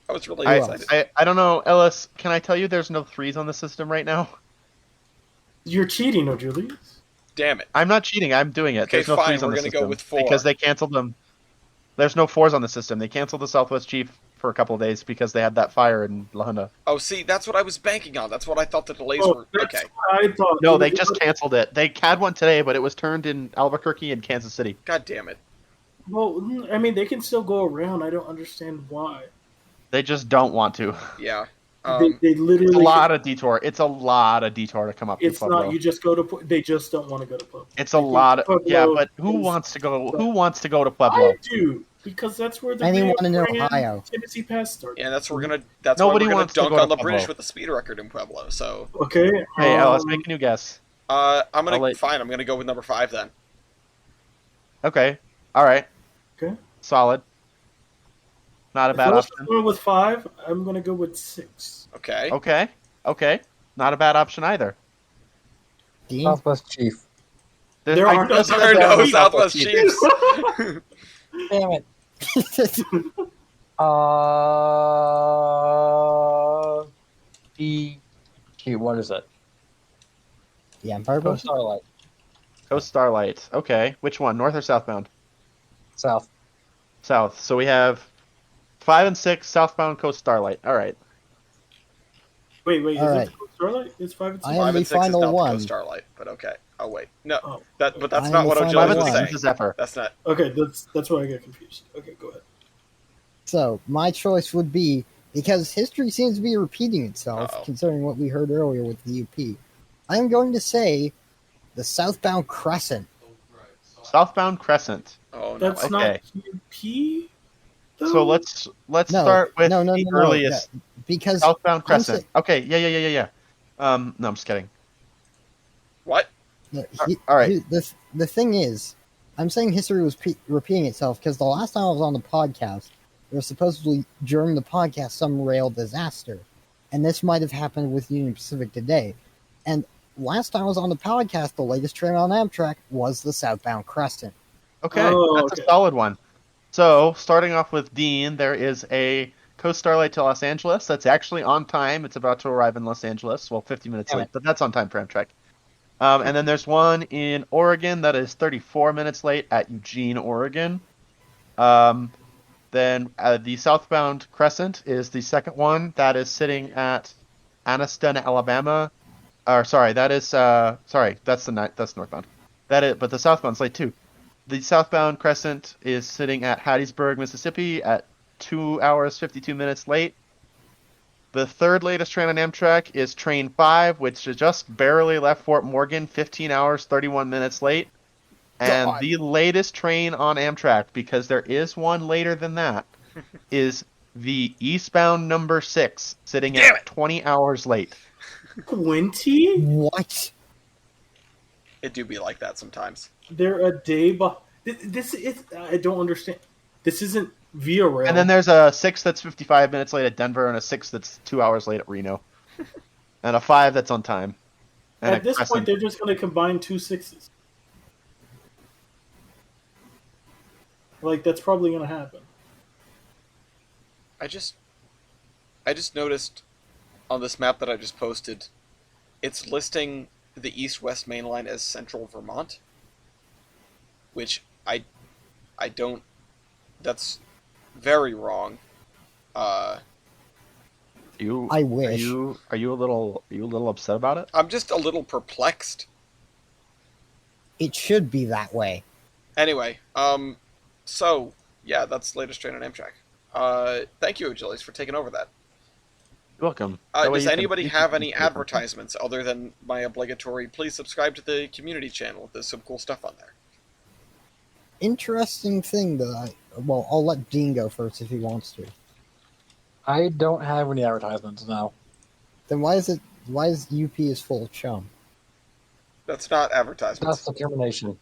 I was really Who excited. I don't know, Ellis, can I tell you there's no 3s on the system right now? You're cheating, no, Julius. Damn it. I'm not cheating. I'm doing it. Okay, There's no fine, 3s on we're the gonna go system. with 4. Because they canceled them. There's no 4s on the system. They canceled the Southwest Chief for a couple of days because they had that fire in La Junta. Oh, see, that's what I was banking on. That's what I thought the delays Oh, were. that's Okay. what I thought. No, they just canceled it. They had one today, but it was turned in Albuquerque and Kansas City. God damn it. Well, I mean, they can still go around. I don't understand why. They just don't want to. Yeah. They literally. It's a lot of detour. It's a lot of detour to come up to It's Pueblo. not. You just go to. They just don't want to go to Pueblo. It's a lot of Pueblo yeah, but who is- wants to go? Who wants to go to Pueblo? I do, because that's where the Anyone in Rio Grande Ohio. Tennessee Pass started. Yeah, that's why we're Nobody gonna wants to dunk go to on the Pueblo. British with the speed record in Pueblo. So Okay. Hey, Alice, make a new guess. I'm I'll gonna let- fine. I'm gonna go with number 5 then. Okay, all right, Okay. solid. Not a If bad I was option. going with 5, I'm gonna go with 6. Okay. Okay, not a bad option either. Dean? Southwest Chief. There I are just no- said There are that no was Southwest Chief. Chiefs. Damn it. What is it? The Empire Oh, Building? Starlight. Coast Starlight. Okay, which one? North or southbound? South. South. So we have 5 and 6 southbound Coast Starlight. All right. Wait, is All it right. the Coast Starlight? It's 5 and 6. I am 5 the and 6 is final not the one. Coast Starlight, but okay. Oh wait, no, Oh. but that's I not am what the O'Joe final 5 and was one. 6 saying. is Zephyr. That's not. Okay, that's where I get confused. Okay, go ahead. So, my choice would be, because history seems to be repeating itself, Uh-oh. considering what we heard earlier with the UP, I am going to say the southbound Crescent. Southbound Crescent. Oh no. That's Okay. not UP. Though? So let's No, start with no, the earliest yeah, because southbound I'm Crescent. Okay, yeah. No, I'm just kidding. What? all right. The thing is, I'm saying history was repeating itself because the last time I was on the podcast, there was supposedly during the podcast some rail disaster, and this might have happened with Union Pacific today. And last time I was on the podcast, the latest train on Amtrak was the southbound Crescent. Okay, Oh, that's okay. a solid one. So, starting off with Dean, there is a Coast Starlight to Los Angeles that's actually on time. It's about to arrive in Los Angeles. Well, 50 minutes Damn late, it. but that's on time for Amtrak. And then there's one in Oregon that is 34 minutes late at Eugene, Oregon. Then the southbound Crescent is the second one that is sitting at Anniston, Alabama. Or sorry, that is that's northbound. That is, but the southbound's late too. The southbound Crescent is sitting at Hattiesburg, Mississippi at 2 hours 52 minutes late. The third latest train on Amtrak is Train 5, which just barely left Fort Morgan, 15 hours 31 minutes late. And God. the latest train on Amtrak, because there is one later than that, is the eastbound number 6, sitting Damn at 20 hours late. 20? What? It do be like that sometimes. They're a day This is. I don't understand. This isn't via rail. And then there's a 6 that's 55 minutes late at Denver, and a 6 that's 2 hours late at Reno. And a 5 that's on time. And At this Crescent. point, they're just going to combine 2 6s. Like, that's probably going to happen. I just noticed on this map that I just posted, it's listing the east-west main line as Central Vermont, which I don't. That's very wrong. I wish. Are you a little upset about it? I'm just a little perplexed. It should be that way. Anyway, so yeah, that's the latest train on Amtrak. Thank you, Achilles, for taking over that. You're welcome. That way Does you can- anybody you have can- any advertisements other than my obligatory, please subscribe to the community channel? There's some cool stuff on there. Interesting thing that I'll let Dean go first if he wants to. I don't have any advertisements now. Then why is UP is full of chum? That's not advertisements. That's the termination.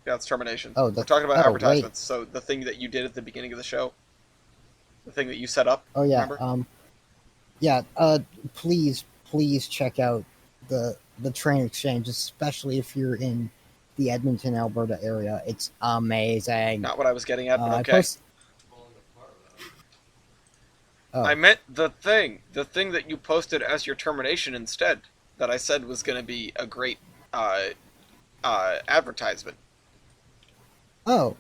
That's termination. Oh, We're talking about oh, advertisements. So the thing that you did at the beginning of the show, the thing that you set up. Oh yeah. Remember? Please check out the train exchange, especially if you're in the Edmonton, Alberta area. It's amazing. Not what I was getting at, but I okay. Oh. I meant the thing that you posted as your termination instead, that I said was going to be a great advertisement. Oh,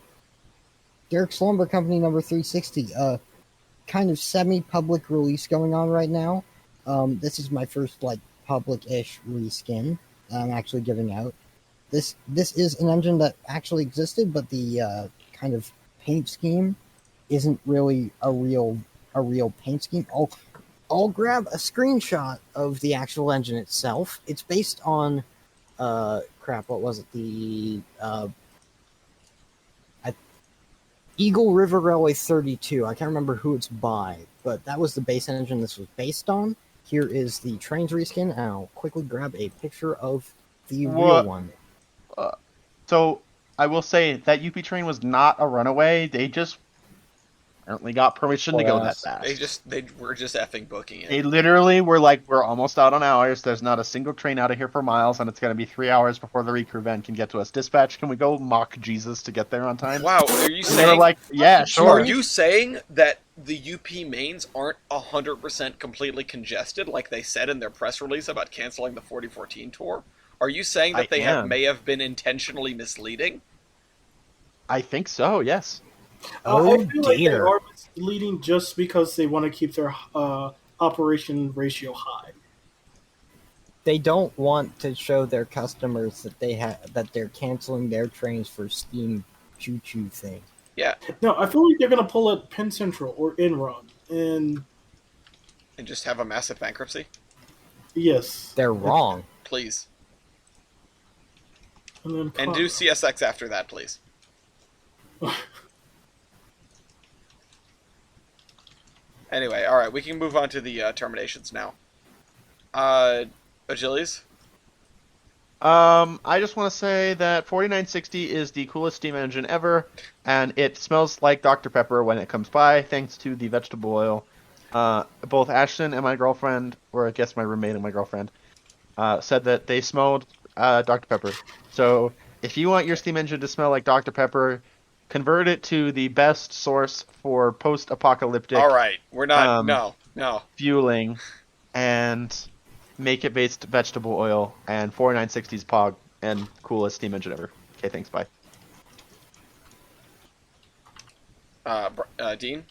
Derek's Lumber Company number 360. Kind of semi-public release going on right now. This is my first public-ish reskin that I'm actually giving out. This is an engine that actually existed, but the kind of paint scheme isn't really a real paint scheme. I'll grab a screenshot of the actual engine itself. It's based on what was it? The Eagle River Railway 32. I can't remember who it's by, but that was the base engine this was based on. Here is the trains reskin, and I'll quickly grab a picture of the real one. So I will say that UP train was not a runaway. They just apparently got permission to go that fast. They were just effing booking it. They literally were like, we're almost out on hours. There's not a single train out of here for miles, and it's going to be 3 hours before the recrew van can get to us. Dispatch, can we go mock Jesus to get there on time? Wow, are you And saying? they were like, yeah, sure. Are you saying that the UP mains aren't 100% completely congested, like they said in their press release about canceling the 4014 tour? Are you saying that may have been intentionally misleading? I think so, yes. Oh, I feel like they dear. are misleading just because they want to keep their operation ratio high. They don't want to show their customers that they're canceling their trains for steam choo-choo thing. Yeah, No, I feel like they're going to pull at Penn Central or Enron. And and just have a massive bankruptcy, yes. They're wrong. please, And and do CSX after that, please. Anyway, all right, we can move on to the terminations now. Achilles? I just want to say that 4960 is the coolest steam engine ever, and it smells like Dr. Pepper when it comes by, thanks to the vegetable oil. Both Ashton and my girlfriend, or I guess my roommate and my girlfriend, said that they smelled Dr. Pepper. So if you want your steam engine to smell like Dr. Pepper, convert it to the best source for post-apocalyptic All right, we're not. No. fueling, and make it based vegetable oil, and 4960's Pog, and coolest steam engine ever. Okay, thanks, bye. Dean?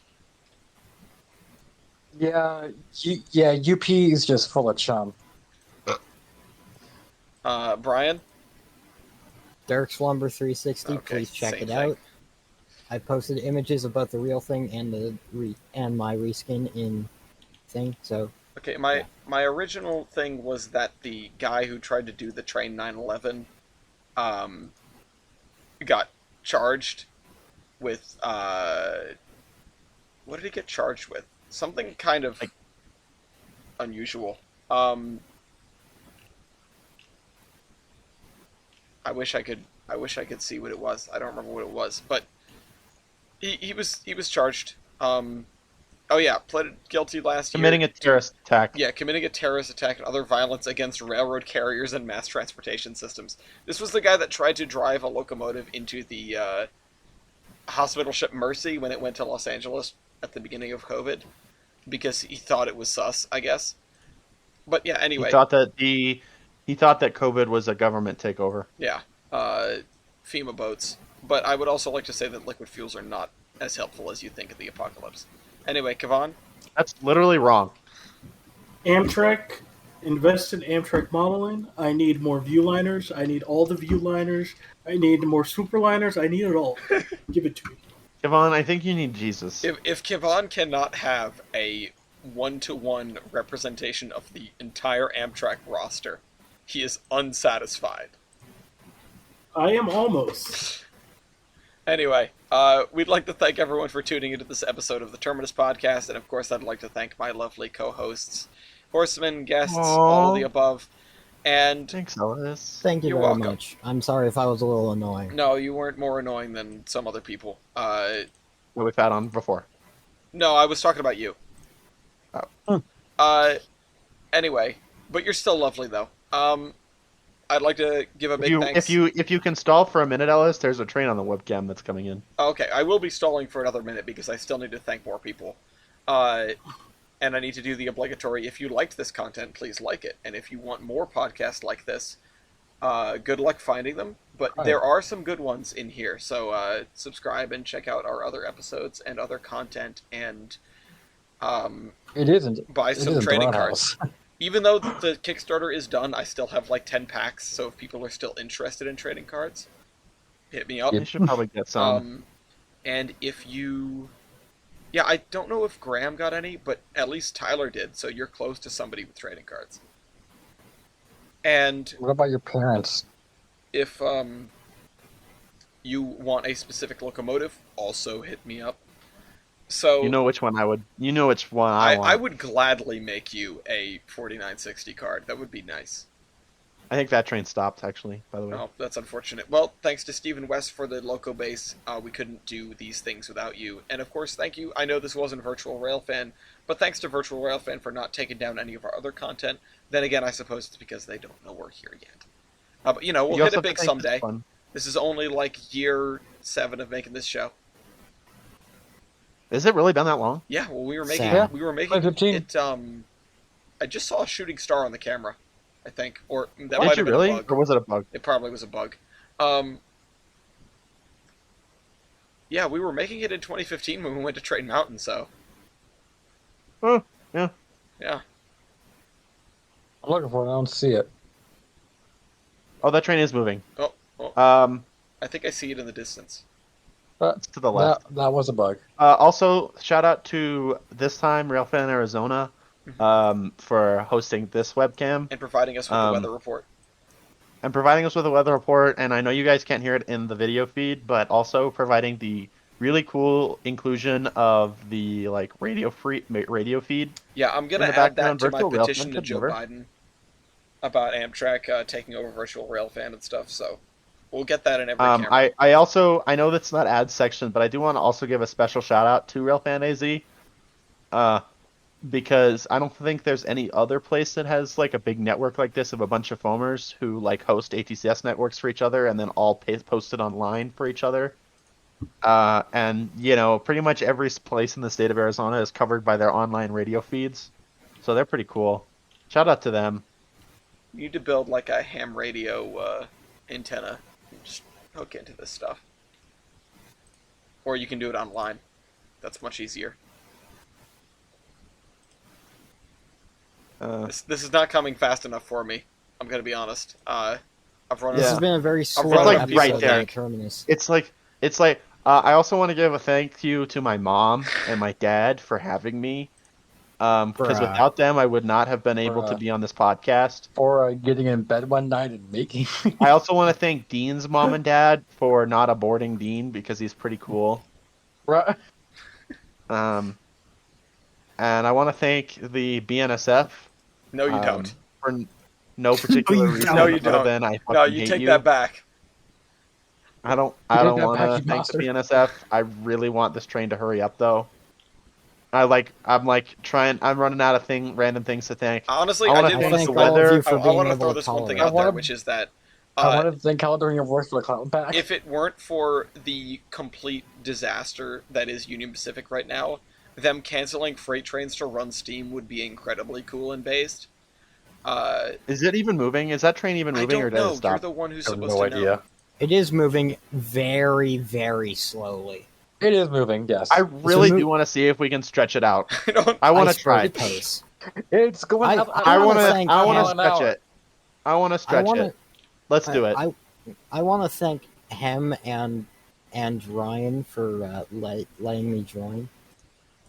Yeah, UP is just full of chum. Brian? Dirk Slumber 360. Okay, Please check same it thing. out. I posted images of both the real thing and my reskin in thing. So Okay, Yeah. my original thing was that the guy who tried to do the train 911 got charged with what did he get charged with? Something kind of Like- unusual. I wish I could see what it was. I don't remember what it was, but he was charged. Oh yeah, pleaded guilty last Committing year a terrorist attack. Yeah, committing a terrorist attack and other violence against railroad carriers and mass transportation systems. This was the guy that tried to drive a locomotive into the hospital ship Mercy when it went to Los Angeles at the beginning of COVID because he thought it was sus, I guess. But yeah, anyway, He thought that COVID was a government takeover. yeah, FEMA boats. But I would also like to say that liquid fuels are not as helpful as you think in the apocalypse. Anyway, Kavan? That's literally wrong. Amtrak, invest in Amtrak modeling. I need more viewliners. I need all the viewliners. I need more superliners. I need it all. Give it to me. Kevon, I think you need Jesus. If Kavan cannot have a 1-to-1 representation of the entire Amtrak roster, he is unsatisfied. I am almost. Anyway, we'd like to thank everyone for tuning into this episode of the Terminus podcast, and of course I'd like to thank my lovely co-hosts, horsemen, guests, all of the above, and... Thanks, Ellis. thank you You're very welcome. much. I'm sorry if I was a little annoying. No, you weren't more annoying than some other people. That we've had on before. No, I was talking about you. Anyway, but you're still lovely, though. I'd like to give a big thanks. If you can stall for a minute, Ellis, there's a train on the webcam that's coming in. Okay, I will be stalling for another minute because I still need to thank more people. And I need to do the obligatory, if you liked this content, please like it. And if you want more podcasts like this, good luck finding them. But there are some good ones in here, so subscribe and check out our other episodes and other content and It isn't. buy It some isn't trading the cards. Even though the Kickstarter is done, I still have like 10 packs, so if people are still interested in trading cards, hit me up. You should probably get some. And if you... Yeah, I don't know if Graham got any, but at least Tyler did, so you're close to somebody with trading cards. And What about your parents? if you want a specific locomotive, also hit me up. So You know which one I would. You know which one I want. I would gladly make you a 4960 card. That would be nice. I think that train stopped, actually, by the way. Oh, that's unfortunate. Well, thanks to Stephen West for the loco base. We couldn't do these things without you. And of course, thank you. I know this wasn't Virtual Railfan, but thanks to Virtual Railfan for not taking down any of our other content. Then again, I suppose it's because they don't know we're here yet. But, you know, we'll You hit also it big have to thank someday. this one. This is only like year 7 of making this show. Has it really been that long? Yeah, well, we were making Sad. we were making 2015. it. I just saw a shooting star on the camera, I think, or that Did might you have been really? a bug. Or was it a bug? It probably was a bug. Yeah, we were making it in 2015 when we went to Trade Mountain, so Oh, yeah. yeah. I'm looking for it. I don't see it. Oh, that train is moving. Oh, well, I I think I see it in the distance. It's to the left. That was a bug. Also, shout out to this time Railfan Arizona for hosting this webcam And providing us with the weather report. and providing us with a weather report. And I know you guys can't hear it in the video feed, but also providing the really cool inclusion of the like radio feed. Yeah, I'm gonna in the add that background, to my Virtual Railfan petition to could Joe never. Biden about Amtrak taking over Virtual Railfan and stuff. So we'll get that in every camera. I also I know that's not ads section, but I do want to also give a special shout out to Railfan AZ, because I don't think there's any other place that has like a big network like this of a bunch of foamers who like host ATCS networks for each other and then all post it online for each other. And you know, pretty much every place in the state of Arizona is covered by their online radio feeds, so they're pretty cool. Shout out to them. You need to build like a ham radio antenna and just hook into this stuff. Or you can do it online. That's much easier. This is not coming fast enough for me. I'm gonna be honest. I've run This Yeah. has been a very slow It's like episode right of there. Terminus. It's like I also want to give a thank you to my mom and my dad for having me. Because Bruh. without them, I would not have been able to Bruh. be on this podcast. For getting in bed one night and making. I also want to thank Dean's mom and dad for not aborting Dean because he's pretty cool. Right. And I want to thank the BNSF. No, you don't. For no particular you reason don't. No, you other don't. than I fucking No, you hate take you. that back. I don't that want back, to you thank the bastard. BNSF. I really want this train to hurry up though. I'm running out of random things to thank. Honestly, I I wanna did thank want the to. Thank all of weather. you for I being want to able throw to this one thing tolerate out there, wanna- which is that I wanted to thank Cal doing your voice for the clown back. if it weren't for the complete disaster that is Union Pacific right now, them canceling freight trains to run steam would be incredibly cool and based. Is it even moving? Is that train even I moving or don't does know. it You're stop? the one who's I have supposed no to know. idea. It is moving very, very slowly. It is moving, yes. I really mo- do want to see if we can stretch it out. I don't. I want I to try. slowed the pace. It's going I- up. I I wanna want to. thank I want Hal to an stretch hour. it. I want to I stretch want it. Let's do it. I want to thank him and Ryan for letting me join.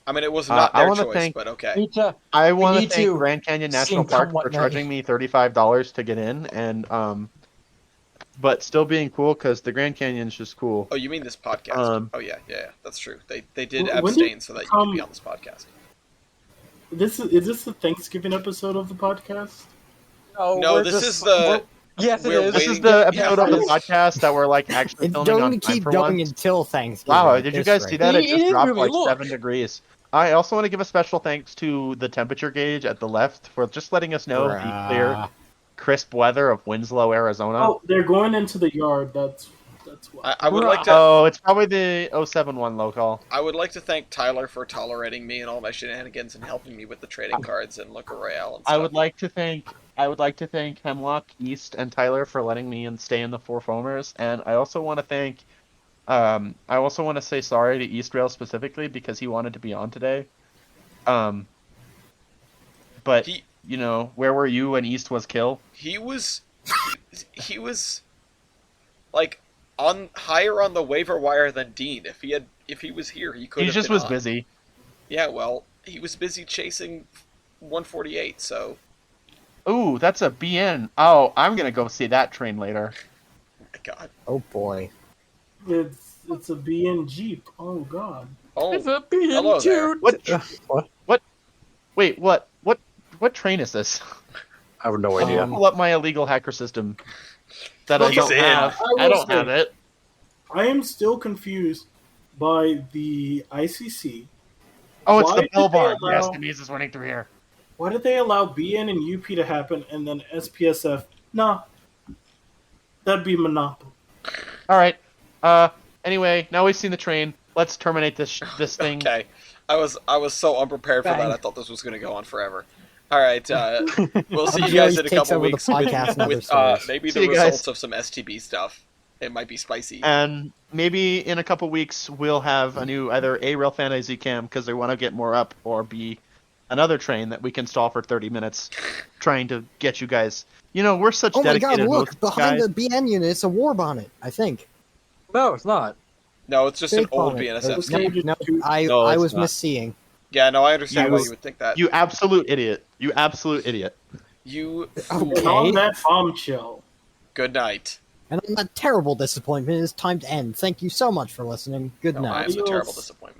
I mean, it was not I their wanna choice, thank- but okay. Need to- I want to need thank to Grand Canyon National sing Park Come What for May. charging me $35 to get in, and but still being cool because the Grand Canyon's just cool. Oh, you mean this podcast? Um, Oh yeah, that's true. They did When did abstain so that you could be come- on this podcast. Is this the Thanksgiving episode of the podcast? No, we're this just- is the- Yes, it we're is. This waiting- is the yeah, episode of the yes. podcast that we're like actually It's filming on going to time keep for going once. until Thanksgiving. Wow, at did you this guys rate. see that? It It just is dropped moving, like look. 7 degrees. I also want to give a special thanks to the temperature gauge at the left for just letting us know the clear, Bruh. crisp weather of Winslow, Arizona. Oh, they're going into the yard. That's why. I would like to. Oh, it's probably the 071 local. I would like to thank Tyler for tolerating me and all my shenanigans and helping me with the trading cards and Loco Royale and stuff. I would like to thank Hemlock, East, and Tyler for letting me stay in the Four Foamers, and I also want to thank. I also want to say sorry to East Rail specifically because he wanted to be on today. But He- you know, where were you when East was killed? He was like on higher on the waiver wire than Dean. If he was here, he could. He have just been was on. busy. Yeah, well, he was busy chasing 148. So, Ooh, that's a BN. Oh, I'm gonna go see that train later. oh my God. Oh boy. It's a BN Jeep. Oh God. Oh, It's a being hello there. What? Wait, what train is this? I have no I idea. pull up my illegal hacker system that I He's don't in. have. I I will don't say- have it. I am still confused by the ICC. Oh, it's Why the did Bell they Barn. allow- Yes, Denise is running through here. Why did they allow BN and UP to happen and then SPSF? Nah. That'd be monopoly. All right. Anyway, now we've seen the train. Let's terminate this thing. Okay. I was so unprepared for that. Bang. I thought this was going to go on forever. All right. We'll see you He guys always in a takes couple over the weeks podcast and other with stories. maybe See the you guys. results of some STB stuff. It might be spicy. And maybe in a couple weeks we'll have a new either A Railfan AZ cam because they want to get more up, or B another train that we can stall for 30 minutes, trying to get you guys. You know, we're such Oh my dedicated god, look! hosts, Behind guys. the BN unit, it's a war bonnet, I think. No, it's not. No, it's just an Fake old bonnet. BNSF It's No, scheme. not- no, I No, it's was not. misseeing. Yeah, no, I understand You why was- you would think that. You absolute idiot. You absolute idiot. You Okay. And on that bombshell. good night. And on that terrible disappointment, it's time to end. Thank you so much for listening. Good No, I night. am a Adios. terrible disappointment.